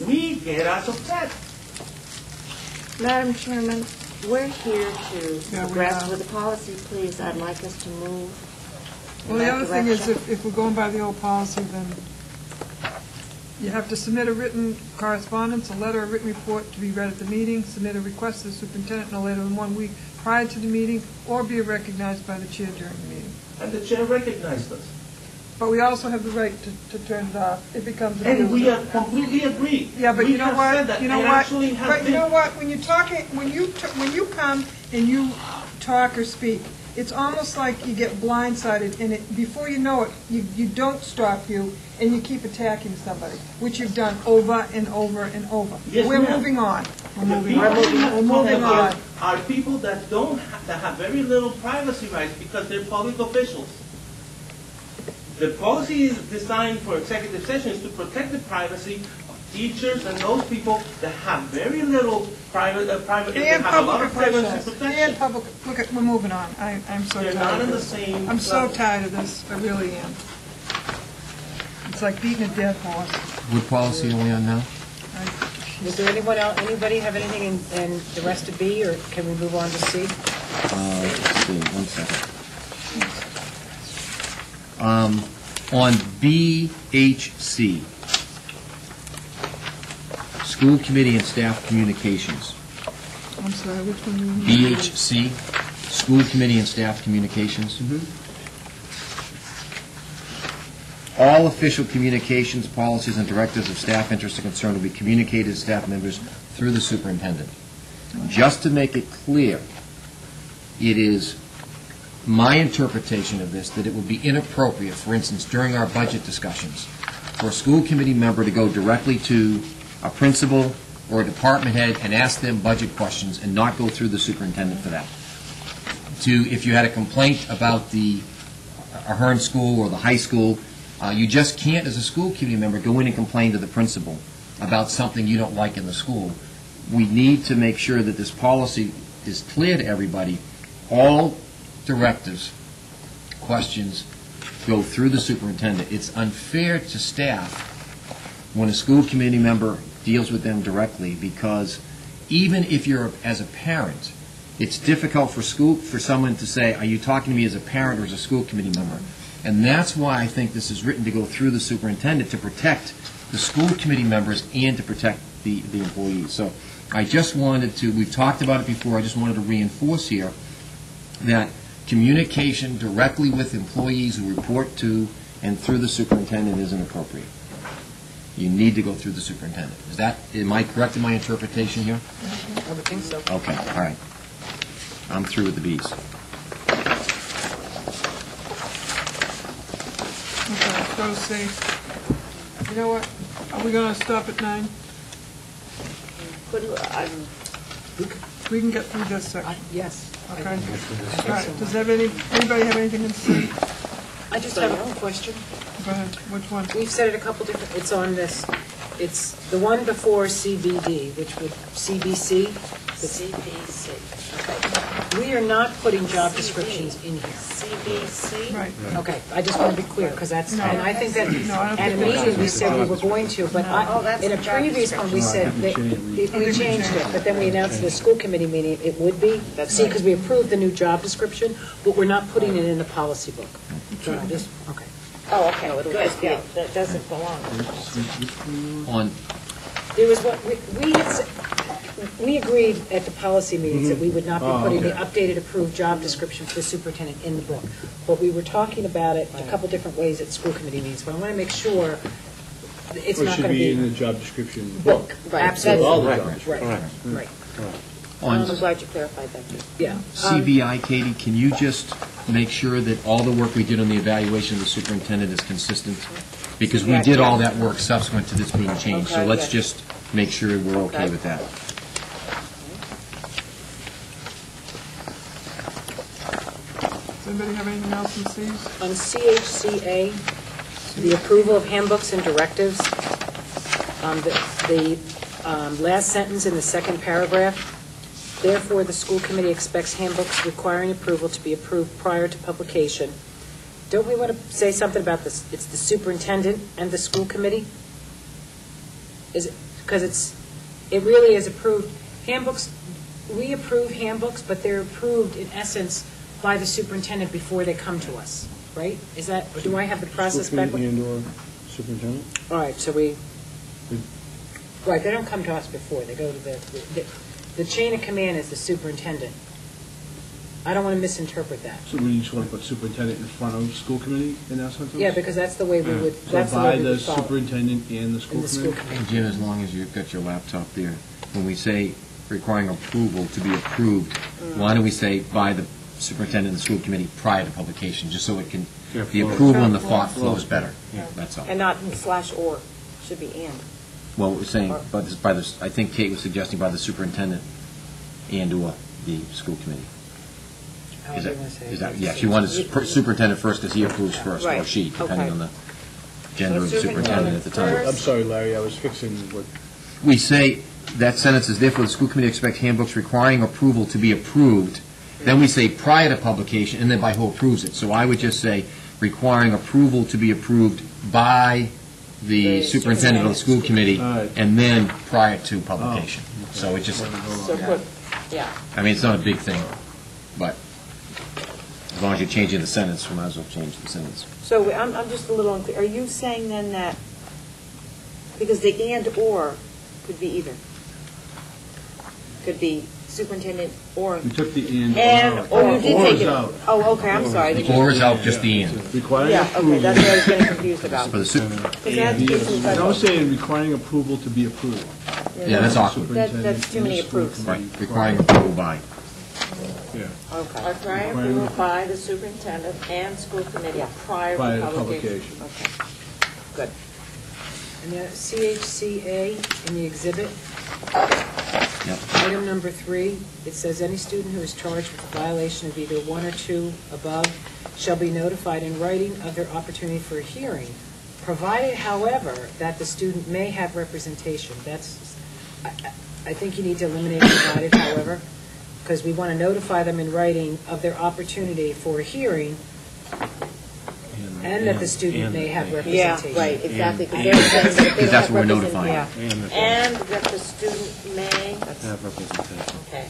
We get as upset. Madam Chairman, we're here to Yeah, we progress are. with the policy, please. I'd like us to move. in Well, the that other thing is, direction. if we're going by the old policy, then you have to submit a written correspondence, a letter, a written report to be read at the meeting, submit a request to the superintendent no later than 1 week prior to the meeting, or be recognized by the chair during the meeting. And the chair recognized us. But we also have the right to turn it off. It becomes a And we deal. are completely agreed. Yeah, but We you know have what? said that, You know and what? actually have But you know been- what? When you're talking, when you come and you talk or speak, it's almost like you get blindsided, and before you know it, you don't stop you, and you keep attacking somebody, which you've done over and over and over. Yes, We're ma'am. moving on. We're The moving people on. we We're have moving talked about on. are people that that have very little privacy rights because they're public officials. The policy is designed for executive sessions to protect the privacy of teachers and those people that have very little private, they And have a lot public of privacy officials. protection. And public, look, we're moving on. I'm so They're tired not of in the this. same I'm so level. tired of this. I really am. It's like beating a dead horse. What policy are we on now? Is there anybody have anything in the rest of B, or can we move on to C? Let's see, 1 second. On BHC, School Committee and Staff Communications. I'm sorry, which one are you? BHC, School Committee and Staff Communications. All official communications, policies, and directives of staff interest and concern will be communicated to staff members through the superintendent. Just to make it clear, it is my interpretation of this that it would be inappropriate, for instance, during our budget discussions, for a school committee member to go directly to a principal or a department head and ask them budget questions and not go through the superintendent for that. If you had a complaint about the Ahern School or the high school, you just can't, as a school committee member, go in and complain to the principal about something you don't like in the school. we need to make sure that this policy is clear to everybody. All directives, questions, go through the superintendent. It's unfair to staff when a school committee member deals with them directly, because even if you're, as a parent, it's difficult for someone to say, are you talking to me as a parent or as a school committee member? And that's why I think this is written to go through the superintendent, to protect the school committee members and to protect the employees. So I just wanted to, we've talked about it before, I just wanted to reinforce here that communication directly with employees who report to and through the superintendent isn't appropriate. You need to go through the superintendent. Am I correct in my interpretation here? I would think so. Okay, all right. I'm through with the Bs. Okay, so see, you know what, are we going to stop at 9? We can get through this section. Yes. Okay. All right, does anybody have anything to say? I just have a question. Go ahead, which one? We've said it a couple different, it's on this, it's the one before CBD, which would, CBC? CBC. Okay. We are not putting job descriptions in here. CBC? Right. Okay, I just want to be clear, because that's, No. and I think that, No, I don't at a think meeting, we said we were going to, but Oh, that's in a the job previous one, we said that, we changed it, but then we announced at the school committee meeting, it would be. See, because we approved the new job description, but we're not putting it in the policy book. So this, okay. Oh, okay, good, yeah, that doesn't belong. On There was what, we had, we agreed at the policy meetings that we would not be putting the updated approved job description for the superintendent in the book. But we were talking about it a couple different ways at school committee meetings, but I want to make sure it's Or it not should going to be be. in the job description. Book, absolutely. All the Right, job right, right, on I'm glad you clarified that, too. yeah. CBI, Katie, can you just make sure that all the work we did on the evaluation of the superintendent is consistent? Because we did all that work subsequent to this being changed, so Okay, let's yes. just make sure we're okay Okay. with that. Does anybody have anything else in C's? On CHCA, the approval of handbooks and directives, the last sentence in the second paragraph, therefore, the school committee expects handbooks requiring approval to be approved prior to publication. Don't we want to say something about this? It's the superintendent and the school committee? Is it, because it really is approved. Handbooks, we approve handbooks, but they're approved in essence by the superintendent before they come to us, right? Is that, or do I have the process School back? committee and/or superintendent? All right, so right, they don't come to us before, they go to the chain of command is the superintendent. I don't want to misinterpret that. So we just want to put superintendent in front of school committee in that sentence? Yeah, because that's the way we would, So that's the by way we the would follow. superintendent and the school In the school committee? committee. Jim, as long as you've got your laptop there, when we say requiring approval to be approved, why don't we say by the superintendent and the school committee prior to publication, just so it can, Yeah, the flow. approval and the thought flows better. That's all. And not slash or, should be and. Well, we're saying, by the, I think Kate was suggesting by the superintendent and/or the school committee. Is However that, you want to say it. is that, yeah, she wanted superintendent first, because he approves first, or Right, she, depending okay. on the gender of the So superintendent at the time. I'm sorry, Larry, I was fixing what, We say, that sentence is, therefore, the school committee expects handbooks requiring approval to be approved. Then we say prior to publication, and then by who approves it. So I would just say requiring approval to be approved by the superintendent of the school committee, All right. and then prior to publication. So it just, So put, yeah. I mean, it's not a big thing, but as long as you're changing the sentence, we might as well change the sentence. So I'm just a little unclear. Are you saying then that, because the and or could be either? Could be superintendent or, we took the and and, or you did Or take is it? out. Oh, okay, I'm sorry. The or is out, just the and. Requiring Yeah, okay, approval. that's what I was getting confused about. For the super, Because that gives me I was saying requiring approval to be approved. yeah, that's awkward. That's too many approves. Right, requiring approval by. Yeah, Okay. Requiring approval by the superintendent and school committee prior prior to to publication. publication. Okay, good. And the CHCA in the exhibit, Yep. item number 3, it says, any student who is charged with a violation of either one or two above shall be notified in writing of their opportunity for a hearing, provided, however, that the student may have representation. That's, I think you need to eliminate provided, however, because we want to notify them in writing of their opportunity for a hearing and that the student may have Yeah, representation. right, exactly, because they're saying that if they Because don't that's have what we're represent- notifying. yeah. And that the student may, Have representation. okay.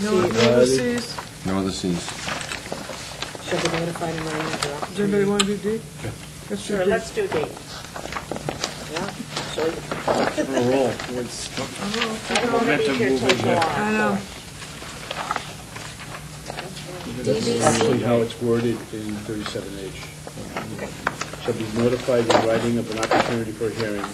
No other Cs? No other Cs. Shall be notified in writing of their Does anybody opportunity. want to do D? Let's do Sure, D. let's do D. Yeah, actually, Overall, I don't want to be here till July. I know. That's actually how it's worded in 37H. Shall be notified in writing of an opportunity for a hearing,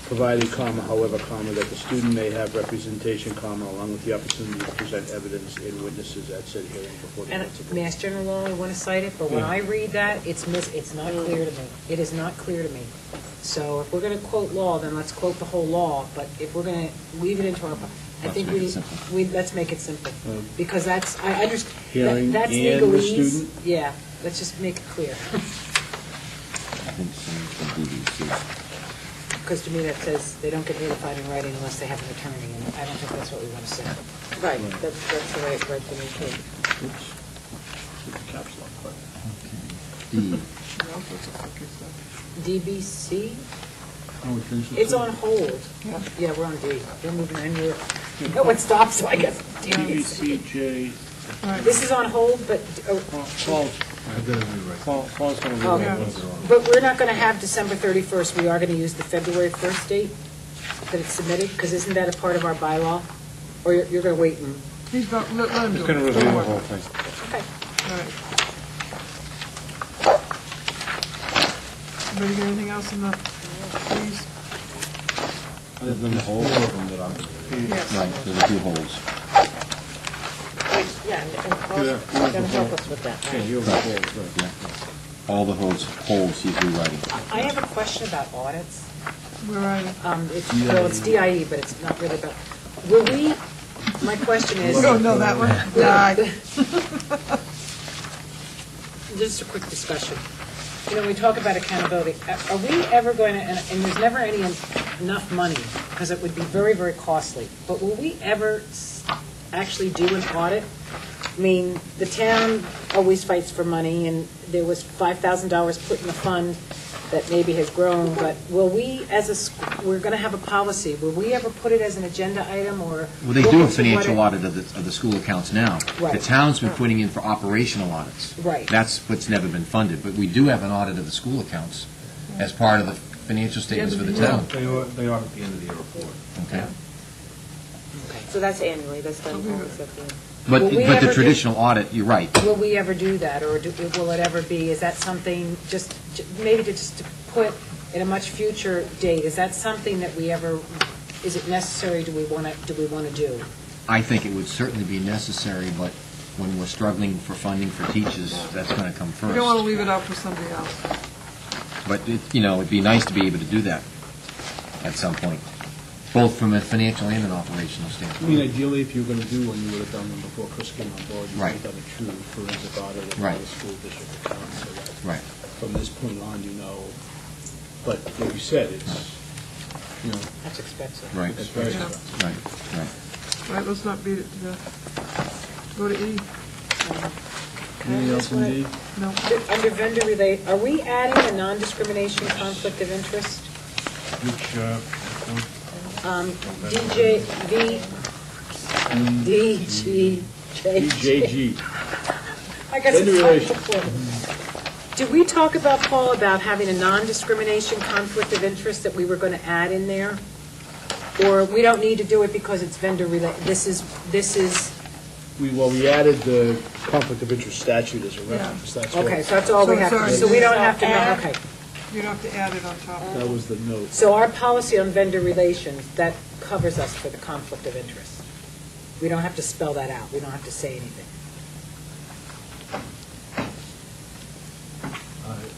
provided, however, that the student may have representation, along with the opportunity to present evidence and witnesses at said hearing before the And principal. Mass General Law, I want to cite it, but when Yeah. I read that, it's not clear to me. It is not clear to me. So if we're going to quote law, then let's quote the whole law, but if we're going to weave it into our, I Let's think make it simple. let's make it simple. Because that's, I understand, Hearing that's and the legalese. student? Yeah, let's just make it clear. I think so, for DVC. Because to me, that says they don't get notified in writing unless they have an attorney, and I don't think that's what we want to say. Right, that's the way it read to me too. Oops. Put the caps lock button. D. All sorts of funky stuff. DBC, Oh, we finished with it's C? on hold. Yeah. Yeah, we're on D. We're moving, and no one stops, so I guess DBC. DBCJ, All right. This is on hold, but, Paul's going to Okay. read it. but we're not going to have December 31st. We are going to use the February 1st date that it's submitted, because isn't that a part of our bylaw? Or you're going to wait and, He's not, let him do He's it. going to review Don't the worry. whole thing. okay. All right. Anybody got anything else in the, please? Other than the whole of them that I'm... Yes. Right, there's a few holes. Yeah, and Paul's going to help us with that. Yeah, right? you're right. Yeah. All the holes he's rewriting. I have a question about audits. Where are you? It's DIE, but it's not really about, will we, my question is... We don't know that one. Die. Just a quick discussion. You know, we talk about accountability. Are we ever going to, and there's never enough money, because it would be very, very costly, but will we ever actually do an audit? I mean, the town always fights for money, and there was $5,000 put in the fund that maybe has grown, but will we, we're going to have a policy, will we ever put it as an agenda item, or? Well, they look do a into financial what audit of the school accounts now. Right. The town's been putting in for operational audits. Right. That's what's never been funded, but we do have an audit of the school accounts as part of the financial statements for the town. They are at the end of the year report. Okay. So that's annually, that's done always at the end. But Will we the ever do- traditional audit, you're right. Will we ever do that, or will it ever be, is that something, maybe to put at a much future date, is that something that we ever, is it necessary, do we want to do? I think it would certainly be necessary, but when we're struggling for funding for teachers, that's going to come We first. don't want to leave it out for somebody else. But, it'd be nice to be able to do that at some point, both from a financial and an operational I mean, standpoint. ideally, if you were going to do one, you would have done one before Chris came on board. You would Right. have done a true forensic audit of all Right. the school district accounts, so that Right. from this point on, you know. But like you said, it's, That's expensive. Right, it's very Yeah. expensive. right. All right, let's not beat it to death. Go to E. Anything else in D? No. Under vendor relate, are we adding a non-discrimination conflict of interest? Which, DJ, DJG. I got some Vendor relations. conflict. Did we talk about, Paul, about having a non-discrimination conflict of interest that we were going to add in there? Or we don't need to do it because it's vendor related? This is, We added the conflict of interest statute as a reference. That's what, okay, so that's all we So have to sorry. do. So we don't have to, Add. okay. You don't have to add it on top. that was the note. So our policy on vendor relations, that covers us for the conflict of interest. We don't have to spell that out. We don't have to say anything.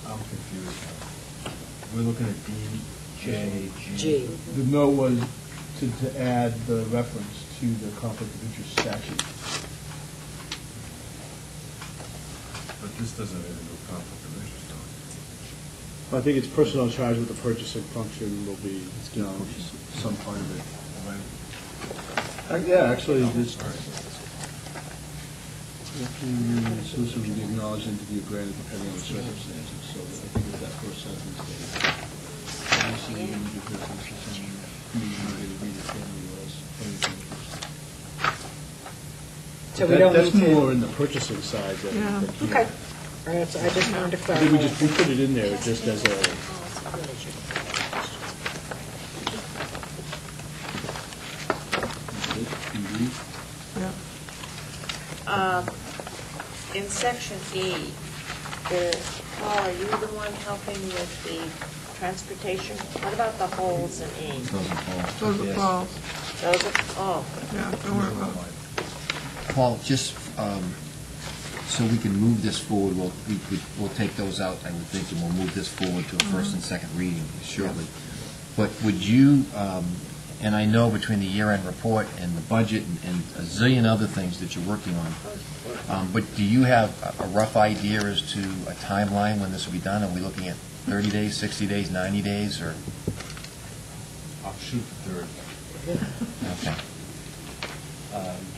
I'm confused. We're looking at D, J, G. The note was to add the reference to the conflict of interest statute. But this doesn't have any conflict of interest on it. I think it's personal charge with the purchasing function will be, some part of it. Yeah, actually, this. Solution will be acknowledged and to be granted depending on the circumstances, so I think it's that first sentence there. So we don't need That's to. more in the purchasing side than. Yeah. than here. Okay. All right, so I just wanted to I clarify. think we put it in there just as a. Yeah. In section E, Paul, are you the one helping with the transportation? What about the holes in E? Those are Paul. Those are Paul. Those are, Yeah, don't worry about it. Paul, just so we can move this forward, we'll take those out, I would think, and we'll move this forward to a first and second reading shortly. But would you, and I know between the year-end report and the budget and a zillion other things that you're working on, but do you have a rough idea as to a timeline when this will be done? Are we looking at 30 days, 60 days, 90 days, or? I'll shoot the 3rd. Okay.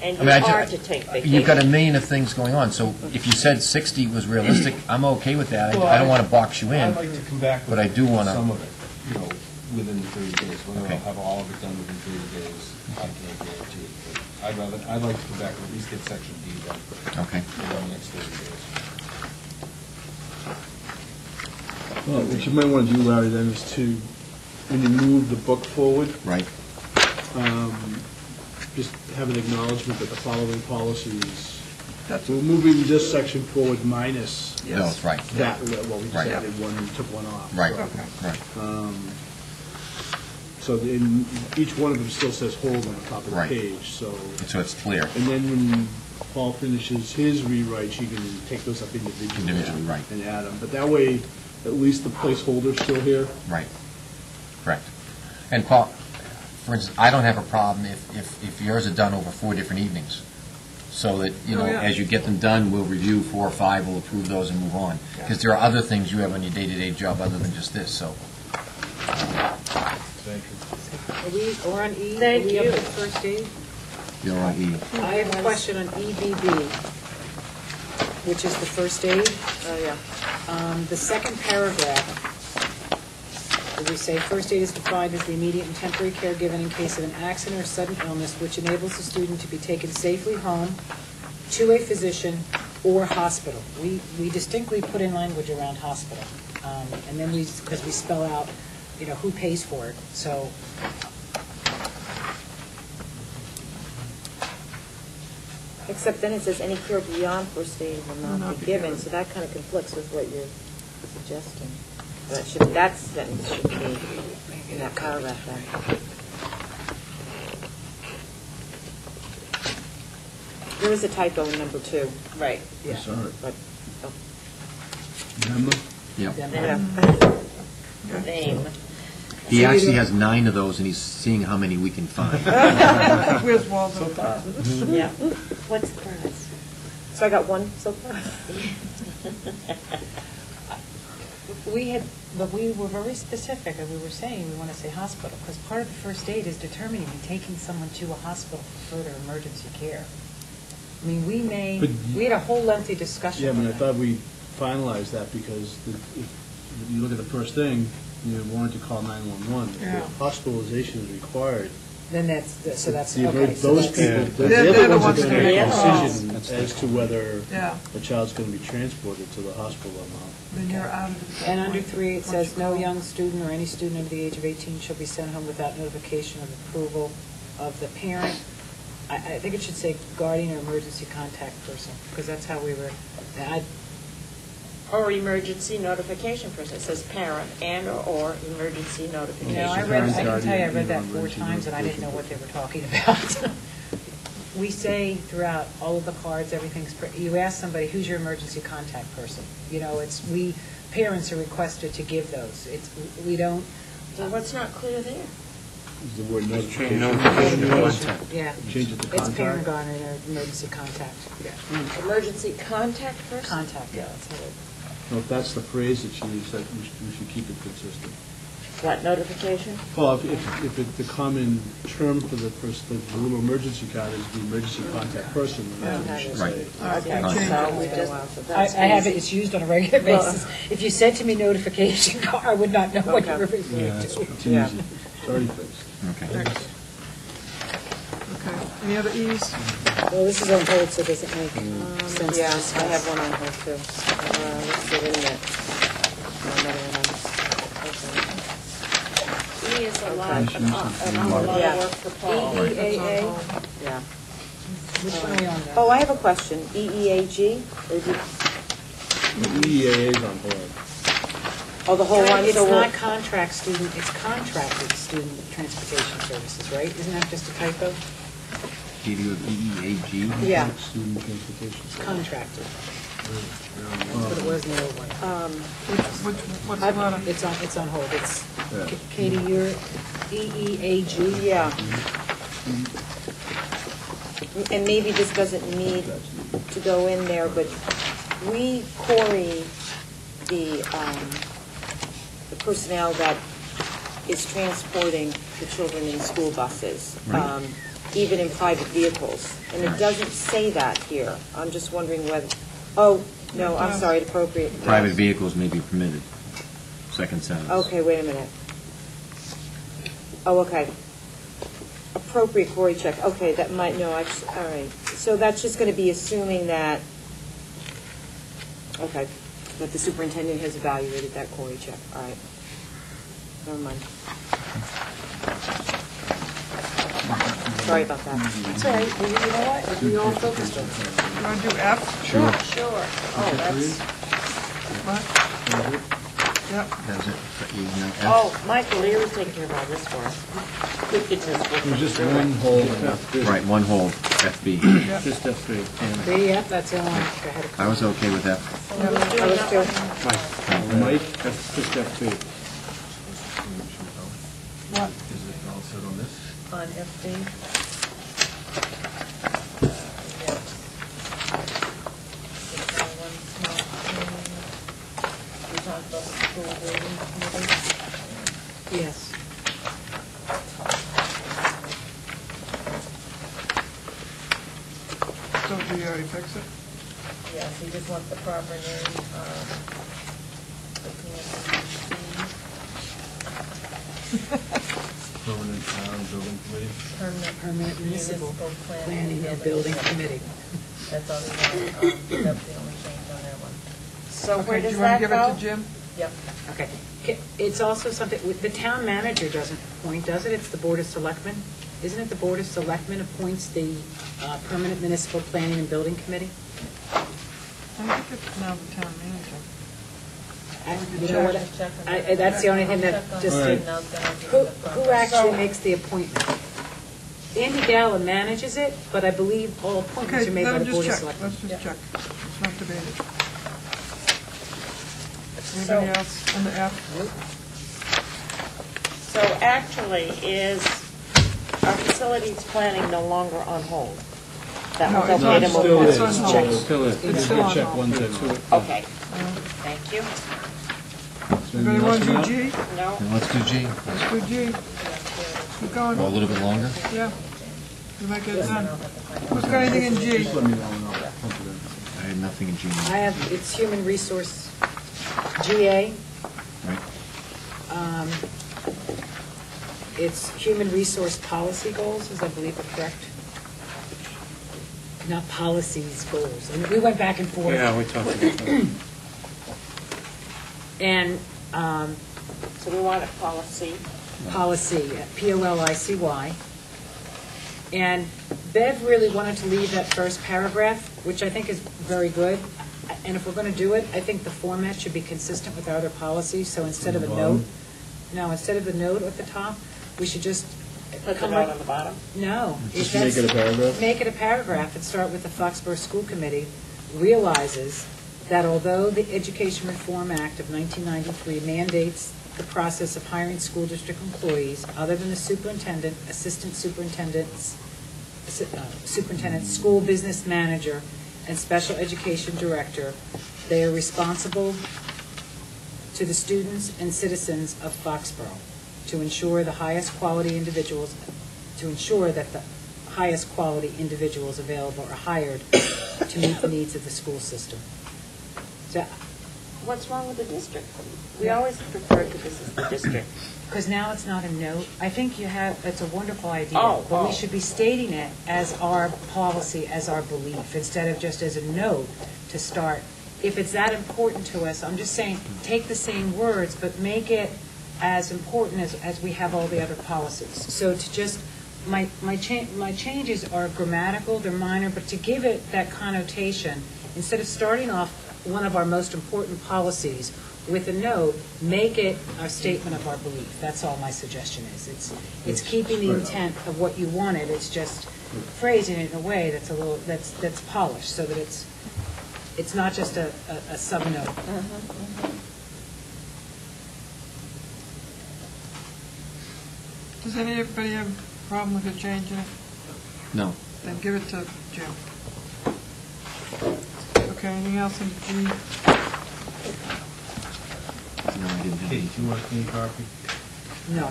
and I mean, it's hard to take vacation. You've got a million of things going on, so if you said 60 was realistic, I'm okay with that. I don't want to box you in. I'd like to come back with but I do wanna- some of it, within the 30 days. Whether Okay. I'll have all of it done within 30 days, I can't guarantee. But I'd like to come back and at least get section D done Okay. within the next 30 days. Well, what you might want to do, Larry, then is to, when you move the book forward, Right. just have an acknowledgement that the following policies, That's, we're moving this section forward minus Those, right. that, well, we just Right. added one and took one off. Right, Okay. right. So in, each one of them still says hold on the top of the Right. page, so. So it's clear. And then when Paul finishes his rewrite, he can take those up individually. Individually, right. And add them, but that way, at least the placeholder's still here. Right. Correct. And Paul, for instance, I don't have a problem if yours are done over 4 different evenings. So that, Oh, yeah. as you get them done, we'll review 4 or 5, we'll approve those and move on. Because there are other things you have on your day-to-day job other than just this, so. Thank you. We're on E? Thank Are we up you. at first aid? You're on E. I have a question on EBB, which is the first aid. Oh, yeah. The second paragraph, where we say, first aid is defined as the immediate and temporary care given in case of an accident or sudden illness which enables the student to be taken safely home to a physician or hospital. We distinctly put in language around hospital, and then because we spell out, who pays for it, so. Except then it says any care beyond first aid will not be given, so that kind of conflicts with what you're suggesting. That sentence should be in that paragraph then. There is a typo in number 2. Right. Yeah. Sorry. But, Remember? Yep. yeah. Name. He actually has 9 of those, and he's seeing how many we can find. where's Waldo? Yeah. What's the price? So I got 1 so far. But we were very specific, and we were saying we want to say hospital, because part of the first aid is determining and taking someone to a hospital for further emergency care. I mean, we had a whole lengthy discussion. Yeah, I mean, I on that. thought we finalized that because if you look at the first thing, you wanted to call 911. Yeah. If hospitalization is required, Then that's, so that's, the- okay. so those that's- people, They're the the other ones ones are going to that make a make the calls. decision as to whether Yeah, a child's going to be transported to the hospital or not. then you're out of it. And under 3, it says, Once no you young student or any student under the age of 18 shall be sent home without notification of approval of the parent. I think it should say guardian or emergency contact person, because that's how we were, Or emergency notification person. It says parent and/or emergency notification. I can tell you, I read that 4 times, and I didn't know what they were talking about. we say throughout all of the cards, everything's, you ask somebody, who's your emergency contact person? You know, parents are requested to give those. We don't. So what's not clear there? Is the word notification. Yeah. Change it to It's parent contact. gone or emergency contact. Yeah. Emergency contact person? Contact, yeah, that's how it. Well, if that's the phrase that she used, we should keep it consistent. What, notification? Well, if the common term for the little emergency card is the emergency contact person, then that's what we should Right. say. Okay, Change so it. we I just. have it, it's used on a regular Well- basis. If you said to me notification card, I would not know what you Okay. were referring Yeah, to. it's Yeah. easy. It's already fixed. Okay. Next. Okay, any other E's? Well, this is on hold, so it doesn't make sense to Yeah, discuss. I have one on here too. Let's see, wait a minute. Another one on. E is a lot of Yeah. work for Paul. EEAA? Yeah. Which one are we on now? Oh, I have a question. EEAG? Or do- The EEA is on board. Oh, the whole one? It's So we'll- not contract student, it's contracted student transportation services, right? Isn't that just a typo? Gave you an EEAG? Yeah. Student transportation. It's contracted. That's what it was in the old one. What's the letter? It's on hold. It's, Yeah. Katie, you're EEAG? Yeah. And maybe this doesn't need to go in there, but we query the personnel that is transporting the children in school buses, Right. even in private vehicles. And it doesn't say that here. I'm just wondering whether, oh, no, I'm sorry, appropriate. Private vehicles may be permitted. Second sentence. Okay, wait a minute. Oh, okay. Appropriate query check. Okay, that might, no, actually, all right. So that's just going to be assuming that, okay, that the superintendent has evaluated that query check. All right. Never mind. Sorry about that. That's all right. Well, you know what? We all focused on it. You want to do F? Sure. Sure. Oh, that's, What? Yep. That's it. For E, now F. oh, Michael Lear was taking care of all this for us. We could just. It was just one whole and Right, one hold, FB. Yep. Just F3. Three, yep, that's the only one I had a I was okay with F. I was too. Mike? Just F3. What? Is it all set on this? On FD. We talked about the school building committee. Yes. So do you already fix it? Yes, he just wants the proper name, Permanent town building committee? Permanent municipal planning and building committee. That's all we want, that's the only change on that one. So where Okay, do does you want that to give it go? to Jim? Yep. Okay. It's also something, the town manager doesn't appoint, does it? It's the Board of Selectmen? Isn't it the Board of Selectmen appoints the Permanent Municipal Planning and Building Committee? I think it's now the town manager. You know what? That's the only thing that just, All right. who actually makes the appointment? Andy Galla manages it, but I believe all appointments Okay, are made let by him the just Board of check. Selectmen. Let's just check. It's not debated. So- Anybody else on the F? So actually, is our facilities planning no longer on hold? That No, was it's okay on to hold. move It's on? on hold. Check. Still is. It's still on Check hold. one, two. Okay, thank you. Anybody want to do G? No? Now let's do G. Let's do G. Keep going. Go a little bit longer. Yeah. You might get it done. Who's got anything in G? Just let me know. and I'll pump it in. I had nothing in G. I have, it's Human Resource, GA. Right. It's Human Resource Policy Goals, is I believe are correct. Not policies, goals. And we went back and forth. Yeah, we talked about that. And So we want a policy. policy, Policy. And Bev really wanted to leave that first paragraph, which I think is very good. And if we're going to do it, I think the format should be consistent with our other policies. So instead of a note, no, instead of a note at the top, we should just Put the note on the bottom? No. Just If make it a paragraph? Make it a paragraph and start with the Foxborough School Committee realizes that although the Education Reform Act of 1993 mandates the process of hiring school district employees other than the superintendent, assistant superintendents, school business manager, and special education director, they are responsible to the students and citizens of Foxborough to ensure that the highest quality individuals available are hired to meet the needs of the school system. So, What's wrong with the district? We always refer to this as the district. because now it's not a note, I think it's a wonderful idea. Oh, But we oh. should be stating it as our policy, as our belief, instead of just as a note to start. If it's that important to us, I'm just saying, take the same words, but make it as important as we have all the other policies. So to just, my changes are grammatical, they're minor, but to give it that connotation, instead of starting off one of our most important policies with a note, make it a statement of our belief. That's all my suggestion is. It's keeping the intent of what you wanted, it's just phrasing it in a way that's a little, that's polished, so that it's not just a sub-note. Does anybody have a problem with the change in it? No. Then give it to Jim. Okay, anything else in G? No, I didn't have Kate, anything. you want a clean copy? No.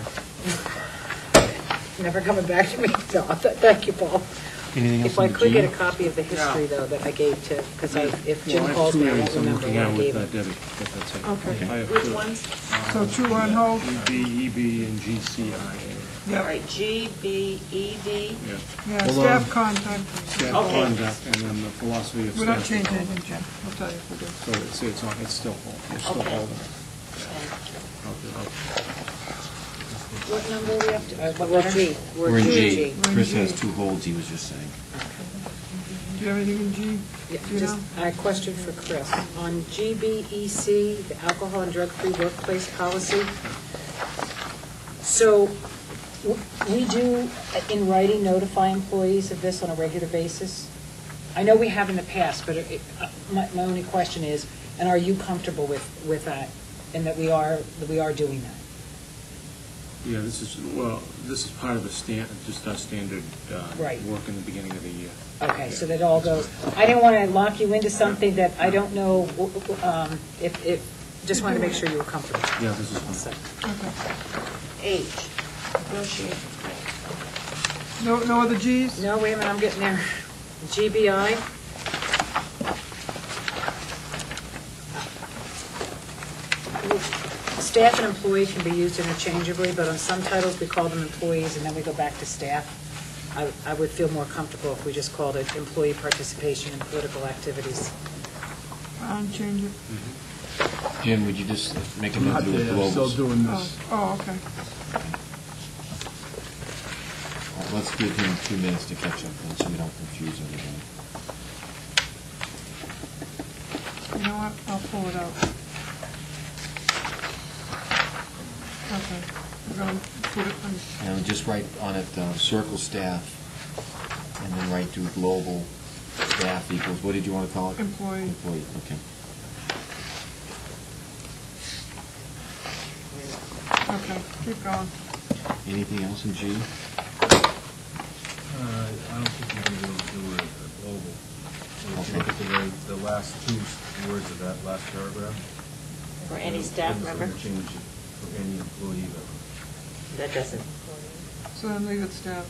Never coming back to me. No, thank you, Paul. Anything else If I on the could G? get a copy of the history, though, that I gave to, because if Jim Well, I have calls two me, I won't areas I'm remember looking what at I gave with him. Debbie, if that's it. Okay. I have Which two. ones? So two on hold? EB, EB, and GCIA. All right, G, B, E, D. Yeah. Yeah, Hold staff on. contact. Staff Okay. conduct, and then the philosophy of We're staff. not changing anything, Jim. We'll tell you if we do. So it's on, it's still hold, it's still Okay. holding. What number are we up to? What We're letter? G. We're in G. We're in Chris G. has two holds, he was just saying. Do you have anything in G? Yeah, Do you just know? a question for Chris. On GBEC, the alcohol and drug-free workplace policy, so we do, in writing, notify employees of this on a regular basis? I know we have in the past, but my only question is, and are you comfortable with that, and that we are doing that? Yeah, this is part of the just our standard Right. work in the beginning of the year. Okay, so that all goes, I didn't want to lock you into something that I don't know, just wanted to make sure you were comfortable. Yeah, this is fine. H, negotiate. No other Gs? No, wait a minute, I'm getting there. GBI. Staff and employee can be used interchangeably, but on some titles, we call them employees, and then we go back to staff. I would feel more comfortable if we just called it employee participation in political activities. I'll change it. Jim, would you just make a note Not to do with there, I'm still globals? doing this. Oh, okay. Let's give him 2 minutes to catch up, then, so we don't confuse everybody. You know what? I'll pull it out. Okay. We're going to put it on. And just write on it, circle staff, and then write do global staff equals, what did you want to call it? Employee. Employee, okay. Okay, keep going. Anything else in G? I don't think you can really do it at global. If you look at the last two words of that last paragraph. For any staff We're member? going to change it for any employee member. That doesn't. So then leave it staff.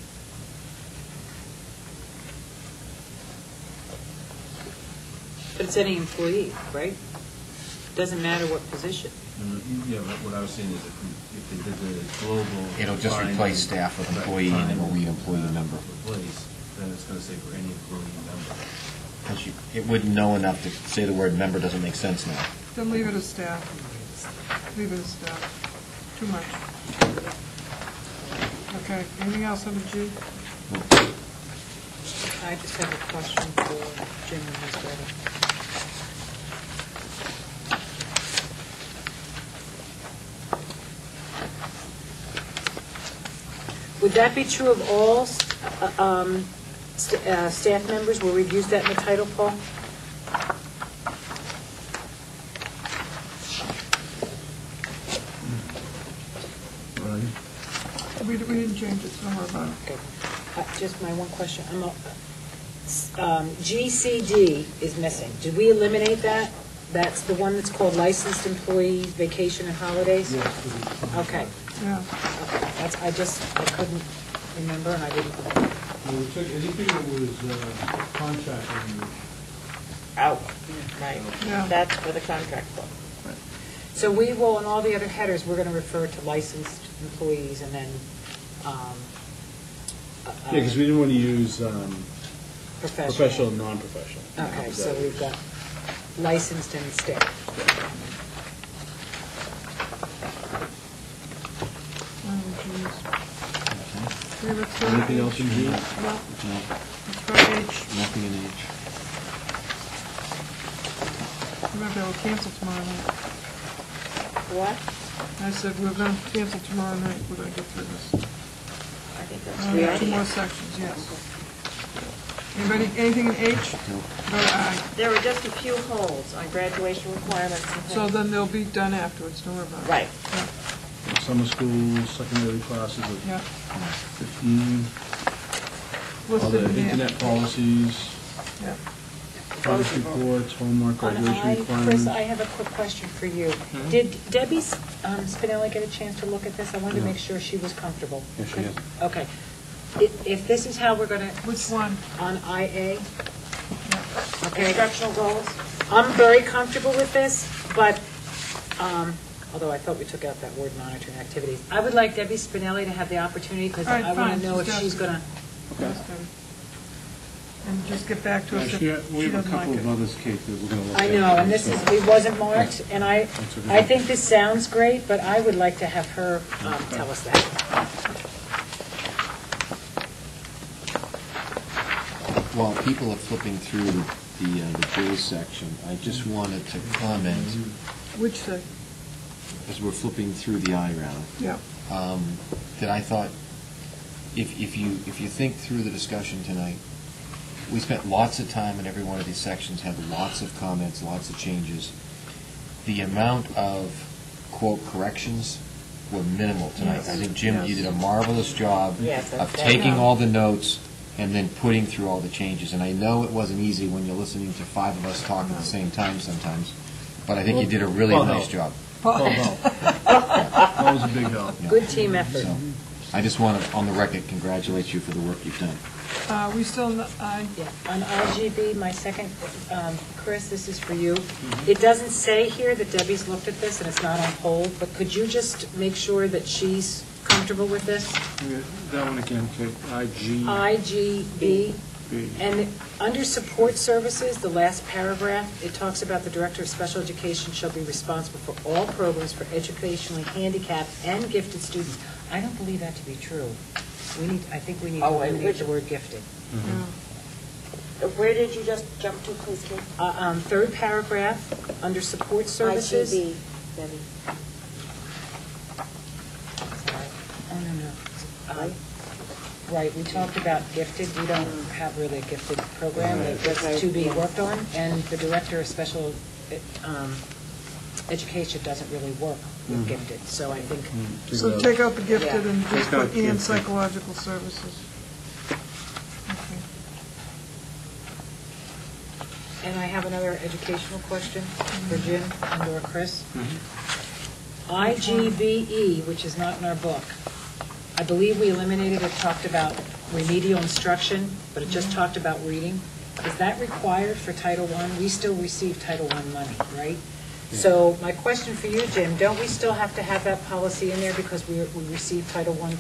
But it's any employee, right? Doesn't matter what position. Yeah, but what I was saying is if they did the global. It'll just replace staff with employee, and then we'll read employee member. Replace, then it's going to say for any employee member. Because it wouldn't know enough to say the word member doesn't make sense now. Then leave it as staff. Leave it as staff. Too much. Okay, anything else under G? I just have a question for Jim when he's ready. Would that be true of all staff members, where we've used that in the title, Paul? We didn't change it, so don't worry about it. Okay. Just my one question. GCD is missing. Did we eliminate that? That's the one that's called licensed employees, vacation and holidays? Yes. Okay. Yeah. Okay. I couldn't remember, and I didn't. We took anything that was contract language. Out, right. Yeah. That's for the contract book. So we will, in all the other headers, we're going to refer to licensed employees and then Yeah, because we didn't want to use professional and professional. non-professional. Okay, so we've got licensed and staff. Oh, geez. Okay, let's go to Anything else in H. G? No. No, Let's go to H. nothing in H. Remember, we'll cancel tomorrow night. What? I said we're going to cancel tomorrow night. We're going to get through this. I think that's Two more sections, yes. Anybody, anything in H? No. Go to I. There were just a few holes on graduation requirements and things. So then they'll be done afterwards, don't worry about it. Right. Yeah, Summer school, secondary classes of yeah. 15, all Listed the in there. internet policies, Yeah. progress reports, homework, graduation Chris, requirements. I have a quick question for you. Did Debbie Spinelli get a chance to look at this? I wanted to make sure she was comfortable. Yes, she is. Okay. If this is how we're going to... Which one? On IA? Okay. Instructional goals? I'm very comfortable with this, but, although I thought we took out that word monitoring activities, I would like Debbie Spinelli to have the opportunity, because All right, I want fine. to know if She's she's going to... And just get back to us if Actually, she we have a doesn't like couple of it. others, Kate, that we're going to look at. I know, and this is, it wasn't marked, and I think this sounds great, but I would like to have her tell us that. While people are flipping through the J section, I just wanted to comment, Which say? as we're flipping through the I rather, Yeah. that I thought, if you think through the discussion tonight, we spent lots of time in every one of these sections, had lots of comments, lots of changes. The amount of, quote, corrections were minimal tonight. Yes. I think, Jim, you Yes. did a marvelous job Yes, of that's taking right. all the notes and then putting through all the changes. And I know it wasn't easy when you're listening to five of us talk at the same time sometimes, but I think you did a really Well, nice no. job. Paul helped. That was a big help. Yeah. Good team effort. So, I just want to, on the record, congratulate you for the work you've done. We still, I, Yeah, on RGB, my second, Chris, this is for you. It doesn't say here that Debbie's looked at this and it's not on hold, but could you just make sure that she's comfortable with this? That one again, Kate, IG. IGB, and under support services, the last paragraph, it talks about the Director of Special Education shall be responsible for all programs for educationally handicapped and gifted students. I don't believe that to be true. I think we need to Oh, and eliminate the which- word gifted. Where did you just jump to, please, Kate? Third paragraph, under support services. IGB, Debbie. Sorry. Oh, no. Right, we talked about gifted. We don't have really a gifted program that's to be worked on, and the Director of Special Education doesn't really work with gifted, so I think, so take out the gifted Yeah. and just Take out put and gifted. psychological services. Okay. and I have another educational question for Jim and/or Chris. IGBE, which is not in our book, I believe we eliminated it, talked about remedial instruction, but it just talked about reading. Is that required for Title I? We still receive Title I money, right? So my question for you, Jim, don't we still have to have that policy in there because we receive Title I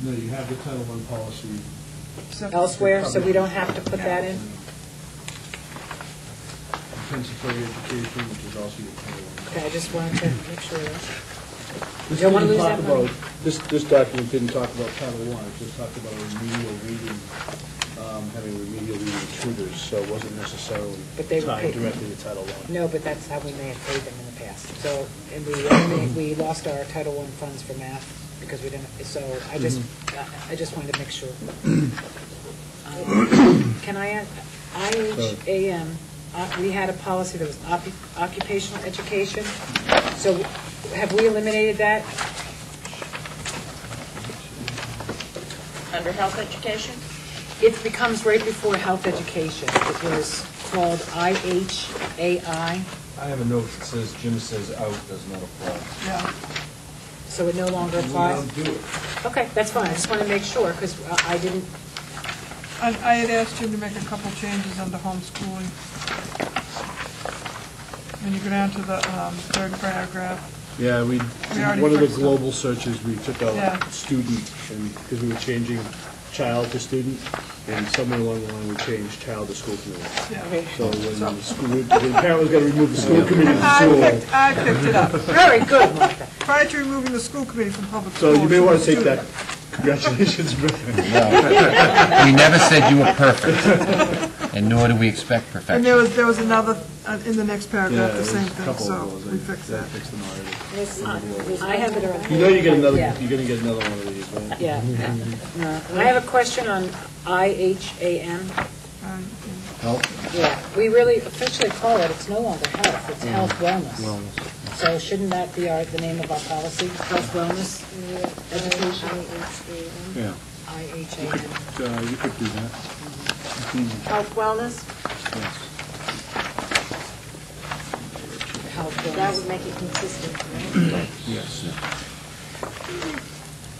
No, you have the Title I policy. elsewhere, so we don't have to put that in? Compensatory education, which is also your Title I. Okay, I just wanted to make sure. This Don't wanna didn't lose talk that money. about- This document didn't talk about Title I, it just talked about remedial reading, having remedial reading tutors, so it wasn't necessarily But they were tied paid. directly to Title I. No, but that's how we may have paid them in the past. So, and we lost our Title I funds for math because we didn't, so I just wanted to make sure. Can I add, IHAM, we had a policy that was occupational education, so have we eliminated that? Under health education? It becomes right before health education. It was called IHAI. I have a note that says, Jim says out does not apply. Yeah. So it no longer applies? We don't do it. Okay, that's fine. I just want to make sure, because I didn't, I had asked him to make a couple changes under homeschooling. When you go down to the third paragraph. Yeah, We already one of the fixed it. global searches, we took Yeah. out student, and because we were changing child to student, and somewhere along the line, we changed child to school committee. Yeah. So when the school, the parent was going to remove the school committee from I school. picked it up. very good, Martha. Prior to removing the school committee from public So schools. you may want to take student- that. Congratulations, Rick. We never said you were perfect, and nor do we expect And perfection. there was another, in the next paragraph, the same thing, Couple so of those. we fixed that. Fixed them already. I have it around. You know you get another, Yeah. you're going to get another one of these, right? Yeah. I have a question on IHAM. Yeah, we really officially call it, it's no longer health, it's health wellness. So shouldn't that be the name of our policy, health wellness education? Yeah, IHAM. you could do that. Health wellness? Yes. Health That wellness. would make it consistent, right? Yes.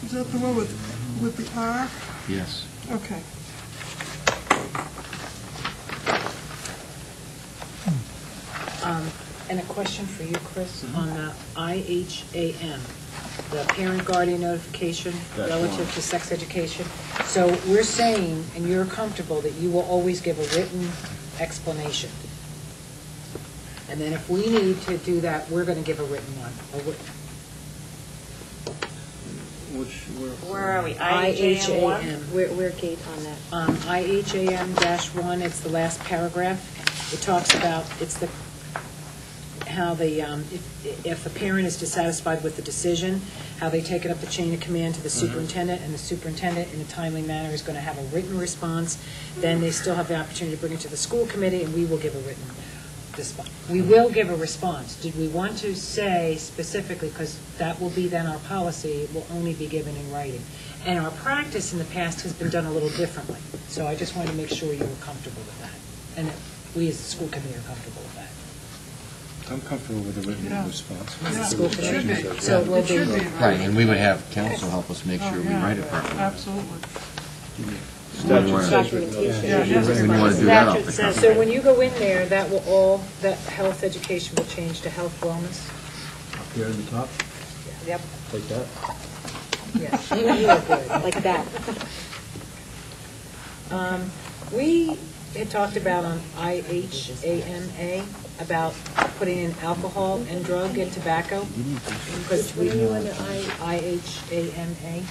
Is that the one with the R? Yes. Okay. And a question for you, Chris, on the IHAM, the parent guardian notification That's relative one. to sex education. So we're saying, and you're comfortable, that you will always give a written explanation. And then if we need to do that, we're going to give a written one. Where are we? IHAM 1? IHAM. Where, Kate, on that? IHAM-1, it's the last paragraph. It talks about, it's the, how the, if a parent is dissatisfied with the decision, how they take it up the chain of command to the superintendent, and the superintendent, in a timely manner, is going to have a written response. Then they still have the opportunity to bring it to the school committee, and we will give a written response. We will give a response. Did we want to say specifically, because that will be then our policy, it will only be given in writing. And our practice in the past has been done a little differently. So I just wanted to make sure you were comfortable with that, and that we as the school committee are comfortable with that. I'm comfortable with a written Yeah. response. Yeah, School it should be. committee. So it will It should be. be. Right, and we would have counsel help us make sure we Yeah, write it properly. Absolutely. Statute says written Documentation. Yeah, notification. yes. We want to do that off Statute the says cuff. So when you go in there, that will all, that health education will change to health wellness? Up here in the top, Yep. like that. Yes. You are good. Like that. We had talked about on IHAMA about putting in alcohol and drug and tobacco. Because we, Where are you under IHAMA.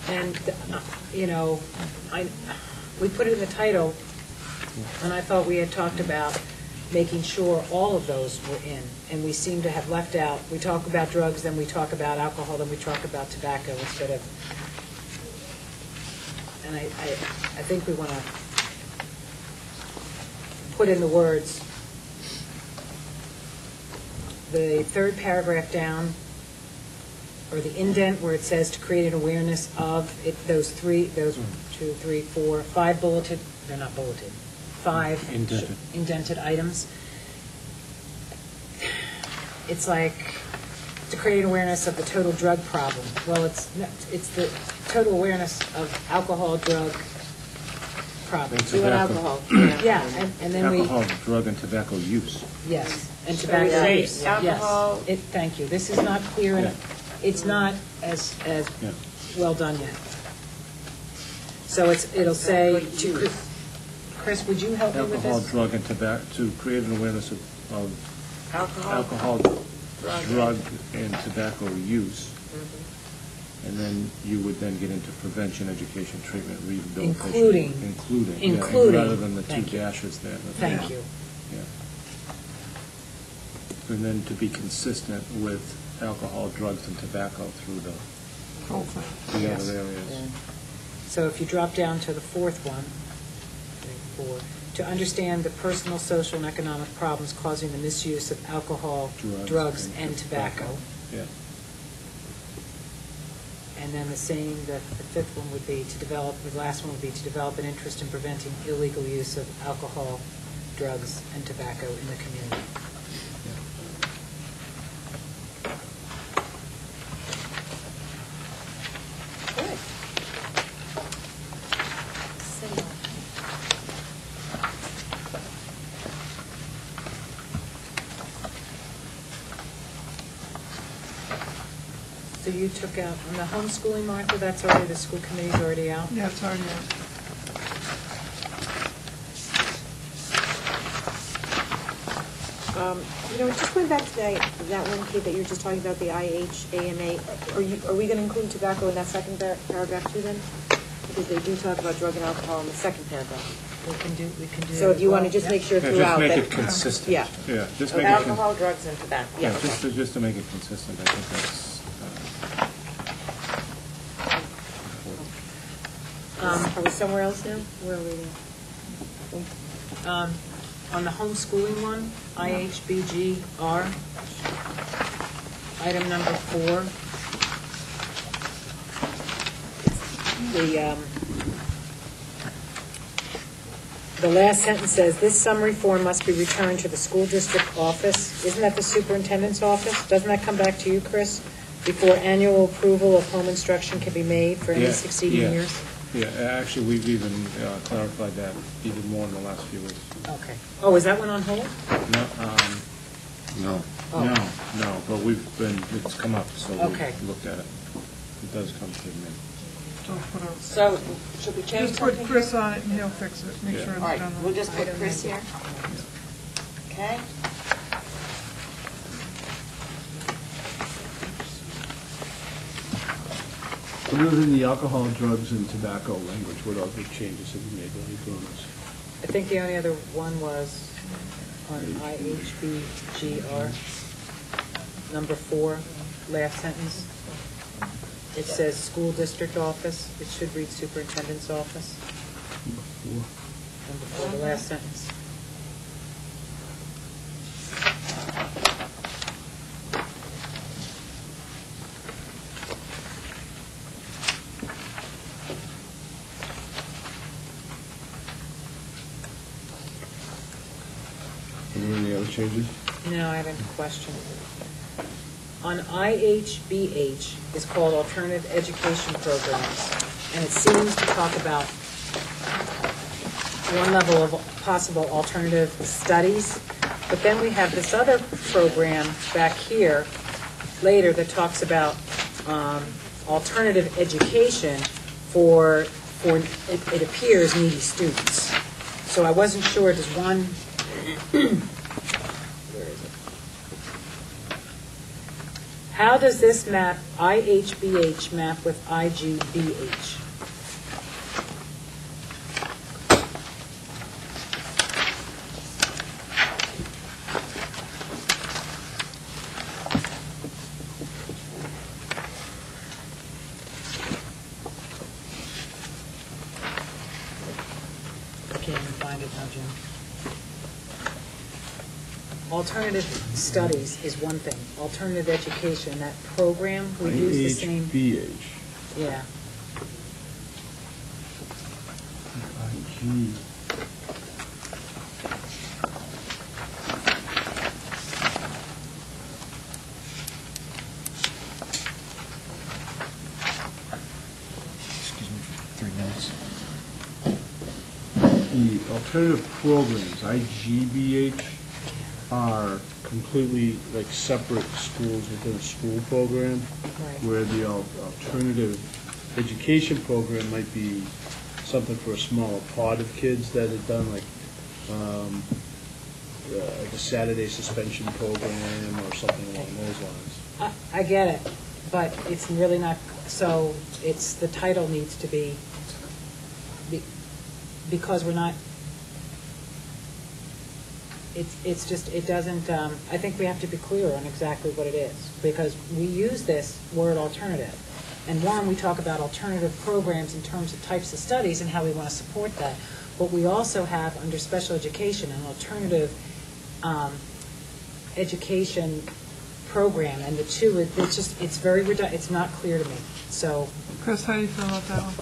And, you know, we put it in the title, and I thought we had talked about making sure all of those were in, and we seem to have left out, we talk about drugs, then we talk about alcohol, then we talk about tobacco instead of, and I think we want to put in the words, the third paragraph down, or the indent where it says to create an awareness of it, those 5 bulleted, they're not bulleted, 5 Indented. indented items. It's like to create awareness of the total drug problem. Well, it's the total awareness of alcohol, drug problem. And You and tobacco. alcohol. Yeah, and then we, Alcohol, drug, and tobacco use. yes, and So tobacco. we say use. alcohol- Yes. Thank you. This is not clear, and it's not as Yeah. well done yet. So it'll say to, Chris, would you help me with Alcohol, this? drug, and tobacco, to create an awareness of alcohol, drug, and tobacco use. And then you would then get into prevention, education, treatment, rehabilitation. Including. Yeah, Including. rather than the two Thank you. dashes there. Thank you. Yeah. And then to be consistent with alcohol, drugs, and tobacco through the Whole thing. the other areas. Yeah. So if you drop down to the fourth one, 4, to understand the personal, social, and economic problems causing the misuse of alcohol, drugs, and tobacco. Yeah. And then the fifth one would be the last one would be to develop an interest in preventing illegal use of alcohol, drugs, and tobacco in the community. Good. So you took out, on the homeschooling, Martha, that's already, the school committee's already out? Yeah, it's already out. Just going back to that one, Kate, that you were just talking about, the IHAMA, are we going to include tobacco in that second paragraph too then? Because they do talk about drug and alcohol in the second paragraph. We can do So if you want to just make sure throughout Just that. make it consistent. Yeah. Yeah, just Of make it. alcohol, drugs, and tobacco. Yeah, just to make it consistent, I think that's. Are we somewhere else now? Where are we now? On the homeschooling one, IHBGR, item number 4, the last sentence says, this summary form must be returned to the school district office. Isn't that the superintendent's office? Doesn't that come back to you, Chris? Before annual approval of home instruction can be made for any succeeding years? Yeah, actually, we've even clarified that even more in the last few weeks. Okay. Oh, is that one on hold? No, No. no, but it's come up, so Okay. we've looked at it. It does come to me. So, should we change Just put something? Chris on it and he'll fix it, make Yeah. sure it's All right, done. we'll just put Chris here. Okay? Other than the alcohol, drugs, and tobacco language, what other changes have you made while you're doing this? I think the only other one was on IHBGR, number 4, last sentence. It says school district office. It should read superintendent's office. Number 4, the last sentence. Are there any other changes? No, I have a question. On IHBH is called Alternative Education Programs, and it seems to talk about one level of possible alternative studies, but then we have this other program back here later that talks about alternative education for it appears, needy students. So I wasn't sure, does one... Where is it? How does this map, IHBH, map with IGBH? I can't even find it now, Jim. Alternative studies is one thing. Alternative education, that program, we use the same. IHBH. Yeah. IG. Excuse me for 3 minutes. The alternative programs, IGBH, are completely like separate schools within a school program, Right. where the alternative education program might be something for a smaller pod of kids that had done like a Saturday suspension program or something along those lines. I get it, but it's really not, so it's, the title needs to be, because we're not, it's just, it doesn't, I think we have to be clear on exactly what it is, because we use this word alternative. And one, we talk about alternative programs in terms of types of studies and how we want to support that. But we also have, under special education, an alternative education program, and the two, it's just, it's very it's not clear to me. So, Chris, how do you feel about that one?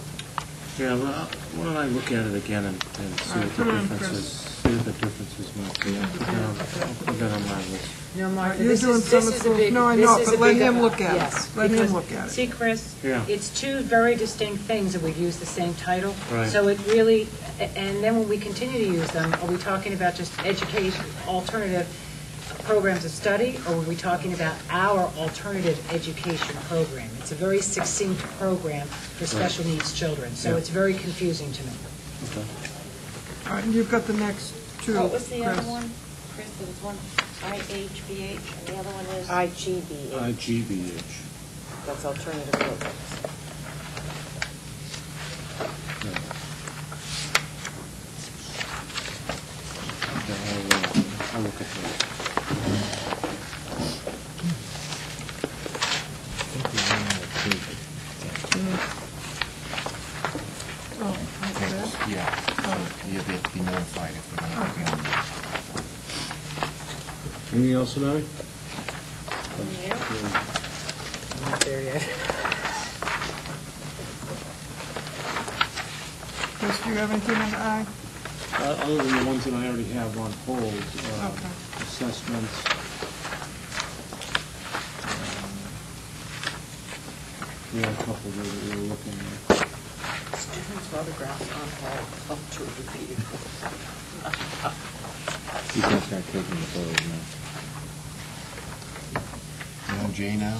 Yeah, well, why don't I look at it again and see what the put it in, difference is, see what the differences might be. I'll put that on my list. no, Martha, You're this doing is a summer big, school. No, I this know, is but a let big, him look at it. yes, Let him because- look at it. See, Chris, Yeah. it's two very distinct things, and we've used the same title. Right. So it really, and then when we continue to use them, are we talking about just education, alternative programs of study, or are we talking about our alternative education program? It's a very succinct program for special needs children, so Yeah. it's very confusing to me. Okay. All right, and you've got the next two, What was the other Chris. one? Chris, there was one IHBH, and the other one is? IGBH, IGBH. that's alternative programs. Okay, I'll look at that. Oh, okay. Yeah, you'll have to be notified if we're not. Anything else tonight? I'm not there yet. Chris, do you have anything on the I? Other than the ones that I already have on hold, Okay. assessments. We have a couple there that we were looking at. Students' photographs on hold, up to repeated. You can start taking the photos now. You on J now?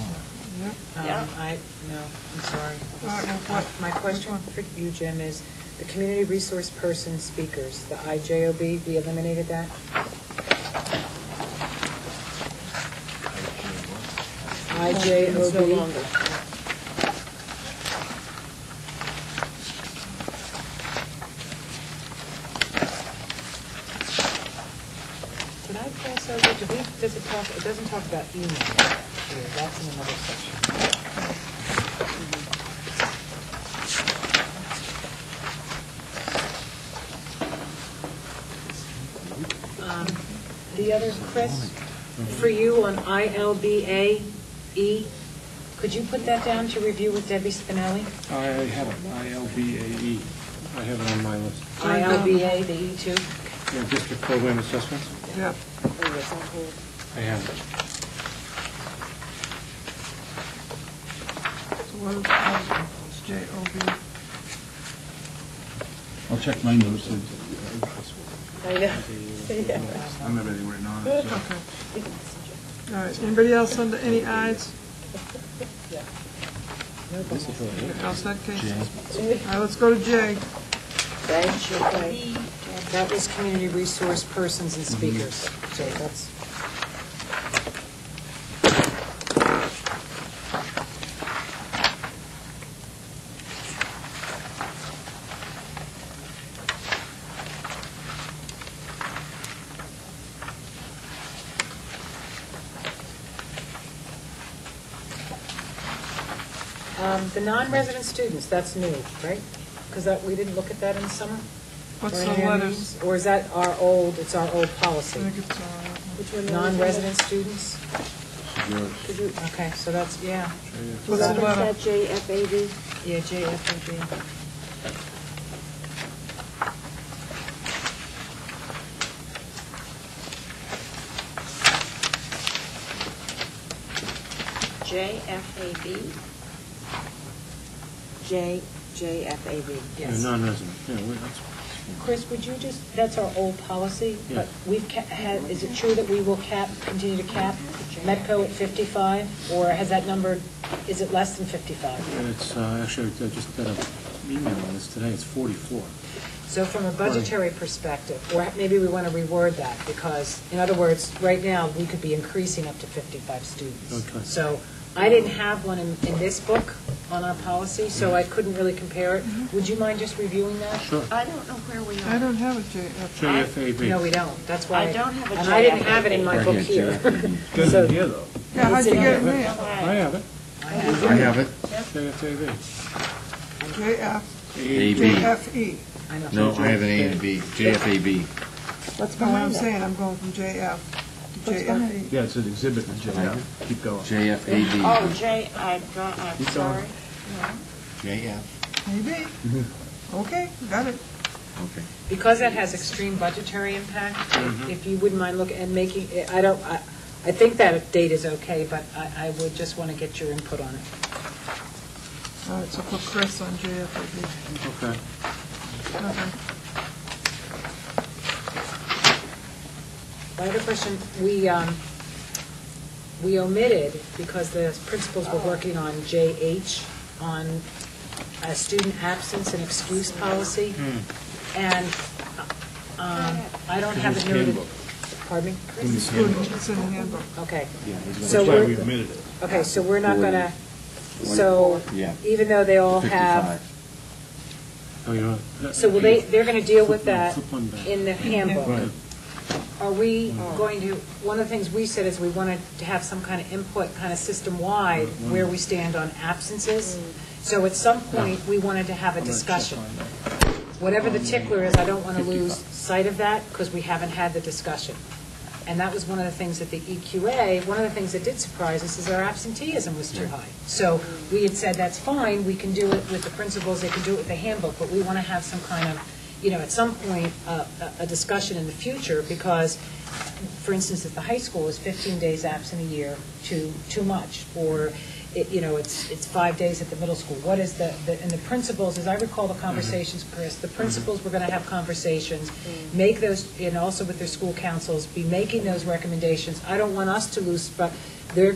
Yep. Yeah. No, I'm sorry. All right, well, what? My question for you, Jim, is the community resource person speakers, the IJOB, we eliminated that? It's no IJOB. longer. Did I pass over, does it talk, it doesn't talk about email here, that's in another section. The other, Chris, for you on ILBAE, could you put that down to review with Debbie Spinelli? I have it, ILBAE. I have it on my list. ILBA, the E too? Yeah, district program assessments. Yep. Oh, yes, on hold. I have it. So what is J-O-B? I'll check my notes. I know. I'm not ready right now. Okay. All right, anybody else under any I's? All set, Casey? All right, let's go to J. Thank you. That was community resource persons and speakers, so that's. The non-resident students, that's new, right? Because we didn't look at that in the summer? What's Or the any of letters? these? Or is that our old, it's our old I policy? think it's, Which one? Non-resident students? Yours. Could you, Okay, so that's, yeah, what's the letter? that JFAB? yeah, JFAB. JFAB? JFAB. Yeah, Yes. non-resident, yeah, that's, Chris, would you just, that's our old policy, Yeah. but we've had, is it true that we will continue to cap Medco at 55? Or has that number, is it less than 55? and it's, actually, I just got an email on this today, it's 44. So from a budgetary perspective, or maybe we want to reword that, because, in other words, right now, we could be increasing up to 55 students. Okay. So I didn't have one in this book, on our policy, so I couldn't really compare it. Would you mind just reviewing that? Sure. I don't know where we I are. don't have a JF. JFAB. No, we don't, that's why. I don't have a And I didn't have it in my Right book here, here. Good So- idea, though. Yeah, how'd you It's in get it here. there? I have it. I have it. JFAB. JF, A, B. JFE. I know. No, I have an A and a B. JFAB. What's That's what I'm saying, I'm going from JF to JFE. Yeah, it's an exhibit in JF. Keep going. JFAB. Oh, I'm sorry. JF. Maybe. Okay, got it. Okay. Because that has extreme budgetary impact, if you wouldn't mind looking and making, I think that date is okay, but I would just want to get your input on it. All right, so put Chris on JFAB. Okay. Okay. My other question, we omitted, because the principals were working on JH, on a student absence and excuse policy, and I don't have it noted. handbook. Pardon me? It's good, it's in the handbook. Okay. That's So why we we're, omitted it. okay, so we're not gonna, so Yeah. even though they all 55. have, Oh, you know. so will they're gonna deal with that Flip one back. in the handbook? Right. Are we going to, one of the things we said is we wanted to have some kind of input, kind of system-wide, where we stand on absences. So at some point, we wanted to have a discussion. Whatever the tickler is, I don't want to lose sight of that, because we haven't had the discussion. And that was one of the things at the EQA, one of the things that did surprise us is our absenteeism was too high. So we had said, that's fine, we can do it with the principals, they can do it with the handbook, but we want to have some kind of, at some point, a discussion in the future, because, for instance, at the high school, is 15 days absent a year too much? Or, it's 5 days at the middle school. What is and the principals, as I recall the conversations, Chris, the principals were going to have conversations, make those, and also with their school councils, be making those recommendations. I don't want us to lose, but they're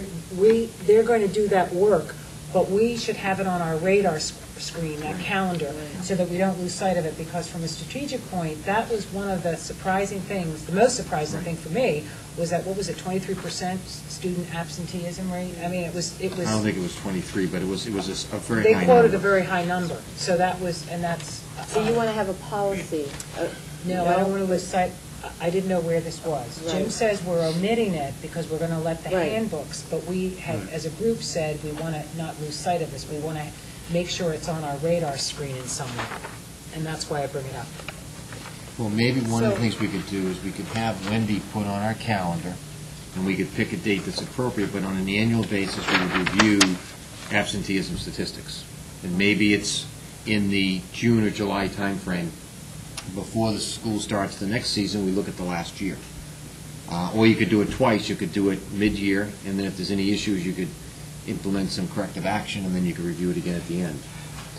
going to do that work, but we should have it on our radar screen, that calendar, so that we don't lose sight of it, because from a strategic point, that was one of the surprising things, the most surprising thing for me, was that, 23% student absenteeism rate? I mean, it was. I don't think it was 23, but it was a very They high quoted number. a very high number, so that was, and that's. So you want to have a policy? No, I don't want to lose sight, I didn't know where this was. Jim Right. says we're omitting it because we're going to let the Right. handbooks, but we have, as a group, said we want to not lose sight of this. We want to make sure it's on our radar screen in some way, and that's why I bring it up. Well, maybe one of the So- things we could do is we could have Wendy put on our calendar, and we could pick a date that's appropriate, but on an annual basis, we would review absenteeism statistics. And maybe it's in the June or July timeframe. Before the school starts the next season, we look at the last year. Or you could do it twice. You could do it mid-year, and then if there's any issues, you could implement some corrective action, and then you could review it again at the end.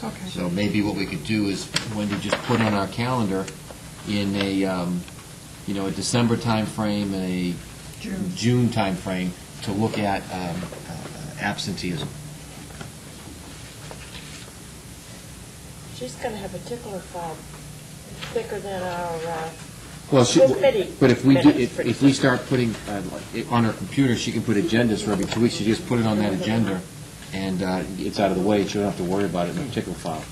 Okay. So maybe what we could do is, Wendy, just put on our calendar in a, a December timeframe and a June timeframe to look at absenteeism. She's going to have a tickler file thicker than our, Well, committee but if we do, minutes. if we start putting, on her computer, she can put agendas for every 2 weeks. She just put it on that agenda, and it's out of the way. She don't have to worry about it in a particular file.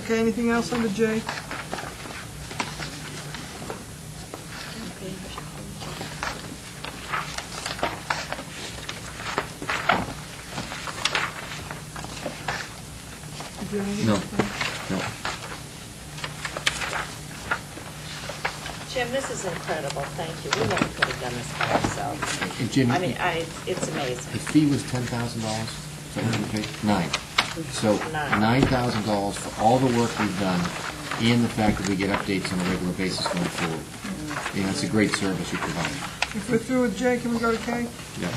Okay, anything else under J? Did you have anything? No. No. Jim, this is incredible, thank you. We never could have done this by ourselves. And Jim, I mean, it's amazing. the fee was $10,000, so what did we pay? Nine. So Nine. $9,000 for all the work we've done, and the fact that we get updates on a regular basis going forward. You know, it's a great service you provide. If we're through with J, can we go to K? Yeah.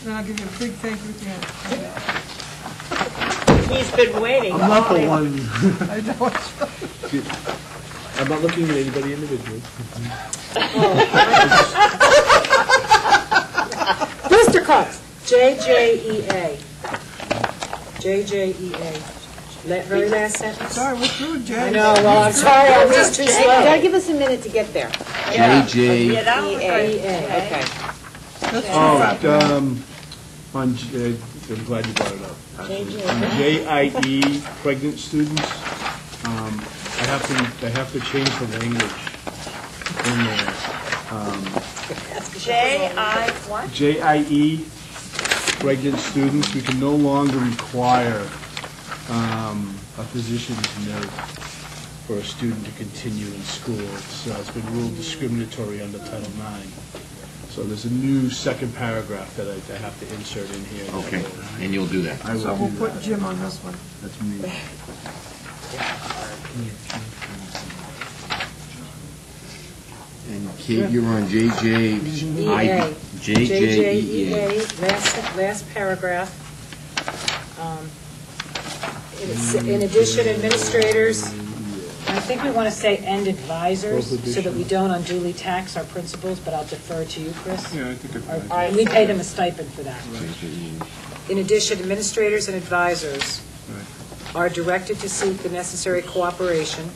Then I'll give you a big thank you at the end. He's been waiting. I'm not the one, I know it's I'm not looking at anybody individually. Mr. Cox, JJEA. JJEA. Very last sentence? Sorry, we're through with J. I know, well, I'm sorry, I'm just too You gotta slow. give us a minute to get there. Yeah. JJ. Yeah, that was EA. great. Okay. That's too Oh, fast. I'm glad you brought it up, actually. On JIE pregnant students, I have to change the language in there. J.I. what? JIE pregnant students, we can no longer require a physician's note for a student to continue in school. It's been ruled discriminatory under Title IX. So there's a new second paragraph that I have to insert in here. Okay, and you'll do that. I will So we'll do put that. Jim on this one. That's me. And Kate, you're on JJEA. JJEA, last paragraph. In addition, administrators, I think we want to say and advisors, so that we don't unduly tax our principals, but I'll defer to you, Chris. Yeah, I think And we pay them a stipend for that. In addition, administrators and advisors are directed to seek the necessary cooperation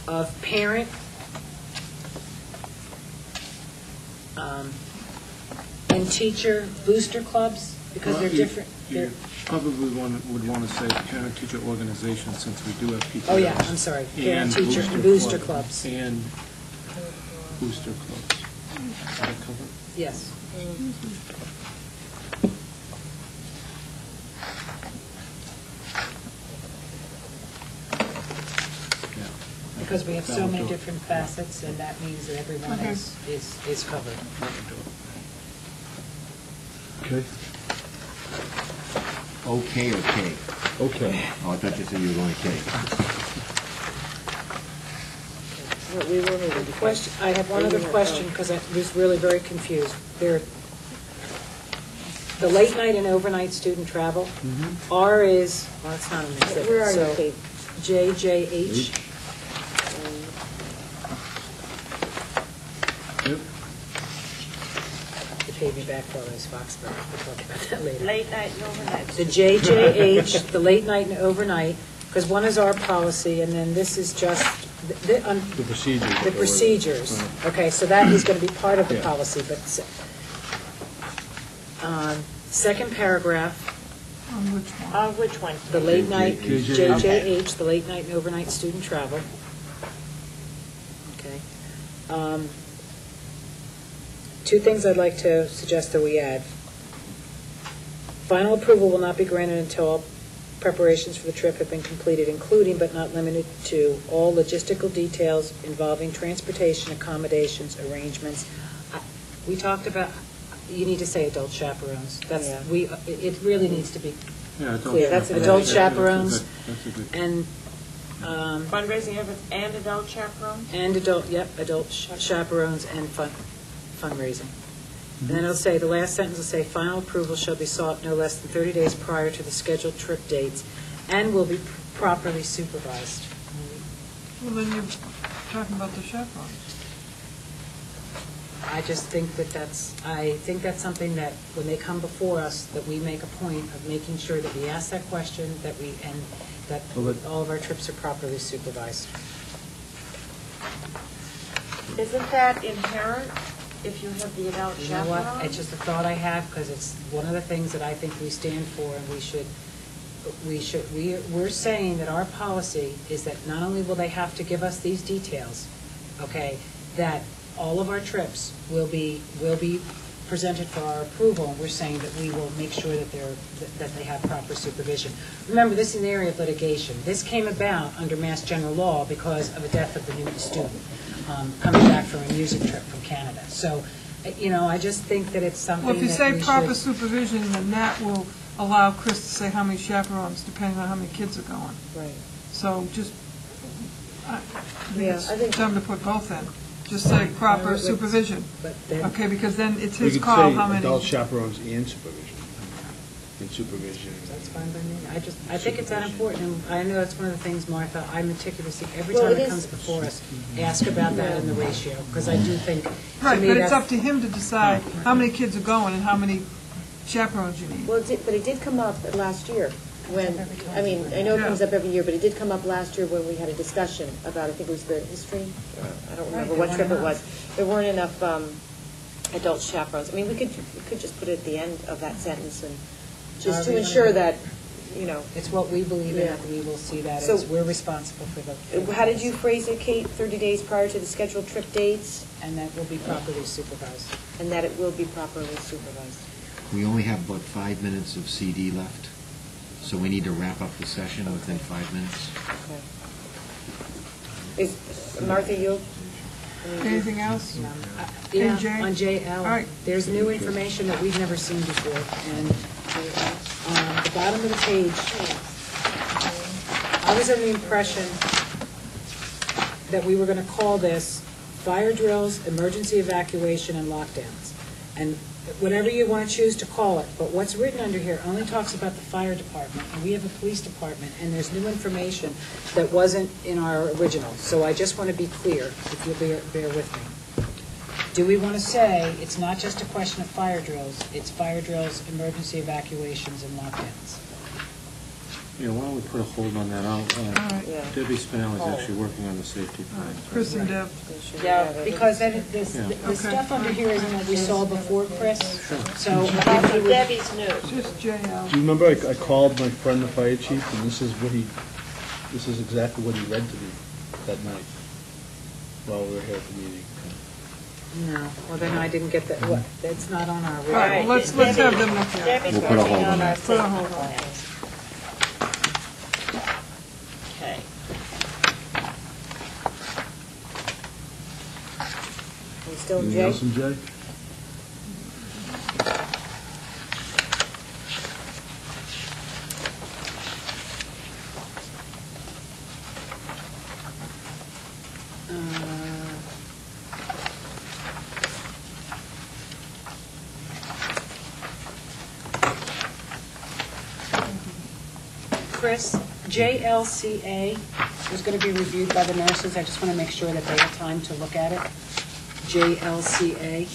of parent, and teacher booster clubs, because they're different. You probably would want to say parent-teacher organization, since we do have PTOs. Oh, yeah, I'm sorry, And parent-teacher and booster clubs. And booster clubs. Does that cover it? Yes. Yeah. Because we have so That'll many do it. different facets, and that means that everyone is covered. Okay. Okay or K? Okay. Oh, I thought you said you were going K. We will need a Question, I have one other question, because I was really very confused. The late night and overnight student travel, R is, well, it's not an exhibit. Where are you, so Kate? JJH. Yep. They paid me back for all those Foxborough. We'll talk about that later. Late night and overnight. The JJH, the late night and overnight, because one is our policy, and then this is just The procedures. the procedures. Okay, so that is going to be part of the Yeah. policy, but second paragraph, On which one? Which one? the late night, JJH. JJH, the late night and overnight student travel. Okay. Two things I'd like to suggest that we add. Final approval will not be granted until all preparations for the trip have been completed, including but not limited to all logistical details involving transportation, accommodations, arrangements. We talked about, you need to say adult chaperones. That's, Yeah. it really needs to be Yeah, adult clear. That's chaperones. adult chaperones That's a good. and, Fundraising efforts and adult chaperones? and adult chaperones and fundraising. And then it'll say, the last sentence will say, final approval shall be sought no less than 30 days prior to the scheduled trip dates and will be properly supervised. Well, then you're talking about the chaperones. I just think that that's something that when they come before us, that we make a point of making sure that we ask that question, that all of our trips are properly supervised. Isn't that inherent if you have the adult You know what? chaperone? It's just a thought I have, because it's one of the things that I think we stand for, and we're saying that our policy is that not only will they have to give us these details, okay, that all of our trips will be presented for our approval, and we're saying that we will make sure that they have proper supervision. Remember, this is an area of litigation. This came about under Mass General Law because of a death of the Newton student coming back from a music trip from Canada. So, I just think that it's something Well, if you that say we proper should- supervision, then that will allow Chris to say how many chaperones, depending on how many kids are going. Right. So just, I think Yeah, it's I think- time to put both in. Just say proper Let's- supervision. But then, Okay, because then it's We his could call say how many. adult chaperones and supervision. And supervision. that's fine by me. I think it's that important, and I know it's one of the things, Martha, I meticulously, every Well, time it it is- comes before us, ask about that in the ratio, because I do think, to Right, me, but it's that's- up to him to decide how many kids are going and how many chaperones you need. Well, but it did come up last year when, I mean, I know it comes up every year, but it did come up last year when we had a discussion about, I think it was the history, I don't remember Right, what there trip it weren't was. There weren't enough adult chaperones. I mean, we could just put it at the end of that sentence and just However to you ensure want. that, you know. It's what we believe in, Yeah. and we will see that So- as we're responsible for the. How did you phrase it, Kate? 30 days prior to the scheduled trip dates, And that will be properly supervised. and that it will be properly supervised. We only have about 5 minutes of CD left, so we need to wrap up the session within 5 minutes. Okay. Is, Martha, you? Anything else? Yeah, And Jay? on JL, All right. there's new information that we've never seen before, and on the bottom of the page, I was under the impression that we were going to call this fire drills, emergency evacuation, and lockdowns. And whatever you want to choose to call it, but what's written under here only talks about the fire department, and we have a police department, and there's new information that wasn't in our original. So I just want to be clear, if you'll bear with me. Do we want to say it's not just a question of fire drills, it's fire drills, emergency evacuations, and lockdowns? Yeah, why don't we put a hold on that? All right. Yeah. Debbie Spinelli is actually working on the safety All plan. right, Chris and Deb. Yeah. Because this, Yeah. the stuff under here isn't what we saw before, Chris. So About if you would- Debbie's news. Just JL. Do you remember I called my friend, the fire chief, and this is exactly what he read to me that night while we were here at the meeting. No, well then I didn't get that, what, that's not on our. All right, well, let's have them look at it. Debbie's We'll put a working hold on our that. Put a safety hold on it. plans. Okay. You still Anything Jay? else from Jay? Chris, JLCA is going to be reviewed by the nurses. I just want to make sure that they have time to look at it. JLCA.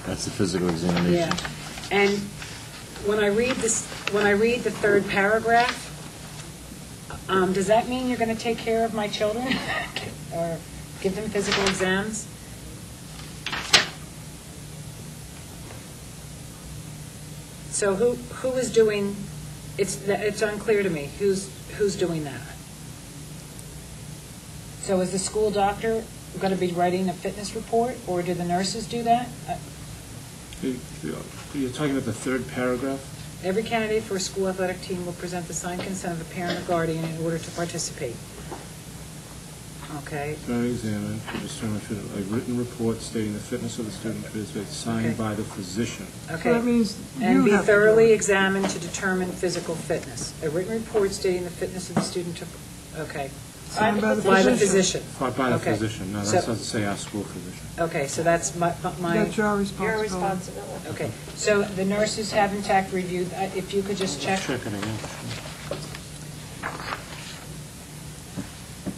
That's the physical examination. Yeah. And when I read the third paragraph, does that mean you're going to take care of my children? Or give them physical exams? So who is doing, it's unclear to me, who's doing that? So is the school doctor going to be writing a fitness report, or do the nurses do that? You're talking about the third paragraph? Every candidate for a school athletic team will present the signed consent of a parent or guardian in order to participate. Okay, Thoroughly examined to determine a written report stating the fitness of the student to participate, signed Okay. by the physician. So that okay. means And you be have to do thoroughly it. examined to determine physical fitness. A written report stating the fitness of the student to, okay. Signed by the By the physician. physician. By the Okay. physician, no, So- that doesn't say our school physician. Okay, so that's my, That's your Your responsibility. responsibility. okay. So the nurses have in fact reviewed, if you could just check. Check it again.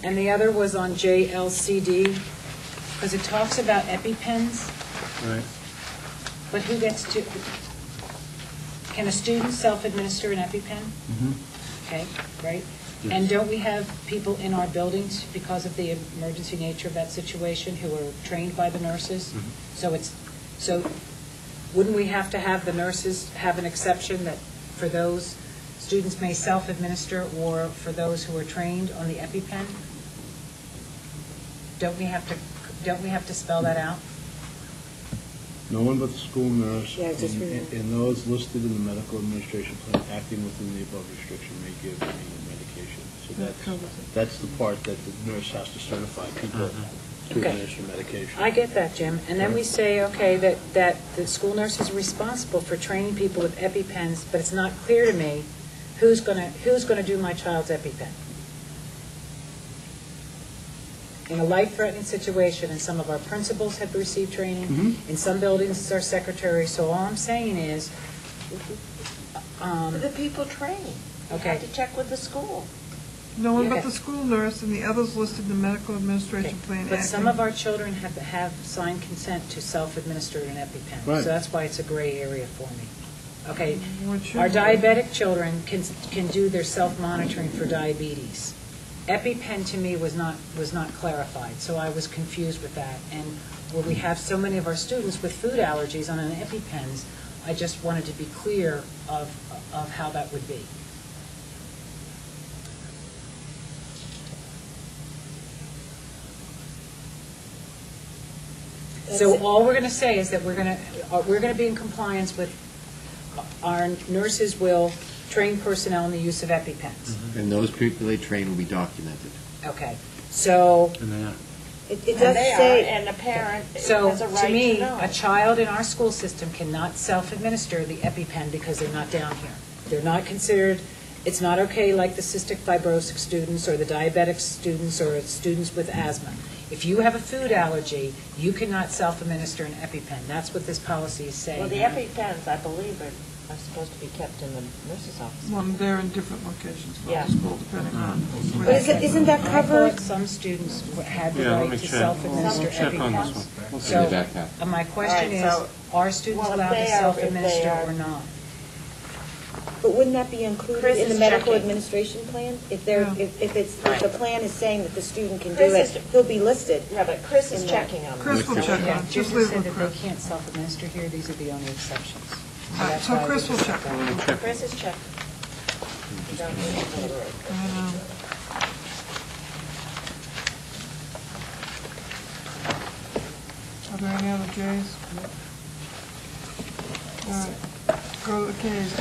And the other was on JLCD, because it talks about EpiPens, Right. but who gets to, can a student self-administer an EpiPen? Mhm. Okay, right? Yes. And don't we have people in our buildings, because of the emergency nature of that situation, who are trained by the nurses? So wouldn't we have to have the nurses have an exception that for those students may self-administer, or for those who are trained on the EpiPen? Don't we have to spell that out? No one but the school nurse Yeah, just reading. and those listed in the medical administration plan acting within the above restriction may give any medication. So That covers it. that's the part that the nurse has to certify people to Okay. administer medication. I get that, Jim. And then we say, okay, that the school nurse is responsible for training people with EpiPens, but it's not clear to me who's gonna do my child's EpiPen. In a life-threatening situation, and some of our principals have received training, in some buildings it's our secretary, so all I'm saying is, The people trained. You Okay. have to check with the school. No one but Okay. the school nurse and the others listed in the medical administration plan. but some acting- of our children have signed consent to self-administer an EpiPen. Right. So that's why it's a gray area for me. Okay, What should our be. diabetic children can do their self-monitoring for diabetes. EpiPen to me was not clarified, so I was confused with that. And where we have so many of our students with food allergies on an EpiPens, I just wanted to be clear of how that would be. So all we're going to say is that we're going to be in compliance with, our nurses will train personnel in the use of EpiPens. And those people they train will be documented. Okay, so, And they are. It And does they say, are, and the parent so has a to right to me, know. a child in our school system cannot self-administer the EpiPen because they're not down here. They're not considered, it's not okay like the cystic fibrosis students or the diabetic students or students with asthma. If you have a food allergy, you cannot self-administer an EpiPen. That's what this policy is saying. Well, the EpiPens, I believe, are supposed to be kept in the nurse's office. Well, they're in different locations for Yeah. the school, depending on. but isn't that I covered? thought some students had the Yeah, let right me to check. self-administer We'll check on this EpiPens. one. We'll So, In the backpack. my question is, All right, so- are students Well, if allowed to they are- if they self-administer are- or not? But wouldn't that be included Chris in the is medical checking. administration plan? If they're, Yeah. if the plan is saying that the student can do Chris it, is- he'll be listed. Yeah, but Chris is In there. checking on them. Chris will So- check Yeah, on it. Jim Just leave it said with that Chris. they can't self-administer here, these are the only exceptions. All right, that's so why Chris we will just- check on it. Chris is checking. You don't need another word. Are there any other J's? All right, go to the K's.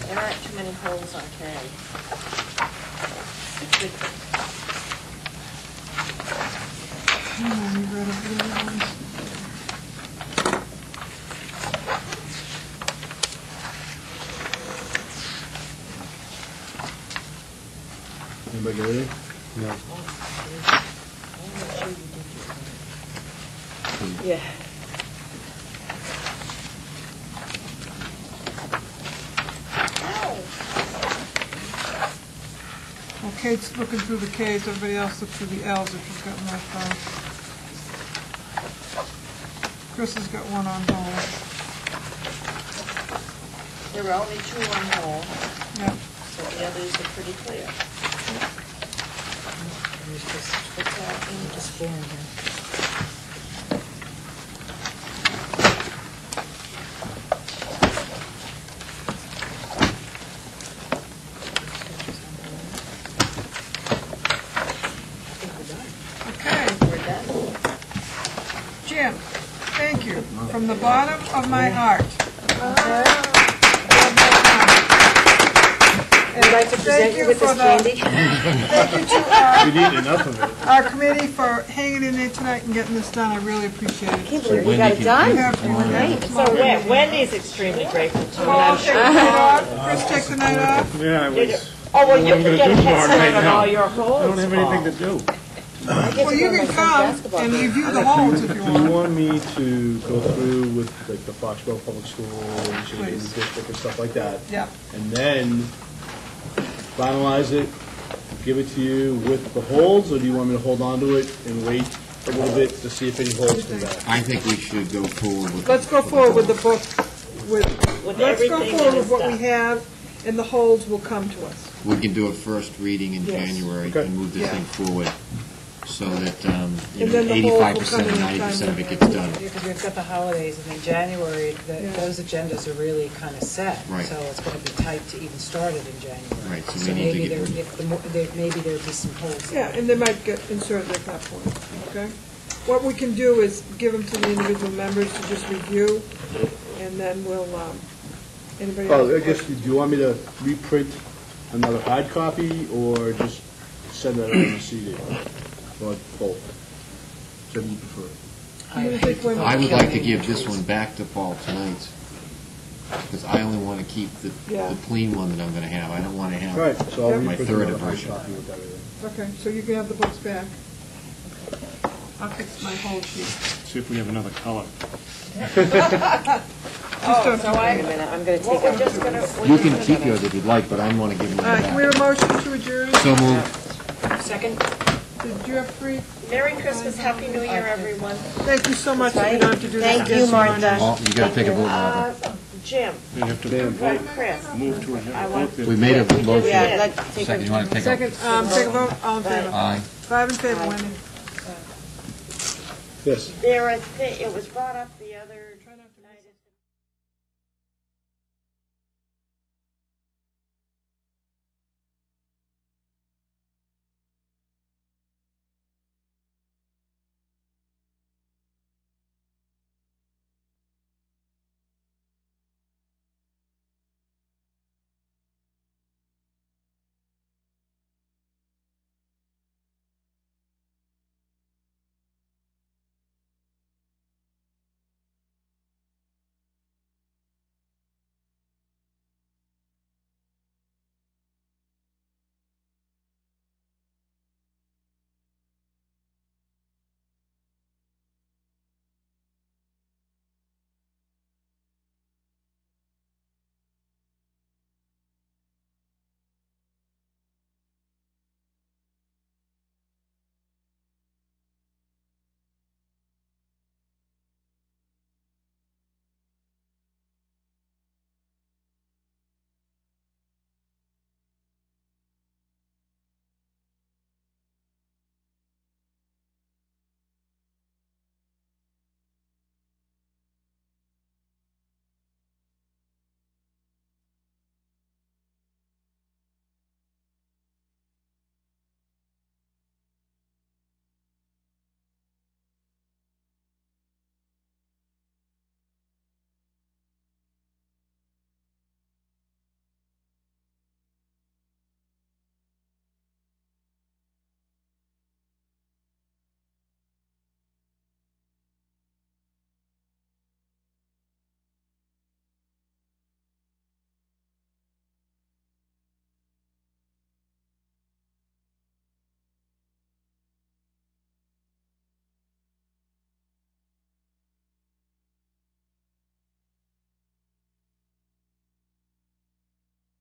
There aren't too many holes on K. You read up the other ones? Anybody get anything? Yeah. Well, Kate's looking through the Ks, everybody else look through the Ls if you've got no file. Chris has got one on hold. There were only two on hold, Yep. so the others are pretty clear. There's just four in here. Okay. We're done. Jim, thank you, from the bottom of my heart. I'd like to present you with this candy. Thank you to We'd eaten enough of it. our committee for hanging in there tonight and getting this done. I really appreciate I it. can't believe we got it done. You have to, you have to So smile. Wendy's extremely grateful too, and Paul, I'm take sure. the night off. Chris, take the night off. Yeah, I was. Oh, well, you I'm can gonna get a do head tomorrow start night on now. all your I holes. don't have anything to do. I get Well, to you go to can my son's come basketball and game. review the holes if you Do you want. want me to go through with like the Foxborough Public Schools and the Please. district and stuff like that? Yeah. And then finalize it, give it to you with the holds, or do you want me to hold on to it and wait a little bit to see if any holds come back? I think we should go forward with. Let's go forward with the book, With let's go everything forward that with is what we done. have, and the holds will come to us. We can do a first reading in Yes. January Okay. and move this Yeah. thing forward, so that, And then the whole will 85% come or in 90% of time. it gets done. Because we've got the holidays, and in January, Yeah. those agendas are really kind of set. Right. So it's going to be tight to even start it in January. Right, so we need to maybe get- maybe there'd be some holes. Yeah, and they might get inserted at that point, okay? What we can do is give them to the individual members to just review, and then we'll, anybody else? Oh, I guess, do you want me to reprint another hard copy, or just send that on a CD? Or both? Whichever you prefer. I'm gonna take one- I would like to give this one back to Paul tonight, because I only want to keep the Yeah. clean one that I'm going to have. I don't want to have. All right, so I'll My reprint third another hard version. copy with everything. Okay, so you can have the books back. I'll fix my whole sheet. See if we have another color. Oh, So I, Wait a minute, I'm going to well, take we're a... just gonna. You can keep yours if you'd like, but I want to give All mine right, can we have a back. motion to adjourn? So moved. Second? Did you have three? Merry Christmas, Happy New Year, everyone. Thank you so much. We don't have to do this Thank again you, tomorrow Martha. night. Oh, you got to take a vote, Martha. Jim, You have to vote, Chris. move to I want- a We made a motion. Yeah, let's take Second, you a, want to take a? Second, take a vote, all in favor? Aye. 5 in favor, Wendy. Yes. There, it was brought up the other